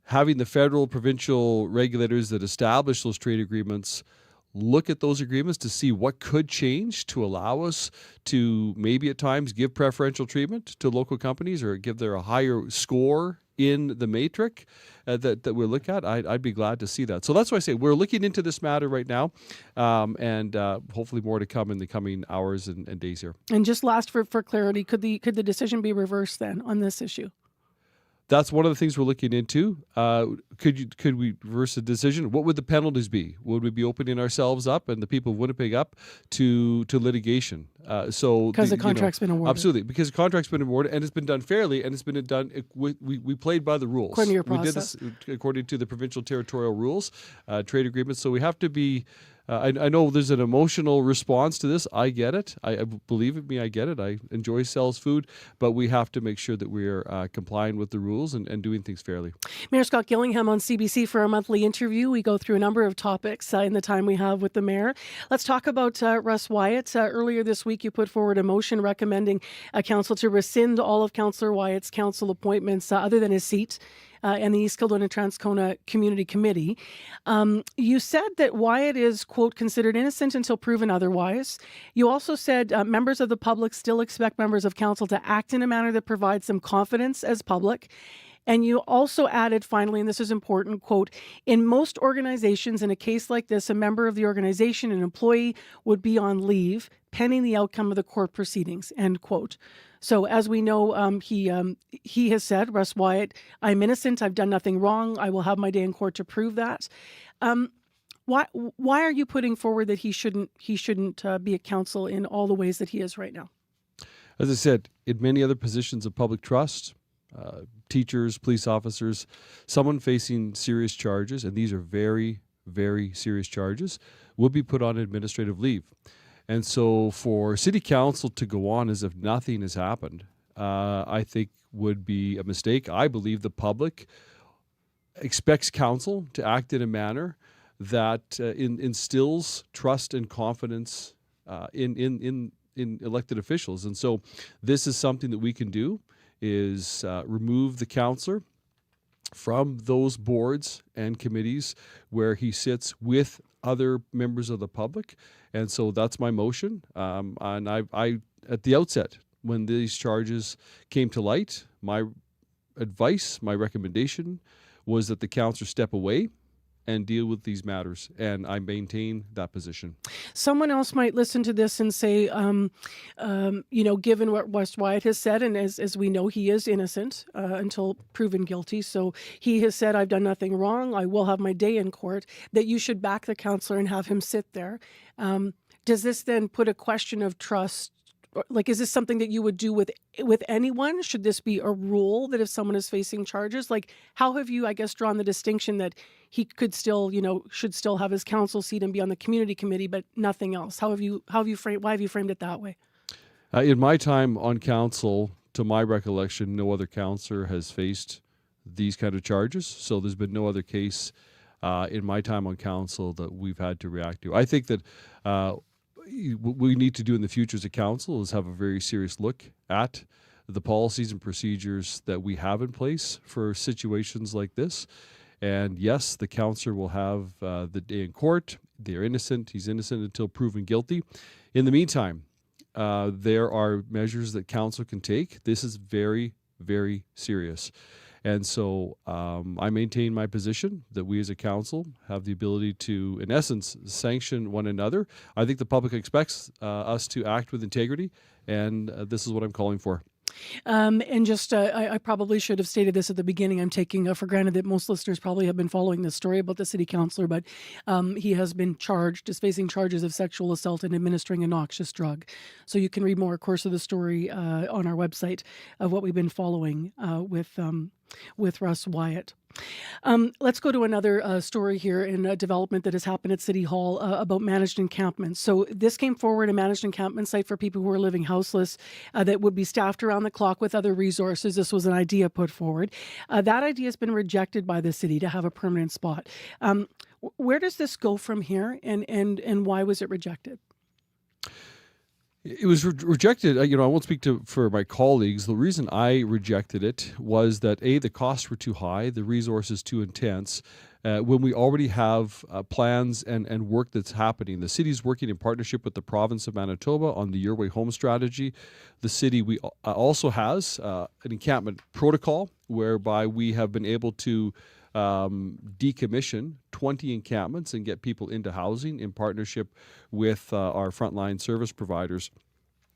having the federal, provincial regulators that establish those trade agreements look at those agreements to see what could change to allow us to maybe at times give preferential treatment to local companies or give them a higher score in the matrix that we look at, I'd be glad to see that. So that's why I say we're looking into this matter right now, and hopefully more to come in the coming hours and days here. And just last for clarity, could the decision be reversed then on this issue? That's one of the things we're looking into. Could we reverse the decision? What would the penalties be? Would we be opening ourselves up and the people of Winnipeg up to litigation? Because the contract's been awarded. Absolutely, because the contract's been awarded and it's been done fairly and it's been done. We played by the rules. According to your We process. did this according to the provincial territorial rules, trade agreements. So we have to be. I know there's an emotional response to this. I get it. I believe me, I get it. I enjoy Sal's food, but we have to make sure that we are complying with the rules and doing things fairly. Mayor Scott Gillingham on CBC for our monthly interview. We go through a number of topics in the time we have with the mayor. Let's talk about Russ Wyatt. Earlier this week, you put forward a motion recommending council to rescind all of Councillor Wyatt's council appointments other than his seat and the East Kildonan Transcona Community Committee. You said that Wyatt is, quote, considered innocent until proven otherwise. You also said members of the public still expect members of council to act in a manner that provides them confidence as public. And you also added, finally, and this is important, quote, in most organizations, in a case like this, a member of the organization, an employee, would be on leave pending the outcome of the court proceedings, end quote. So as we know, he has said, Russ Wyatt, I'm innocent. I've done nothing wrong. I will have my day in court to prove that. Why are you putting forward that he shouldn't be at council in all the ways that he is right now? As I said, in many other positions of public trust, teachers, police officers, someone facing serious charges, and these are very, very serious charges, will be put on administrative leave. And so for city council to go on as if nothing has happened, I think would be a mistake. I believe the public expects council to act in a manner that instills trust and confidence in elected officials. And so this is something that we can do, is remove the councillor from those boards and committees where he sits with other members of the public. And so that's my motion. And I at the outset, when these charges came to light, my advice, my recommendation was that the councillor step away and deal with these matters. And I maintain that position. Someone else might listen to this and say, given what Russ Wyatt has said, and as we know, he is innocent until proven guilty. So he has said, I've done nothing wrong. I will have my day in court, that you should back the councillor and have him sit there. Does this then put a question of trust? Like, is this something that you would do with anyone? Should this be a rule that if someone is facing charges, like, how have you, I guess, drawn the distinction that he could still, should still have his council seat and be on the community committee, but nothing else? Why have you framed it that way? In my time on council, to my recollection, no other councillor has faced these kind of charges. So there's been no other case in my time on council that we've had to react to. I think that what we need to do in the future as a council is have a very serious look at the policies and procedures that we have in place for situations like this. And yes, the councillor will have the day in court. They're innocent. He's innocent until proven guilty. In the meantime, there are measures that council can take. This is very, very serious. And so I maintain my position that we as a council have the ability to, in essence, sanction one another. I think the public expects us to act with integrity, and this is what I'm calling for. And just, I probably should have stated this at the beginning. I'm taking for granted that most listeners probably have been following this story about the city councillor, but he has been is facing charges of sexual assault and administering a noxious drug. So you can read more, of course, of the story on our website of what we've been following with Russ Wyatt. Let's go to another story here in a development that has happened at City Hall about managed encampments. So this came forward, a managed encampment site for people who are living houseless that would be staffed around the clock with other resources. This was an idea put forward. That idea has been rejected by the city to have a permanent spot. Where does this go from here, and why was it rejected? It was rejected. I won't speak for my colleagues. The reason I rejected it was that the costs were too high, the resources too intense. When we already have plans and work that's happening, the city's working in partnership with the province of Manitoba on the Your Way Home strategy. The city also has an encampment protocol whereby we have been able to decommission 20 encampments and get people into housing in partnership with our frontline service providers.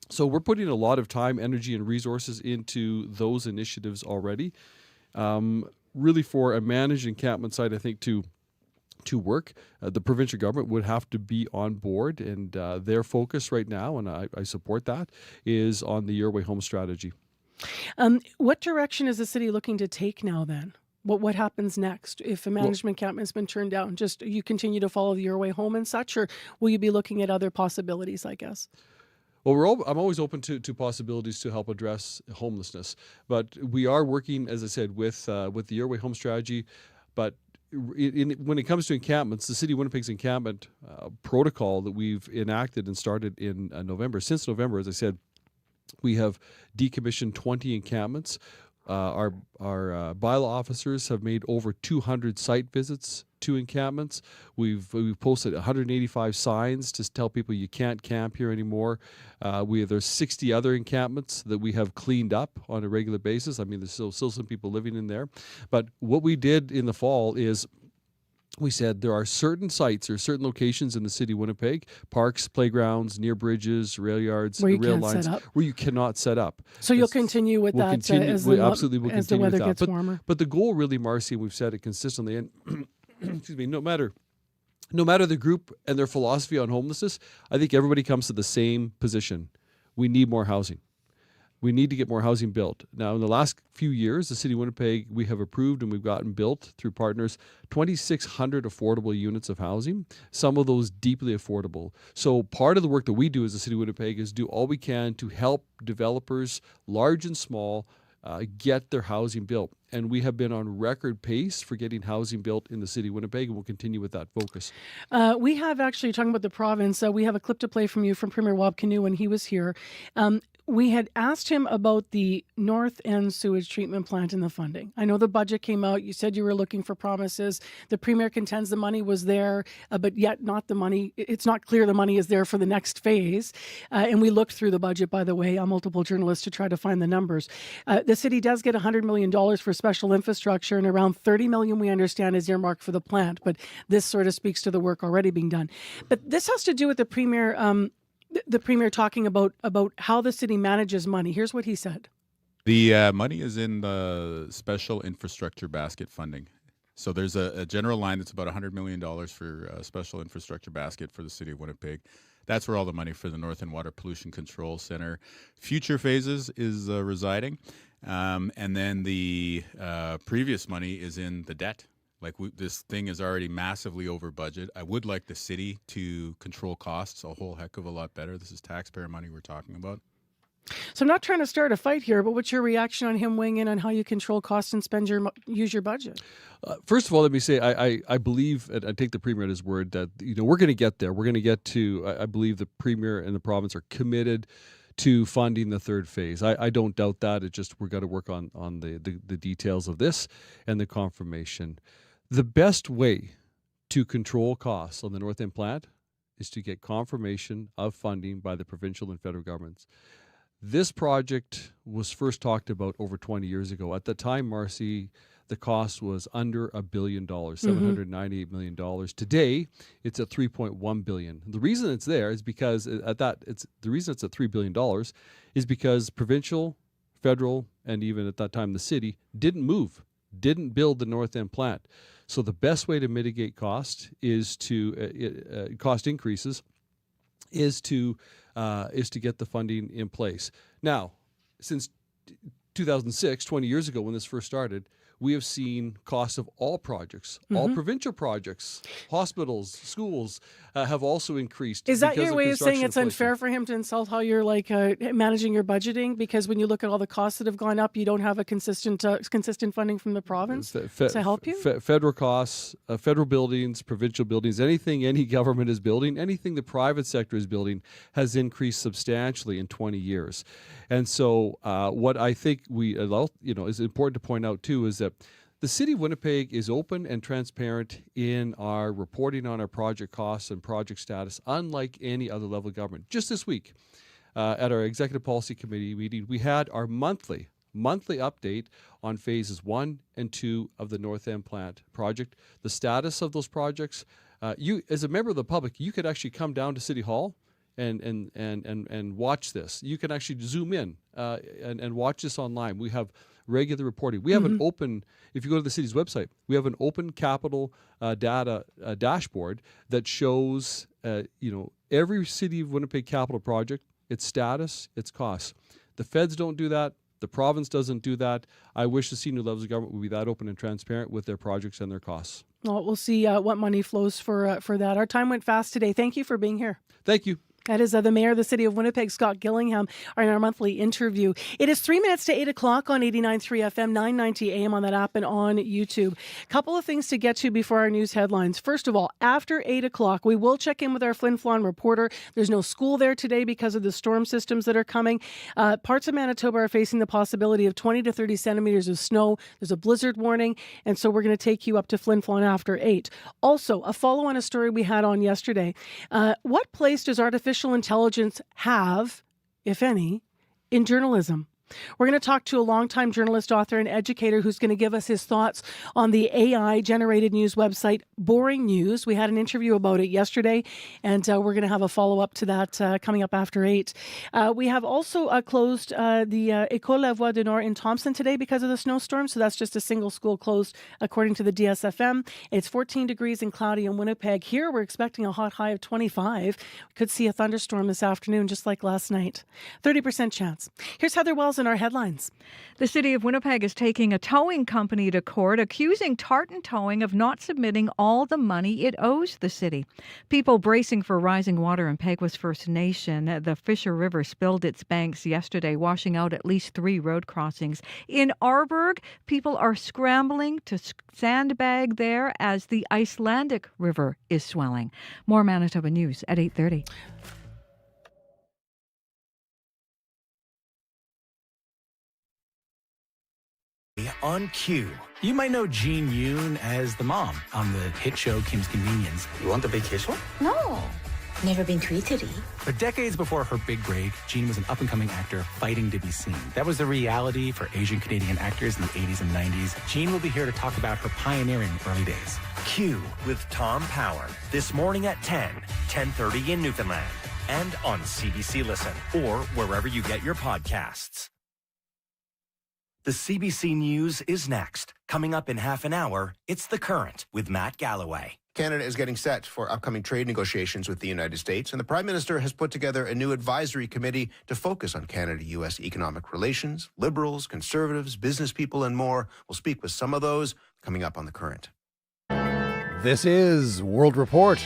So we're putting a lot of time, energy, and resources into those initiatives already. Really, for a managed encampment site, I think to work, the provincial government would have to be on board, and their focus right now, and I support that, is on the Your Way Home strategy. What direction is the city looking to take now then? What happens next if a management encampment's been turned down? Just you continue to follow Your Way Home and such, or will you be looking at other possibilities, I guess? Well, I'm always open to possibilities to help address homelessness, but we are working, as I said, with the Your Way Home strategy. But when it comes to encampments, the City of Winnipeg's encampment protocol that we've enacted and started in November. Since November, as I said, we have decommissioned 20 encampments. Our bylaw officers have made over 200 site visits to encampments. We've posted 185 signs to tell people you can't camp here anymore. There's 60 other encampments that we have cleaned up on a regular basis. I mean, there's still some people living in there. But what we did in the fall is we said there are certain sites or certain locations in the city of Winnipeg, parks, playgrounds, near bridges, rail yards, where you rail can't lines, set up. where you cannot set up. So you'll continue with that as the weather gets warmer. But the goal, really, Marcy, and we've said it consistently, and excuse me, no matter the group and their philosophy on homelessness, I think everybody comes to the same position. We need more housing. We need to get more housing built. Now, in the last few years, the City of Winnipeg, we have approved and we've gotten built through partners 2,600 affordable units of housing, some of those deeply affordable. So part of the work that we do as the City of Winnipeg is do all we can to help developers, large and small, get their housing built. And we have been on record pace for getting housing built in the City of Winnipeg, and we'll continue with that focus. We have actually, talking about the province, we have a clip to play from you from Premier Wab Kinew when he was here. We had asked him about the North End sewage treatment plant and the funding. I know the budget came out. You said you were looking for promises. The Premier contends the money was there, but yet not the money. It's not clear the money is there for the next phase. And we looked through the budget, by the way, multiple journalists to try to find the numbers. The city does get $100 million for special infrastructure, and around $30 million, we understand, is earmarked for the plant. But this sort of speaks to the work already being done. But this has to do with the Premier. The Premier talking about how the city manages money. Here's what he said. The money is in the special infrastructure basket funding. So there's a general line that's about $100 million for special infrastructure basket for the City of Winnipeg. That's where all the money for the North End Water Pollution Control Center future phases is residing. And then the previous money is in the debt. This thing is already massively over budget. I would like the city to control costs a whole heck of a lot better. This is taxpayer money we're talking about. So I'm not trying to start a fight here, but what's your reaction on him weighing in on how you control costs and use your budget? First of all, let me say I believe, and I take the Premier at his word, that we're going to get there. We're going to get to, I believe the Premier and the province are committed to funding the third phase. I don't doubt that. It's just we've got to work on the details of this and the confirmation. The best way to control costs on the North End plant is to get confirmation of funding by the provincial and federal governments. This project was first talked about over 20 years ago. At the time, Marcy, the cost was under $1 billion, $798 million. Today, it's at $3.1 billion. The reason it's there is because the reason it's at $3 billion is because provincial, federal, and even at that time the city didn't build the North End plant. So the best way to mitigate cost is to cost increases is to get the funding in place. Now, since 2006, 20 years ago when this first started, we have seen costs of all projects, all provincial projects, hospitals, schools have also increased. Is that because your way of saying construction it's inflation. unfair for him to insult how you're like managing your budgeting? Because when you look at all the costs that have gone up, you don't have a consistent funding from the province to help you? Federal costs, federal buildings, provincial buildings, anything any government is building, anything the private sector is building has increased substantially in 20 years. And so what I think is important to point out too is that the City of Winnipeg is open and transparent in our reporting on our project costs and project status, unlike any other level of government. Just this week, at our Executive Policy Committee meeting, we had our monthly update on phases 1 and 2 of the North End Plant project, the status of those projects. You, as a member of the public, you could actually come down to City Hall and watch this. You can actually zoom in and watch this online. We have regular reporting. We have an open, if you go to the city's website, we have an open capital data dashboard that shows every City of Winnipeg capital project, its status, its costs. The feds don't do that. The province doesn't do that. I wish the senior levels of government would be that open and transparent with their projects and their costs. Well, we'll see what money flows for that. Our time went fast today. Thank you for being here. Thank you. That is the Mayor of the City of Winnipeg, Scott Gillingham, in our monthly interview. It is 3 minutes to 8 o'clock on 89.3 FM, 990 AM on that app and on YouTube. Couple of things to get to before our news headlines. First of all, after 8 o'clock, we will check in with our Flin Flon reporter. There's no school there today because of the storm systems that are coming. Parts of Manitoba are facing the possibility of 20 to 30 centimeters of snow. There's a blizzard warning, and so we're going to take you up to Flin Flon after 8. Also, a follow on a story we had on yesterday. What place does artificial intelligence have, if any, in journalism? We're going to talk to a longtime journalist, author, and educator who's going to give us his thoughts on the AI-generated news website, Boring News. We had an interview about it yesterday, and we're going to have a follow-up to that coming up after 8. We have also closed the École La Voix du Nord in Thompson today because of the snowstorm, so that's just a single school closed according to the DSFM. It's 14 degrees and cloudy in Winnipeg. Here, we're expecting a hot high of 25. We could see a thunderstorm this afternoon, just like last night. 30% chance. Here's Heather Wells in our headlines. The City of Winnipeg is taking a towing company to court, accusing Tartan Towing of not submitting all the money it owes the city. People bracing for rising water in Peguis First Nation. The Fisher River spilled its banks yesterday, washing out at least 3 road crossings. In Arborg, people are scrambling to sandbag there as the Icelandic River is swelling. More Manitoba News at 8:30. On cue. You might know Jean Yoon as the mom on the hit show Kim's Convenience. You want the vacation? No. Never been to Italy. But decades before her big break, Jean was an up-and-coming actor fighting to be seen. That was the reality for Asian Canadian actors in the 80s and 90s. Jean will be here to talk about her pioneering early days. Q with Tom Power. This morning at 10:30 in Newfoundland. And on CBC Listen or wherever you get your podcasts. The CBC News is next. Coming up in half an hour, it's The Current with Matt Galloway. Canada is getting set for upcoming trade negotiations with the United States, and the Prime Minister has put together a new advisory committee to focus on Canada-U.S. economic relations. Liberals, Conservatives, business people, and more. We'll speak with some of those coming up on The Current. This is World Report.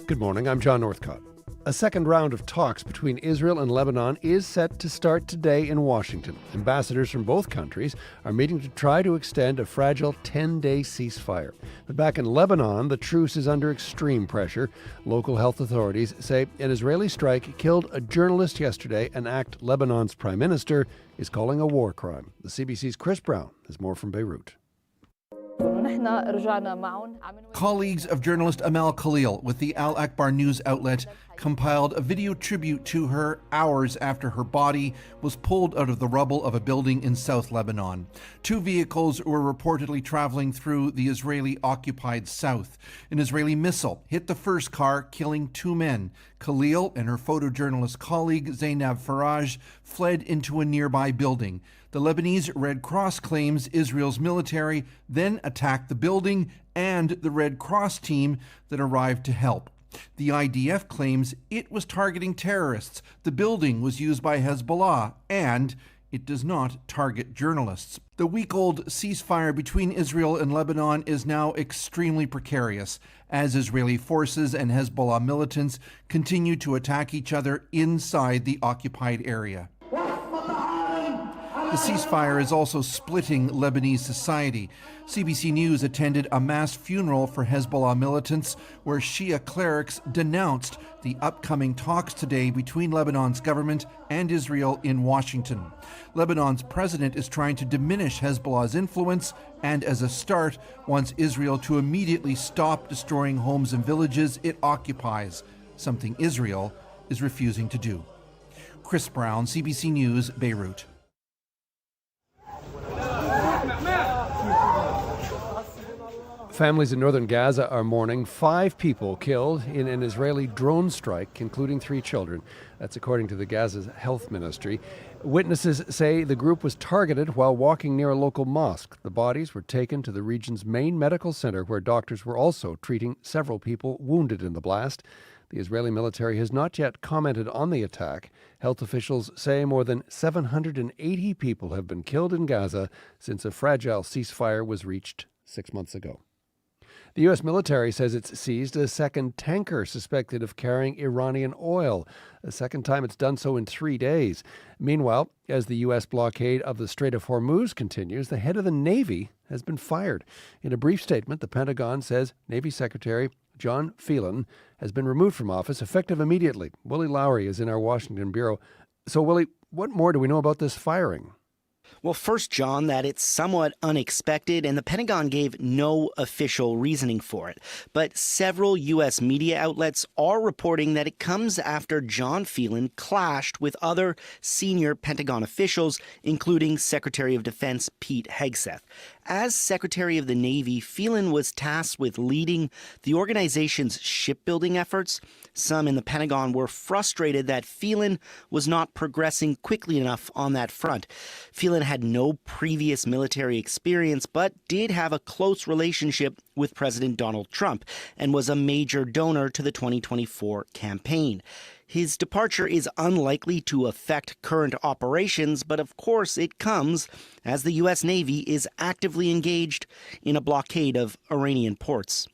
Good morning, I'm John Northcott. A second round of talks between Israel and Lebanon is set to start today in Washington. Ambassadors from both countries are meeting to try to extend a fragile 10-day ceasefire. But back in Lebanon, the truce is under extreme pressure. Local health authorities say an Israeli strike killed a journalist yesterday, an act Lebanon's prime minister is calling a war crime. The CBC's Chris Brown has more from Beirut. Colleagues of journalist Amal Khalil with the Al Akbar news outlet compiled a video tribute to her hours after her body was pulled out of the rubble of a building in South Lebanon. 2 vehicles were reportedly traveling through the Israeli-occupied south. An Israeli missile hit the first car, killing 2 men. Khalil and her photojournalist colleague Zainab Faraj fled into a nearby building. The Lebanese Red Cross claims Israel's military then attacked the building and the Red Cross team that arrived to help. The IDF claims it was targeting terrorists. The building was used by Hezbollah, and it does not target journalists. The week-old ceasefire between Israel and Lebanon is now extremely precarious as Israeli forces and Hezbollah militants continue to attack each other inside the occupied area. The ceasefire is also splitting Lebanese society. CBC News attended a mass funeral for Hezbollah militants where Shia clerics denounced the upcoming talks today between Lebanon's government and Israel in Washington. Lebanon's president is trying to diminish Hezbollah's influence and, as a start, wants Israel to immediately stop destroying homes and villages it occupies, something Israel is refusing to do. Chris Brown, CBC News, Beirut. Families in northern Gaza are mourning 5 people killed in an Israeli drone strike, including 3 children. That's according to the Gaza's health ministry. Witnesses say the group was targeted while walking near a local mosque. The bodies were taken to the region's main medical center, where doctors were also treating several people wounded in the blast. The Israeli military has not yet commented on the attack. Health officials say more than 780 people have been killed in Gaza since a fragile ceasefire was reached 6 months ago. The U.S. military says it's seized a second tanker suspected of carrying Iranian oil, the second time it's done so in 3 days. Meanwhile, as the U.S. blockade of the Strait of Hormuz continues, the head of the Navy has been fired. In a brief statement, the Pentagon says Navy Secretary John Phelan has been removed from office effective immediately. Willie Lowry is in our Washington bureau. So, Willie, what more do we know about this firing? Well, first, John, that it's somewhat unexpected, and the Pentagon gave no official reasoning for it. But several U.S. media outlets are reporting that it comes after John Phelan clashed with other senior Pentagon officials, including Secretary of Defense Pete Hegseth. As Secretary of the Navy, Phelan was tasked with leading the organization's shipbuilding efforts. Some in the Pentagon were frustrated that Phelan was not progressing quickly enough on that front. Phelan had no previous military experience, but did have a close relationship with President Donald Trump and was a major donor to the 2024 campaign. His departure is unlikely to affect current operations, but of course it comes as the U.S. Navy is actively engaged in a blockade of Iranian ports.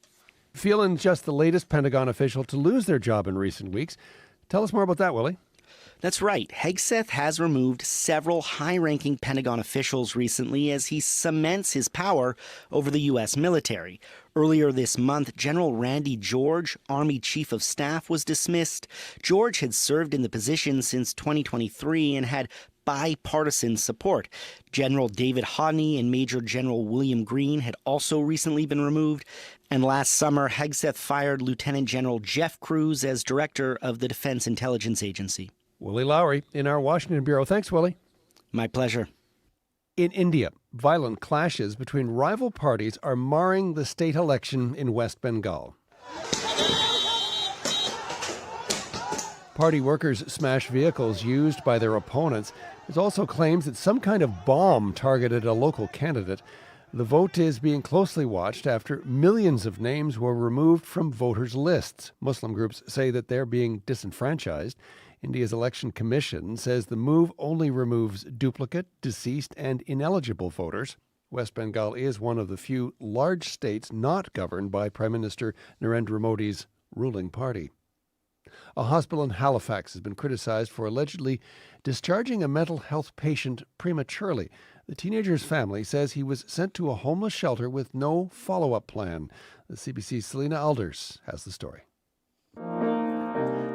Phelan's just the latest Pentagon official to lose their job in recent weeks. Tell us more about that, Willie. That's right. Hegseth has removed several high-ranking Pentagon officials recently as he cements his power over the U.S. military. Earlier this month, General Randy George, Army Chief of Staff, was dismissed. George had served in the position since 2023 and had bipartisan support. General David Hodney and Major General William Green had also recently been removed. And last summer, Hegseth fired Lieutenant General Jeff Cruz as director of the Defense Intelligence Agency. Willie Lowry in our Washington bureau. Thanks, Willie. My pleasure. In India, violent clashes between rival parties are marring the state election in West Bengal. Party workers smash vehicles used by their opponents. There's also claims that some kind of bomb targeted a local candidate. The vote is being closely watched after millions of names were removed from voters' lists. Muslim groups say that they're being disenfranchised. India's election commission says the move only removes duplicate, deceased, and ineligible voters. West Bengal is one of the few large states not governed by Prime Minister Narendra Modi's ruling party. A hospital in Halifax has been criticized for allegedly discharging a mental health patient prematurely. The teenager's family says he was sent to a homeless shelter with no follow-up plan. The CBC's Selena Alders has the story.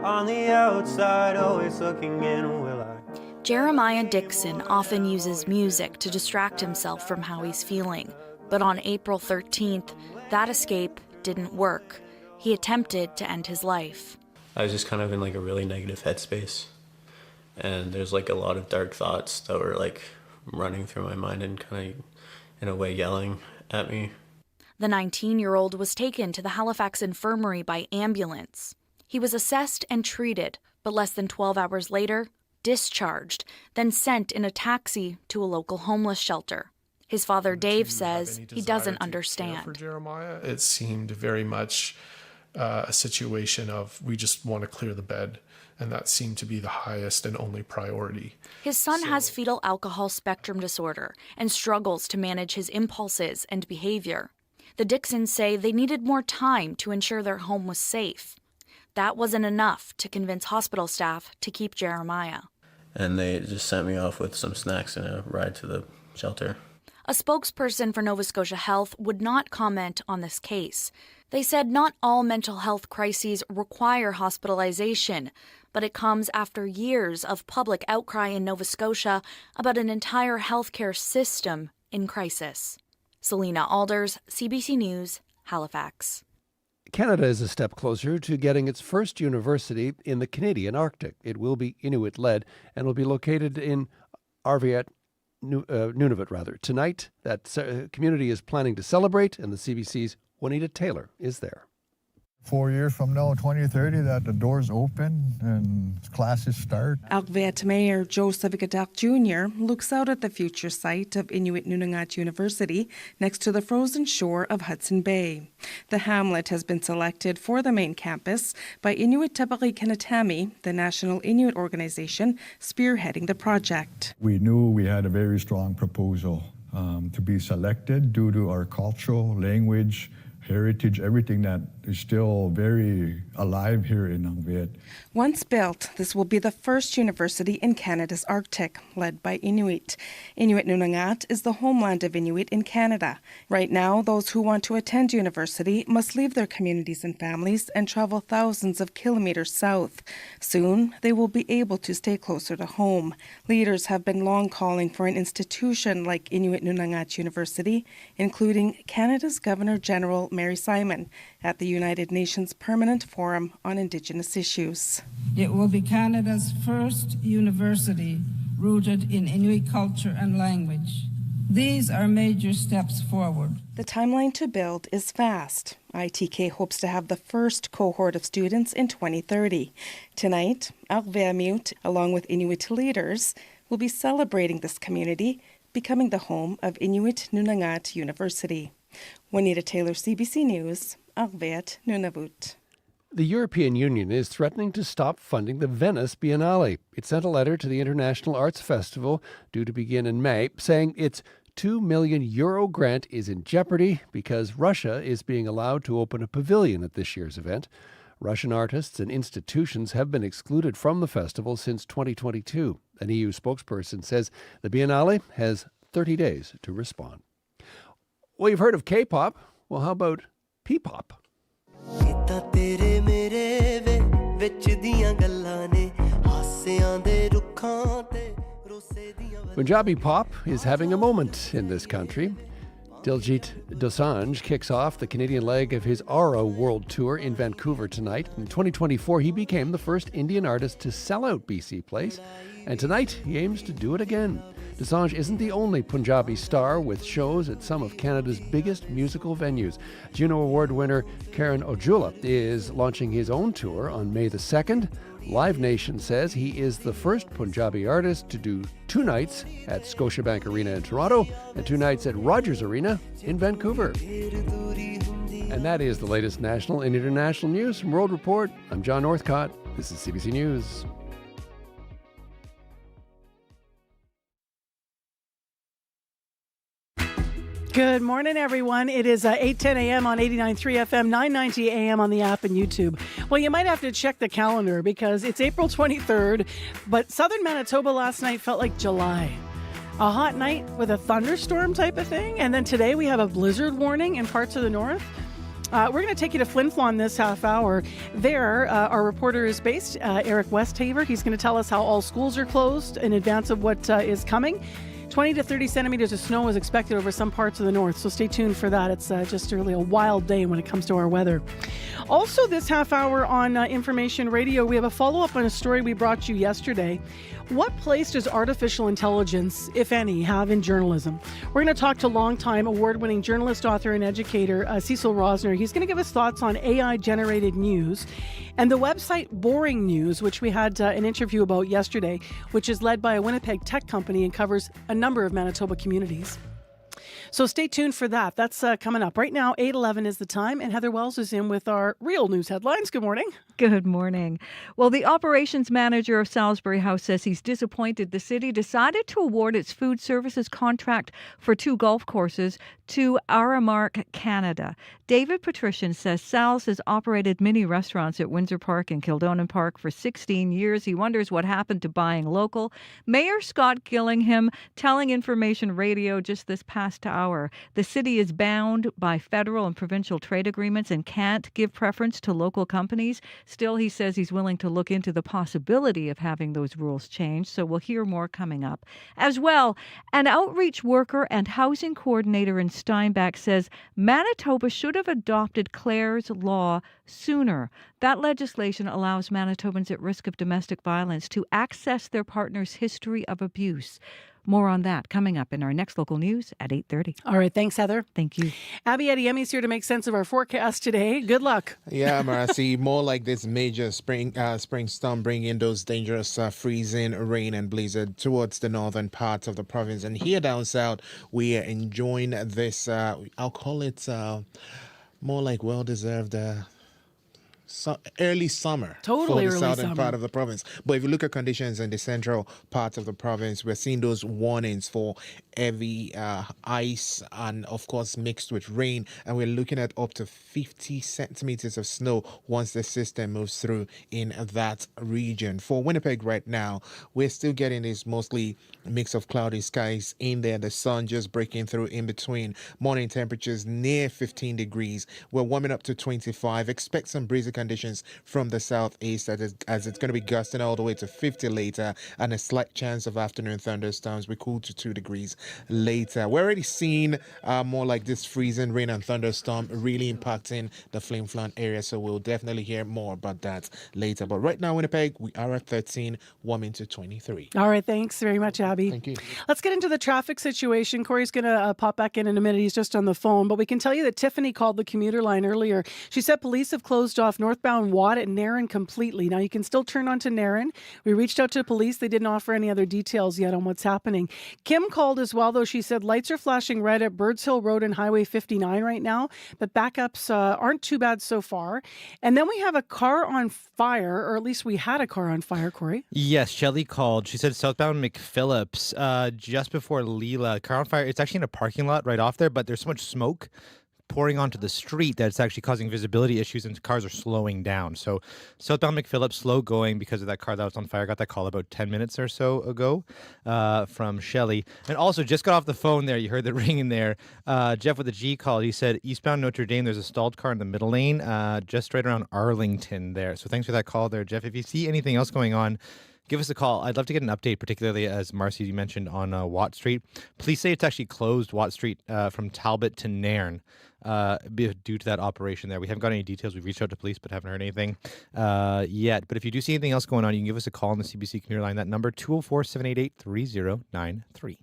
On the outside, always looking in, will I? Jeremiah Dixon often uses music to distract himself from how he's feeling. But on April 13th, that escape didn't work. He attempted to end his life. I was just kind of in like a really negative headspace. And there's like a lot of dark thoughts that were like running through my mind and kind of, in a way, yelling at me. The 19-year-old was taken to the Halifax infirmary by ambulance. He was assessed and treated, but less than 12 hours later, discharged, then sent in a taxi to a local homeless shelter. His father, Dave, says he doesn't understand. For Jeremiah, it seemed very much a situation of we just want to clear the bed and that seemed to be the highest and only priority. His son has fetal alcohol spectrum disorder and struggles to manage his impulses and behavior. The Dixons say they needed more time to ensure their home was safe. That wasn't enough to convince hospital staff to keep Jeremiah. And they just sent me off with some snacks and a ride to the shelter. A spokesperson for Nova Scotia Health would not comment on this case. They said not all mental health crises require hospitalization, but it comes after years of public outcry in Nova Scotia about an entire healthcare system in crisis. Selena Alders, CBC News, Halifax. Canada is a step closer to getting its first university in the Canadian Arctic. It will be Inuit-led and will be located in Nunavut. Tonight, that community is planning to celebrate, and the CBC's Juanita Taylor is there. 4 years from now, 2030, that the doors open and classes start. Algvet Mayor Joseph Gadak Jr. looks out at the future site of Inuit Nunangat University next to the frozen shore of Hudson Bay. The hamlet has been selected for the main campus by Inuit Tapari Kanatami, the national Inuit organization spearheading the project. We knew we had a very strong proposal to be selected due to our cultural, language, heritage, everything that is still very alive here in Algvet. Once built, this will be the first university in Canada's Arctic, led by Inuit. Inuit Nunangat is the homeland of Inuit in Canada. Right now, those who want to attend university must leave their communities and families and travel thousands of kilometers south. Soon, they will be able to stay closer to home. Leaders have been long calling for an institution like Inuit Nunangat University, including Canada's Governor-General Mary Simon at the United Nations Permanent Forum on Indigenous Issues. It will be Canada's first university rooted in Inuit culture and language. These are major steps forward. The timeline to build is fast. ITK hopes to have the first cohort of students in 2030. Tonight, Algveamut, along with Inuit leaders, will be celebrating this community, becoming the home of Inuit Nunangat University. Juanita Taylor, CBC News, Algvet, Nunavut. The European Union is threatening to stop funding the Venice Biennale. It sent a letter to the International Arts Festival, due to begin in May, saying its €2 million grant is in jeopardy because Russia is being allowed to open a pavilion at this year's event. Russian artists and institutions have been excluded from the festival since 2022. An EU spokesperson says the Biennale has 30 days to respond. Well, you've heard of K-pop. Well, how about P-pop? Punjabi pop is having a moment in this country. Diljit Dosanjh kicks off the Canadian leg of his Aura World Tour in Vancouver tonight. In 2024, he became the first Indian artist to sell out BC Place, and tonight he aims to do it again. Dosanjh isn't the only Punjabi star with shows at some of Canada's biggest musical venues. Juno Award winner Karan Aujla is launching his own tour on May the 2nd. Live Nation says he is the first Punjabi artist to do 2 nights at Scotiabank Arena in Toronto and 2 nights at Rogers Arena in Vancouver. And that is the latest national and international news from World Report. I'm John Northcott. This is CBC News. Good morning, everyone. It is 8:10 a.m. on 89.3 FM, 990 a.m. on the app and YouTube. Well, you might have to check the calendar because it's April 23rd, but southern Manitoba last night felt like July. A hot night with a thunderstorm type of thing, and then today we have a blizzard warning in parts of the north. We're going to take you to Flin Flon this half hour. There, our reporter is based, Eric Westhaver. He's going to tell us how all schools are closed in advance of what is coming. 20 to 30 centimeters of snow is expected over some parts of the north, so stay tuned for that. It's just really a wild day when it comes to our weather. Also, this half hour on Information Radio, we have a follow-up on a story we brought you yesterday. What place does artificial intelligence, if any, have in journalism? We're going to talk to longtime award-winning journalist, author, and educator Cecil Rosner. He's going to give us thoughts on AI-generated news and the website Boring News, which we had an interview about yesterday, which is led by a Winnipeg tech company and covers a number of Manitoba communities. So stay tuned for that. That's coming up. Right now, 8:11 is the time, and Heather Wells is in with our real news headlines. Good morning. Good morning. Well, the operations manager of Salisbury House says he's disappointed the city decided to award its food services contract for 2 golf courses to Aramark Canada. David Patrician says Sal's has operated mini restaurants at Windsor Park and Kildonan Park for 16 years. He wonders what happened to buying local. Mayor Scott Gillingham telling Information Radio just this past hour, the city is bound by federal and provincial trade agreements and can't give preference to local companies. Still, he says he's willing to look into the possibility of having those rules changed, so we'll hear more coming up. As well, an outreach worker and housing coordinator in Steinbach says Manitoba should have adopted Clare's Law sooner. That legislation allows Manitobans at risk of domestic violence to access their partner's history of abuse. More on that coming up in our next local news at 8:30. All right. Thanks, Heather. Thank you. Abby Adiemi's here to make sense of our forecast today. Good luck. Yeah, Marcy, more like this major spring storm bringing those dangerous freezing rain and blizzard towards the northern parts of the province. And here down south, we are enjoying this, I'll call it more like well-deserved early summer Totally for the early southern summer. part of the province. But if you look at conditions in the central parts of the province, we're seeing those warnings for heavy ice and, of course, mixed with rain. And we're looking at up to 50 centimeters of snow once the system moves through in that region. For Winnipeg right now, we're still getting this mostly mix of cloudy skies in there. The sun just breaking through in between. Morning temperatures near 15 degrees. We're warming up to 25. Expect some breezy conditions from the southeast as it's going to be gusting all the way to 50 later, and a slight chance of afternoon thunderstorms. We cool to 2 degrees later. We're already seeing more like this freezing rain and thunderstorm really impacting the Flin Flon area, so we'll definitely hear more about that later. But right now, Winnipeg, we are at 13, warming to 23. All right. Thanks very much, Abby. Thank you. Let's get into the traffic situation. Corey's going to pop back in a minute. He's just on the phone. But we can tell you that Tiffany called the commuter line earlier. She said police have closed off northbound Watt at Nairn completely. Now, you can still turn onto Nairn. We reached out to police. They didn't offer any other details yet on what's happening. Kim called as well, though. She said lights are flashing red at Birds Hill Road and Highway 59 right now, but backups aren't too bad so far. And then we have a car on fire, or at least we had a car on fire, Corey. Yes, Shelley called. She said southbound McPhillips, just before Leela. Car on fire. It's actually in a parking lot right off there, but there's so much smoke pouring onto the street that it's actually causing visibility issues and cars are slowing down. So southbound McPhillips, slow going because of that car that was on fire. Got that call about 10 minutes or so ago from Shelley. And also just got off the phone there. You heard the ring in there. Jeff with the G called. He said eastbound Notre Dame, there's a stalled car in the middle lane just right around Arlington there. So thanks for that call there, Jeff. If you see anything else going on, give us a call. I'd love to get an update, particularly as Marcy, you mentioned, on Watt Street. Police say it's actually closed, Watt Street, from Talbot to Nairn due to that operation there. We haven't got any details. We've reached out to police but haven't heard anything yet. But if you do see anything else going on, you can give us a call on the CBC commuter line. That number, 204-788-3093.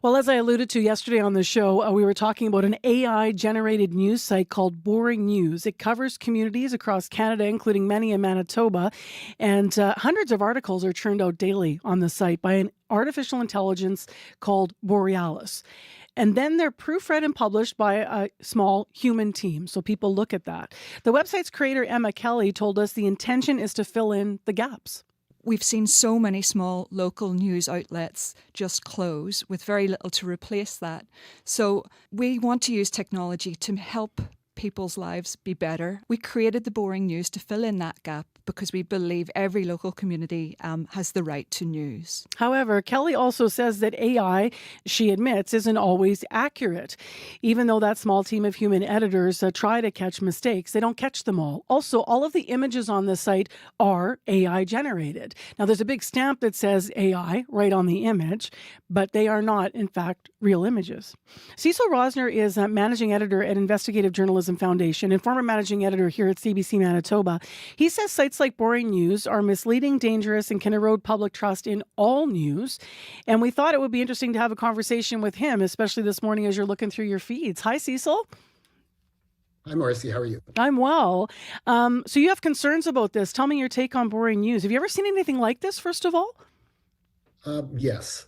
Well, as I alluded to yesterday on the show, we were talking about an AI-generated news site called Boring News. It covers communities across Canada, including many in Manitoba, and hundreds of articles are churned out daily on the site by an artificial intelligence called Borealis. And then they're proofread and published by a small human team, so people look at that. The website's creator, Emma Kelly, told us the intention is to fill in the gaps. We've seen so many small local news outlets just close with very little to replace that. So we want to use technology to help people's lives be better. We created the Boring News to fill in that gap because we believe every local community has the right to news. However, Kelly also says that AI, she admits, isn't always accurate. Even though that small team of human editors try to catch mistakes, they don't catch them all. Also, all of the images on the site are AI generated. Now, there's a big stamp that says AI right on the image, but they are not, in fact, real images. Cecil Rosner is a managing editor at Investigative Journalism Foundation and former managing editor here at CBC Manitoba. He says sites like Boring News are misleading, dangerous, and can erode public trust in all news. And we thought it would be interesting to have a conversation with him, especially this morning as you're looking through your feeds. Hi, Cecil. Hi, Marcy. How are you? I'm well. So you have concerns about this. Tell me your take on boring news. Have you ever seen anything like this, first of all? Yes.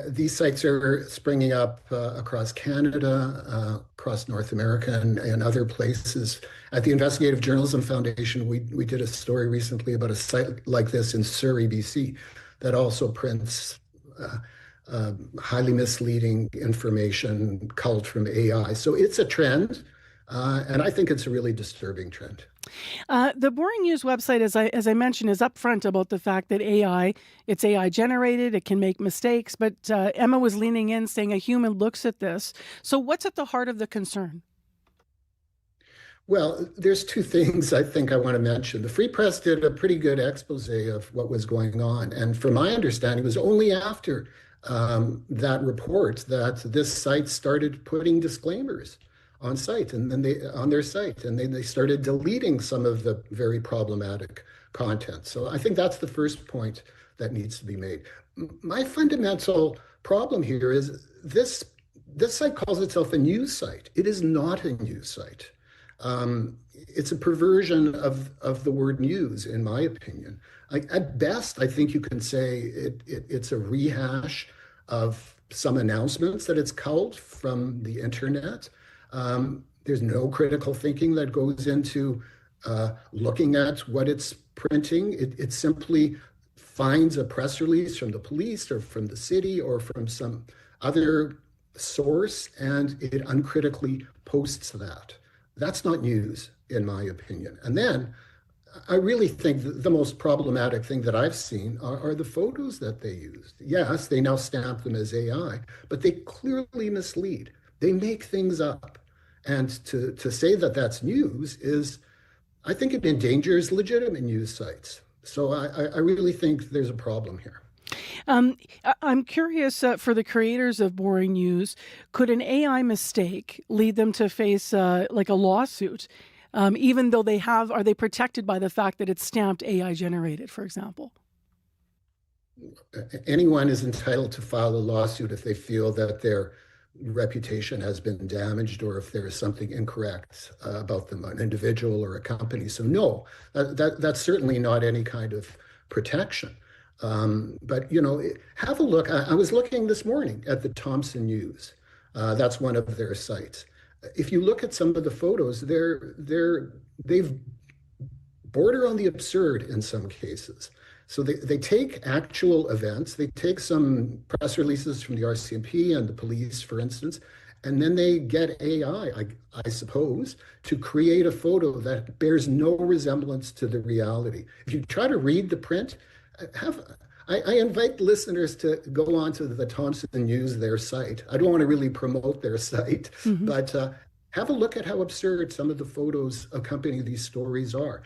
These sites are springing up across Canada, across North America, and other places. At the Investigative Journalism Foundation, we did a story recently about a site like this in Surrey, BC, that also prints highly misleading information culled from AI. So it's a trend, and I think it's a really disturbing trend. The Boring News website, as I mentioned, is upfront about the fact that it's AI generated, it can make mistakes, but Emma was leaning in saying a human looks at this. So what's at the heart of the concern? Well, there's two things I think I want to mention. The Free Press did a pretty good expose of what was going on. And from my understanding, it was only after that report that this site started putting disclaimers on site, and then on their site, and they started deleting some of the very problematic content. So I think that's the first point that needs to be made. My fundamental problem here is this site calls itself a news site. It is not a news site. It's a perversion of the word news, in my opinion. At best, I think you can say it's a rehash of some announcements that it's culled from the internet. There's no critical thinking that goes into looking at what it's printing. It simply finds a press release from the police or from the city or from some other source, and it uncritically posts that. That's not news, in my opinion. And then I really think the most problematic thing that I've seen are the photos that they used. Yes, they now stamp them as AI, but they clearly mislead. They make things up. And to say that that's news is, I think it endangers legitimate news sites. So I really think there's a problem here. I'm curious, for the creators of Boring News, could an AI mistake lead them to face like a lawsuit, even though are they protected by the fact that it's stamped AI generated, for example? Anyone is entitled to file a lawsuit if they feel that their reputation has been damaged or if there is something incorrect about them, an individual or a company. So no, that's certainly not any kind of protection. But, have a look. I was looking this morning at the Thompson News. That's one of their sites. If you look at some of the photos, they've border on the absurd in some cases. So they take actual events, they take some press releases from the RCMP and the police, for instance, and then they get AI, I suppose, to create a photo that bears no resemblance to the reality. If you try to read the print, I invite listeners to go onto the Thompson News, their site. I don't want to really promote their site, but have a look at how absurd some of the photos accompanying these stories are.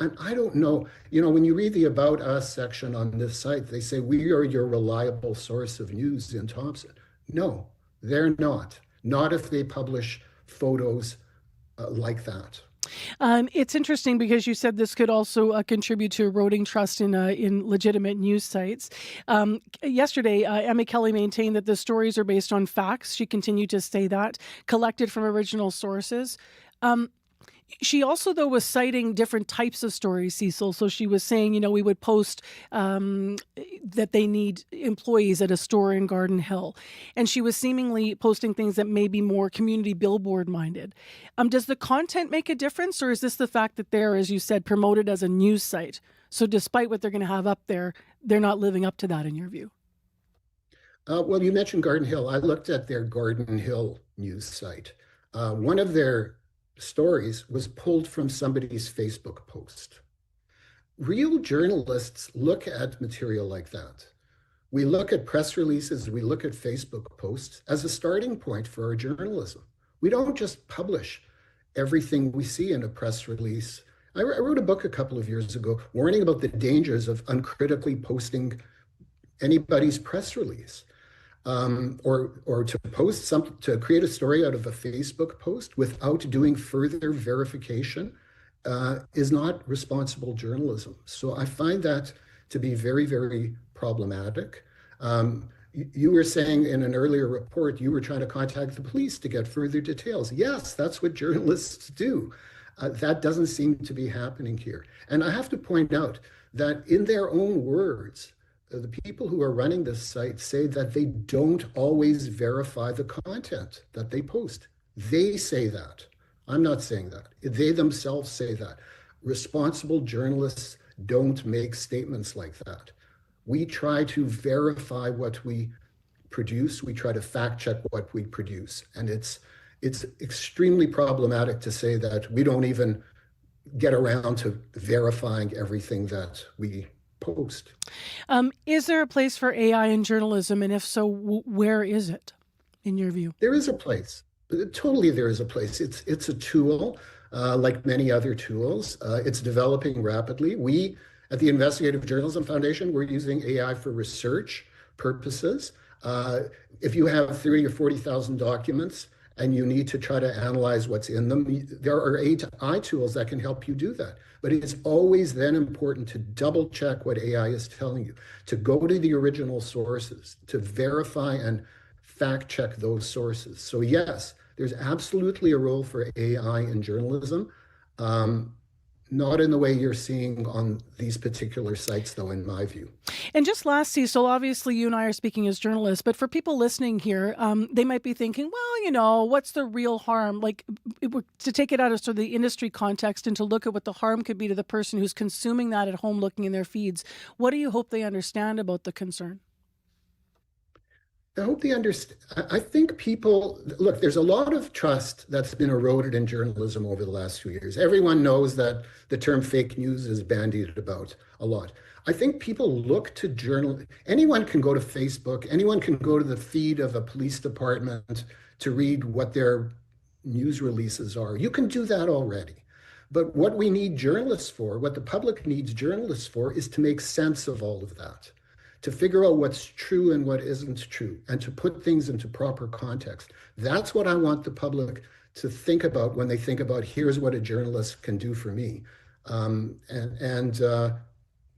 And I don't know, when you read the About Us section on this site, they say, we are your reliable source of news in Thompson. No, they're not. Not if they publish photos like that. It's interesting because you said this could also contribute to eroding trust in legitimate news sites. Yesterday, Emma Kelly maintained that the stories are based on facts. She continued to say that, collected from original sources. She also, though, was citing different types of stories, Cecil. So she was saying, we would post that they need employees at a store in Garden Hill. And she was seemingly posting things that may be more community billboard minded. Does the content make a difference, or is this the fact that they're, as you said, promoted as a news site? So despite what they're going to have up there, they're not living up to that in your view? Well, you mentioned Garden Hill. I looked at their Garden Hill news site. One of their stories was pulled from somebody's Facebook post. Real journalists look at material like that. We look at press releases, we look at Facebook posts as a starting point for our journalism. We don't just publish everything we see in a press release. I wrote a book a couple of years ago warning about the dangers of uncritically posting anybody's press release. Or to create a story out of a Facebook post without doing further verification is not responsible journalism. So I find that to be very, very problematic. You were saying in an earlier report, you were trying to contact the police to get further details. Yes, that's what journalists do. That doesn't seem to be happening here. And I have to point out that in their own words, the people who are running this site say that they don't always verify the content that they post. They say that. I'm not saying that. They themselves say that. Responsible journalists don't make statements like that. We try to verify what we produce. We try to fact check what we produce. And it's extremely problematic to say that we don't even get around to verifying everything that we post. Is there a place for AI in journalism? And if so, where is it, in your view? There is a place. Totally, there is a place. It's a tool, like many other tools. It's developing rapidly. We, at the Investigative Journalism Foundation, we're using AI for research purposes. If you have 30 or 40,000 documents and you need to try to analyze what's in them, there are AI tools that can help you do that. But it's always then important to double check what AI is telling you, to go to the original sources, to verify and fact check those sources. So yes, there's absolutely a role for AI in journalism. Not in the way you're seeing on these particular sites, though, in my view. And just last, Cecil, obviously you and I are speaking as journalists, but for people listening here, they might be thinking, well, what's the real harm? Like, to take it out of sort of the industry context and to look at what the harm could be to the person who's consuming that at home, looking in their feeds. What do you hope they understand about the concern? I hope they understand. I think people, look, there's a lot of trust that's been eroded in journalism over the last few years. Everyone knows that the term fake news is bandied about a lot. I think people look to anyone can go to Facebook, anyone can go to the feed of a police department to read what their news releases are. You can do that already. But what we need journalists for, what the public needs journalists for, is to make sense of all of that, to figure out what's true and what isn't true, and to put things into proper context. That's what I want the public to think about when they think about, here's what a journalist can do for me.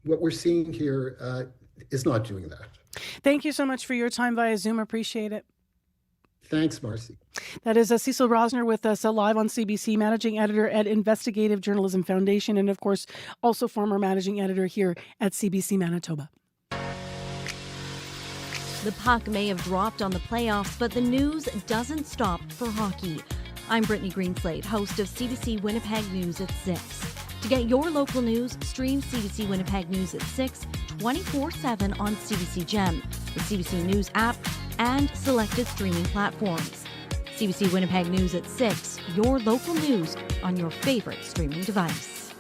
What we're seeing here is not doing that. Thank you so much for your time via Zoom. Appreciate it. Thanks, Marcy. That is Cecil Rosner with us live on CBC, managing editor at Investigative Journalism Foundation, and of course, also former managing editor here at CBC Manitoba. The puck may have dropped on the playoffs, but the news doesn't stop for hockey. I'm Brittany Greenslade, host of CBC Winnipeg News at 6. To get your local news, stream CBC Winnipeg News at 6, 24/7 on CBC Gem, the CBC News app, and selected streaming platforms. CBC Winnipeg News at 6, your local news on your favorite streaming device.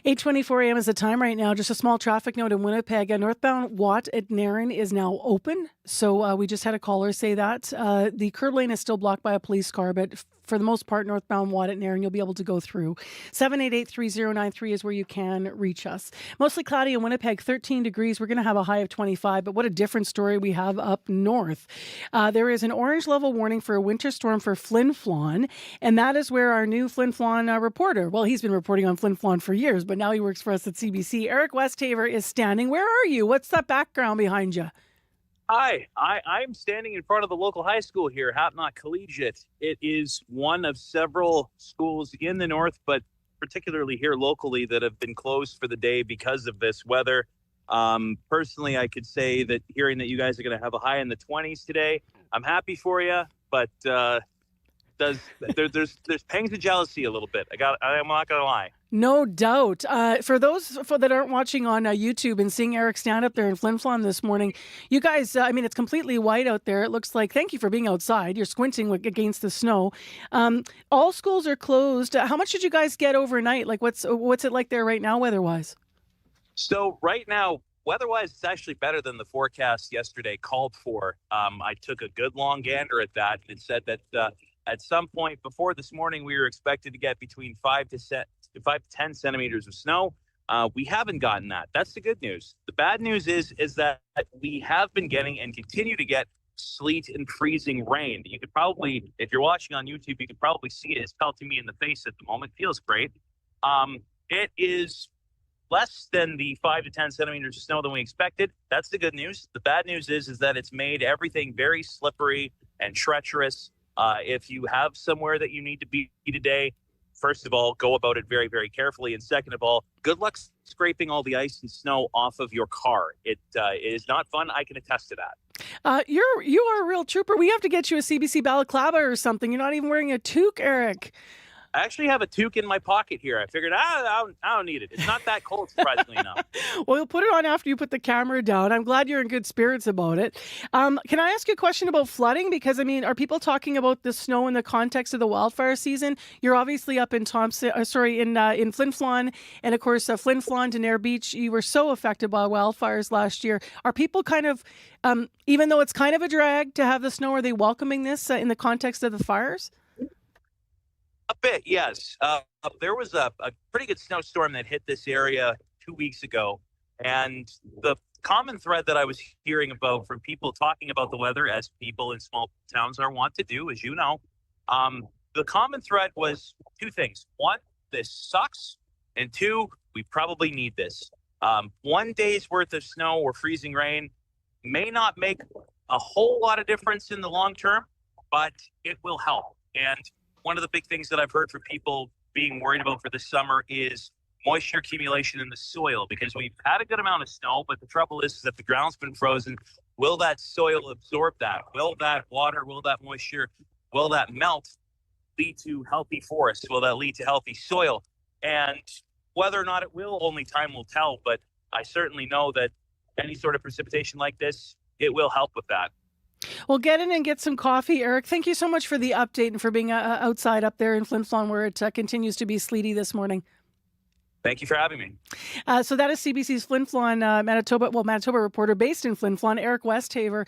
8:24 a.m. is the time right now. Just a small traffic note in Winnipeg. Northbound Watt at Nairn is now open. So we just had a caller say that. The curb lane is still blocked by a police car, but for the most part, northbound Watt at Nairn, you'll be able to go through. 788-3093 is where you can reach us. Mostly cloudy in Winnipeg, 13 degrees. We're going to have a high of 25, but what a different story we have up north. There is an orange level warning for a winter storm for Flin Flon, and that is where our new Flin Flon reporter, well, he's been reporting on Flin Flon for years, but now he works for us at CBC. Eric Westhaver is standing. Where are you? What's that background behind you? Hi, I'm standing in front of the local high school here, Hapnock Collegiate. It is one of several schools in the north, but particularly here locally, that have been closed for the day because of this weather. Personally, I could say that hearing that you guys are going to have a high in the 20s today, I'm happy for you, but there's pangs of jealousy a little bit. I'm not going to lie. No doubt. For those that aren't watching on YouTube and seeing Eric stand up there in Flin Flon this morning, you guys, it's completely white out there. It looks like, thank you for being outside. You're squinting against the snow. All schools are closed. How much did you guys get overnight? Like, what's it like there right now weather-wise? So right now, weather-wise, it's actually better than the forecast yesterday called for. I took a good long gander at that and said that at some point before this morning, we were expected to get between 5 to 10 centimeters of snow. We haven't gotten that. That's the good news. The bad news is that we have been getting and continue to get sleet and freezing rain. You could probably, if you're watching on YouTube, you could probably see it. It's pelting me in the face at the moment. Feels great. It is less than the 5 to 10 centimeters of snow than we expected. That's the good news. The bad news is that it's made everything very slippery and treacherous. If you have somewhere that you need to be today, first of all, go about it very, very carefully. And second of all, good luck scraping all the ice and snow off of your car. It is not fun. I can attest to that. You are a real trooper. We have to get you a CBC balaclava or something. You're not even wearing a toque, Eric. I actually have a toque in my pocket here. I figured I don't need it. It's not that cold, surprisingly enough. Well, you'll put it on after you put the camera down. I'm glad you're in good spirits about it. Can I ask you a question about flooding? Because, I mean, are people talking about the snow in the context of the wildfire season? You're obviously up in in Flin Flon. And, of course, Flin Flon, Denair Beach, you were so affected by wildfires last year. Are people kind of, even though it's kind of a drag to have the snow, are they welcoming this in the context of the fires? A bit, yes. There was a pretty good snowstorm that hit this area 2 weeks ago. And the common thread that I was hearing about from people talking about the weather, as people in small towns are wont to do, as you know, the common thread was two things. One, this sucks. And two, we probably need this. 1 day's worth of snow or freezing rain may not make a whole lot of difference in the long term, but it will help. And one of the big things that I've heard from people being worried about for this summer is moisture accumulation in the soil, because we've had a good amount of snow, but the trouble is that the ground's been frozen. Will that soil absorb that? Will that water, will that moisture, will that melt lead to healthy forests? Will that lead to healthy soil? And whether or not it will, only time will tell. But I certainly know that any sort of precipitation like this, it will help with that. Well, get in and get some coffee, Eric. Thank you so much for the update and for being outside up there in Flin Flon, where it continues to be sleety this morning. Thank you for having me. So that is CBC's Flin Flon, Manitoba reporter based in Flin Flon, Eric Westhaver.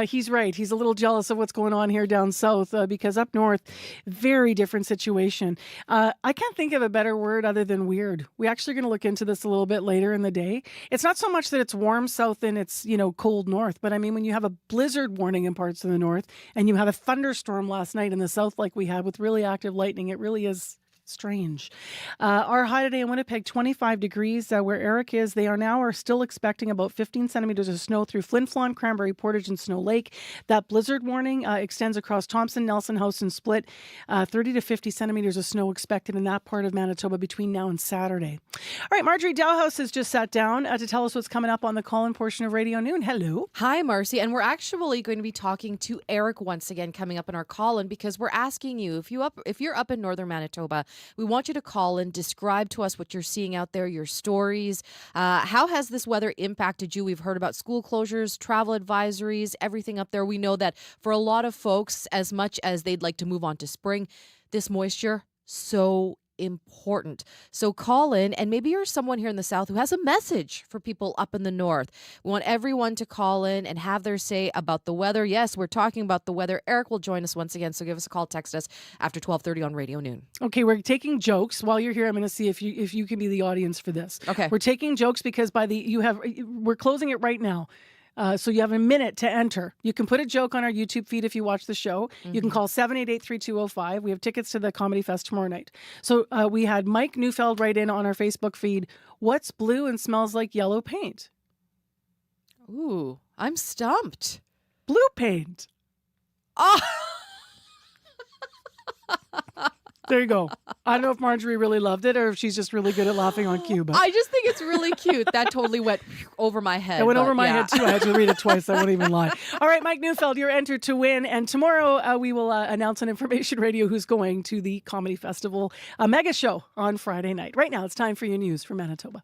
He's right. He's a little jealous of what's going on here down south because up north, very different situation. I can't think of a better word other than weird. We're actually going to look into this a little bit later in the day. It's not so much that it's warm south and it's, cold north, but I mean, when you have a blizzard warning in parts of the north and you have a thunderstorm last night in the south like we had with really active lightning, it really is strange. Our high today in Winnipeg, 25 degrees where Eric is. They are still expecting about 15 centimeters of snow through Flin Flon, Cranberry Portage, and Snow Lake. That blizzard warning extends across Thompson, Nelson House, and Split. 30 to 50 centimeters of snow expected in that part of Manitoba between now and Saturday. All right, Marjorie Dowhouse has just sat down to tell us what's coming up on the call-in portion of Radio Noon. Hello. Hi, Marcy. And we're actually going to be talking to Eric once again coming up in our call-in, because we're asking you, if you're up in northern Manitoba, we want you to call and describe to us what you're seeing out there, your stories. How has this weather impacted you? We've heard about school closures, travel advisories, everything up there. We know that for a lot of folks, as much as they'd like to move on to spring, this moisture, so important. So call in, and maybe you're someone here in the south who has a message for people up in the north. We want everyone to call in and have their say about the weather. Yes, we're talking about the weather. Eric will join us once again, so give us a call, text us after 12:30 on Radio Noon. Okay, we're taking jokes. While you're here, I'm going to see if you can be the audience for this. Okay. We're taking jokes because we're closing it right now. So you have a minute to enter. You can put a joke on our YouTube feed if you watch the show. Mm-hmm. You can call 788-3205. We have tickets to the Comedy Fest tomorrow night. So we had Mike Neufeld write in on our Facebook feed, what's blue and smells like yellow paint? Ooh, I'm stumped. Blue paint. Oh! There you go. I don't know if Marjorie really loved it or if she's just really good at laughing on cue. But I just think it's really cute. That totally went over my head. It went over my head too. I had to read it twice. I won't even lie. All right, Mike Neufeld, you're entered to win. And tomorrow we will announce on Information Radio who's going to the Comedy Festival mega show on Friday night. Right now, it's time for your news from Manitoba.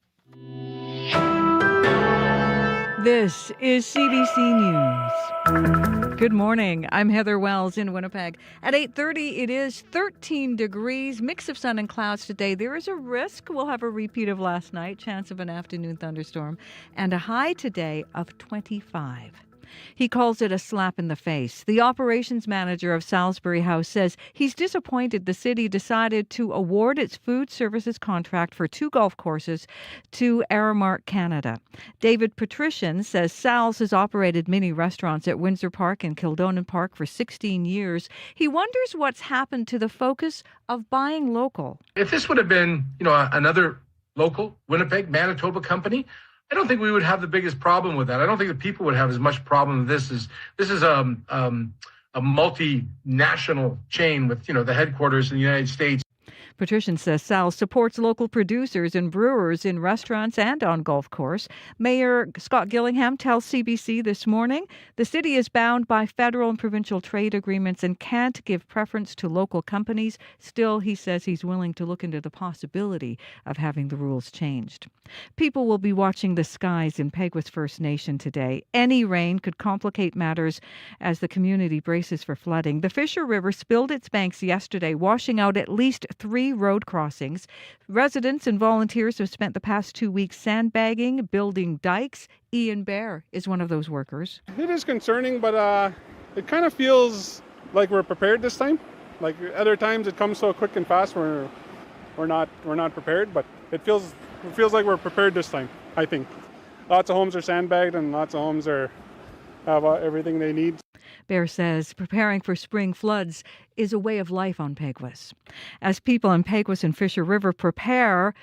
This is CBC News. Good morning. I'm Heather Wells in Winnipeg. At 8:30, it is 13 degrees, mix of sun and clouds today. There is a risk we'll have a repeat of last night, chance of an afternoon thunderstorm, and a high today of 25. He calls it a slap in the face. The operations manager of Salisbury House says he's disappointed the city decided to award its food services contract for 2 golf courses to Aramark Canada. David Patrician says Sal's has operated mini restaurants at Windsor Park and Kildonan Park for 16 years. He wonders what's happened to the focus of buying local. If this would have been, another local, Winnipeg, Manitoba company, I don't think we would have the biggest problem with that. I don't think the people would have as much problem with this. This is a multinational chain with, the headquarters in the United States. Patrician says Sal supports local producers and brewers in restaurants and on golf course. Mayor Scott Gillingham tells CBC this morning the city is bound by federal and provincial trade agreements and can't give preference to local companies. Still, he says he's willing to look into the possibility of having the rules changed. People will be watching the skies in Peguis First Nation today. Any rain could complicate matters as the community braces for flooding. The Fisher River spilled its banks yesterday, washing out at least 3 road crossings. Residents and volunteers have spent the past 2 weeks sandbagging, building dikes. Ian Bear is one of those workers. It is concerning, but it kind of feels like we're prepared this time. Like other times it comes so quick and fast we're not prepared, but it feels like we're prepared this time, I think. Lots of homes are sandbagged and lots of homes have everything they need. Bear says preparing for spring floods is a way of life on Peguis. As people in Peguis and Fisher River prepare,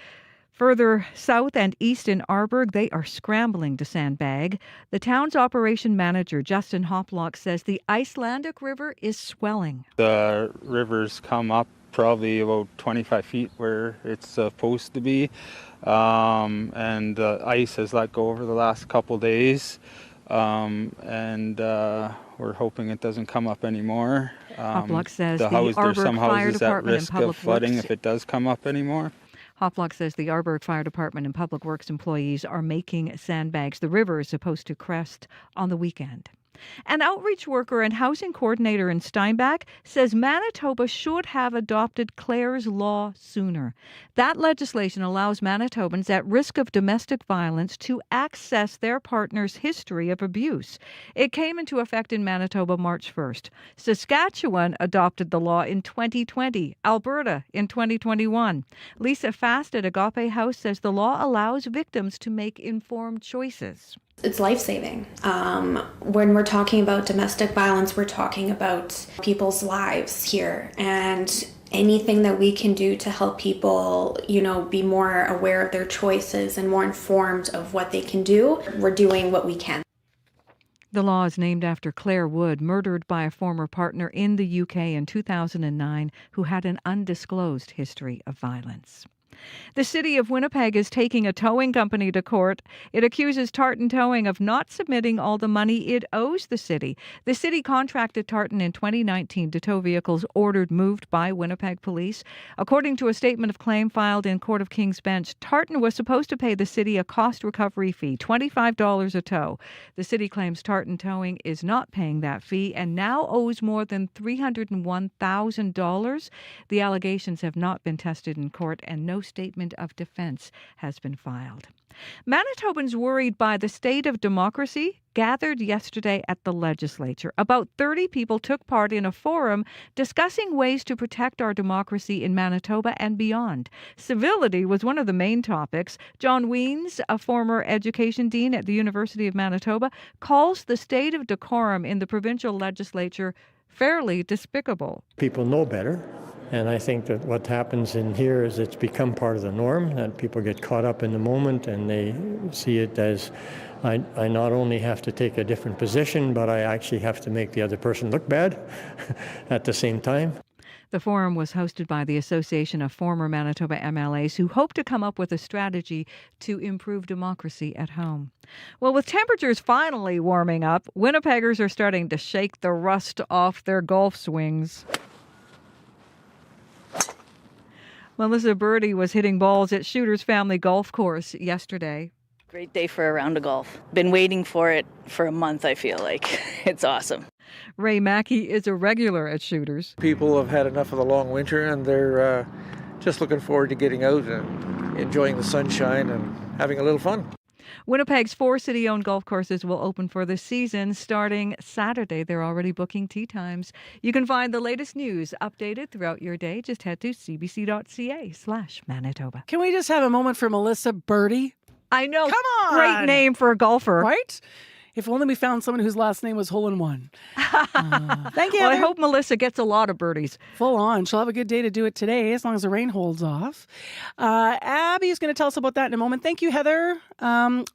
further south and east in Arborg, they are scrambling to sandbag. The town's operation manager, Justin Hoplock, says the Icelandic River is swelling. The river's come up probably about 25 feet where it's supposed to be, and the ice has let go over the last couple days. We're hoping it doesn't come up anymore. Hoplock says the there's some Arborg Fire houses at Department and risk Public of flooding Works. if it does come up anymore. Hoplock says the Arborg Fire Department and Public Works employees are making sandbags. The river is supposed to crest on the weekend. An outreach worker and housing coordinator in Steinbach says Manitoba should have adopted Clare's Law sooner. That legislation allows Manitobans at risk of domestic violence to access their partner's history of abuse. It came into effect in Manitoba March 1st. Saskatchewan adopted the law in 2020, Alberta in 2021. Lisa Fast at Agape House says the law allows victims to make informed choices. It's life-saving. When we're talking about domestic violence, we're talking about people's lives here, and anything that we can do to help people, be more aware of their choices and more informed of what they can do, we're doing what we can. The law is named after Claire Wood, murdered by a former partner in the UK in 2009 who had an undisclosed history of violence. The city of Winnipeg is taking a towing company to court. It accuses Tartan Towing of not submitting all the money it owes the city. The city contracted Tartan in 2019 to tow vehicles ordered moved by Winnipeg police. According to a statement of claim filed in Court of King's Bench, Tartan was supposed to pay the city a cost recovery fee, $25 a tow. The city claims Tartan Towing is not paying that fee and now owes more than $301,000. The allegations have not been tested in court and no statement of defense has been filed. Manitobans worried by the state of democracy gathered yesterday at the legislature. About 30 people took part in a forum discussing ways to protect our democracy in Manitoba and beyond. Civility was one of the main topics. John Weens, a former education dean at the University of Manitoba, calls the state of decorum in the provincial legislature fairly despicable. People know better. And I think that what happens in here is it's become part of the norm, that people get caught up in the moment and they see it as, I not only have to take a different position, but I actually have to make the other person look bad at the same time. The forum was hosted by the Association of Former Manitoba MLAs who hope to come up with a strategy to improve democracy at home. Well, with temperatures finally warming up, Winnipeggers are starting to shake the rust off their golf swings. Melissa Birdie was hitting balls at Shooter's Family Golf Course yesterday. Great day for a round of golf. Been waiting for it for a month, I feel like. It's awesome. Ray Mackey is a regular at Shooter's. People have had enough of the long winter and they're just looking forward to getting out and enjoying the sunshine and having a little fun. Winnipeg's 4 city-owned golf courses will open for the season starting Saturday. They're already booking tee times. You can find the latest news updated throughout your day. Just head to cbc.ca/Manitoba. Can we just have a moment for Melissa Birdie? I know. Come on. Great name for a golfer. Right? If only we found someone whose last name was Hole in One. Thank you. Well, I Heather. hope Melissa gets a lot of birdies. Full on. She'll have a good day to do it today, as long as the rain holds off. Abby is going to tell us about that in a moment. Thank you, Heather.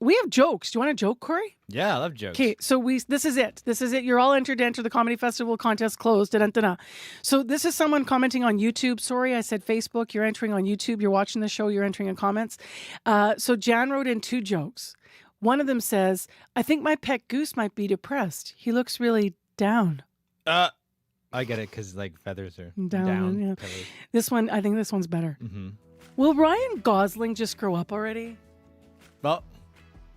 We have jokes. Do you want a joke, Corey? Yeah, I love jokes. Okay, so this is it. This is it. You're all entered to enter the Comedy Festival contest closed. Da-da-da-da. So this is someone commenting on YouTube. Sorry, I said Facebook. You're entering on YouTube. You're watching the show. You're entering in comments. So Jan wrote in 2 jokes. One of them says, I think my pet goose might be depressed. He looks really down. I get it because like feathers are down. Yeah. feathers. This one, I think this one's better. Mm-hmm. Will Ryan Gosling just grow up already? Well,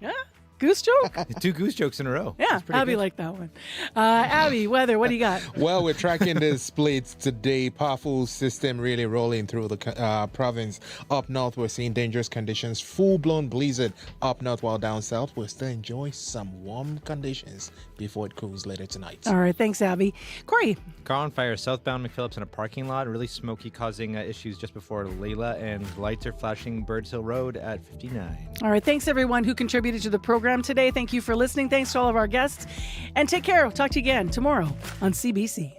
Yeah? Goose joke? 2 goose jokes in a row. Yeah, That's pretty Abby good. liked that one. Abby, weather, what do you got? Well, we're tracking the splits today. Powerful system really rolling through the province. Up north, we're seeing dangerous conditions. Full-blown blizzard up north, while down south, we'll still enjoy some warm conditions before it cools later tonight. All right, thanks, Abby. Corey. Car on fire southbound McPhillips in a parking lot. Really smoky, causing issues just before Layla, and lights are flashing Birds Hill Road at 59. All right, thanks everyone who contributed to the program today. Thank you for listening. Thanks to all of our guests. And take care. Talk to you again tomorrow on CBC.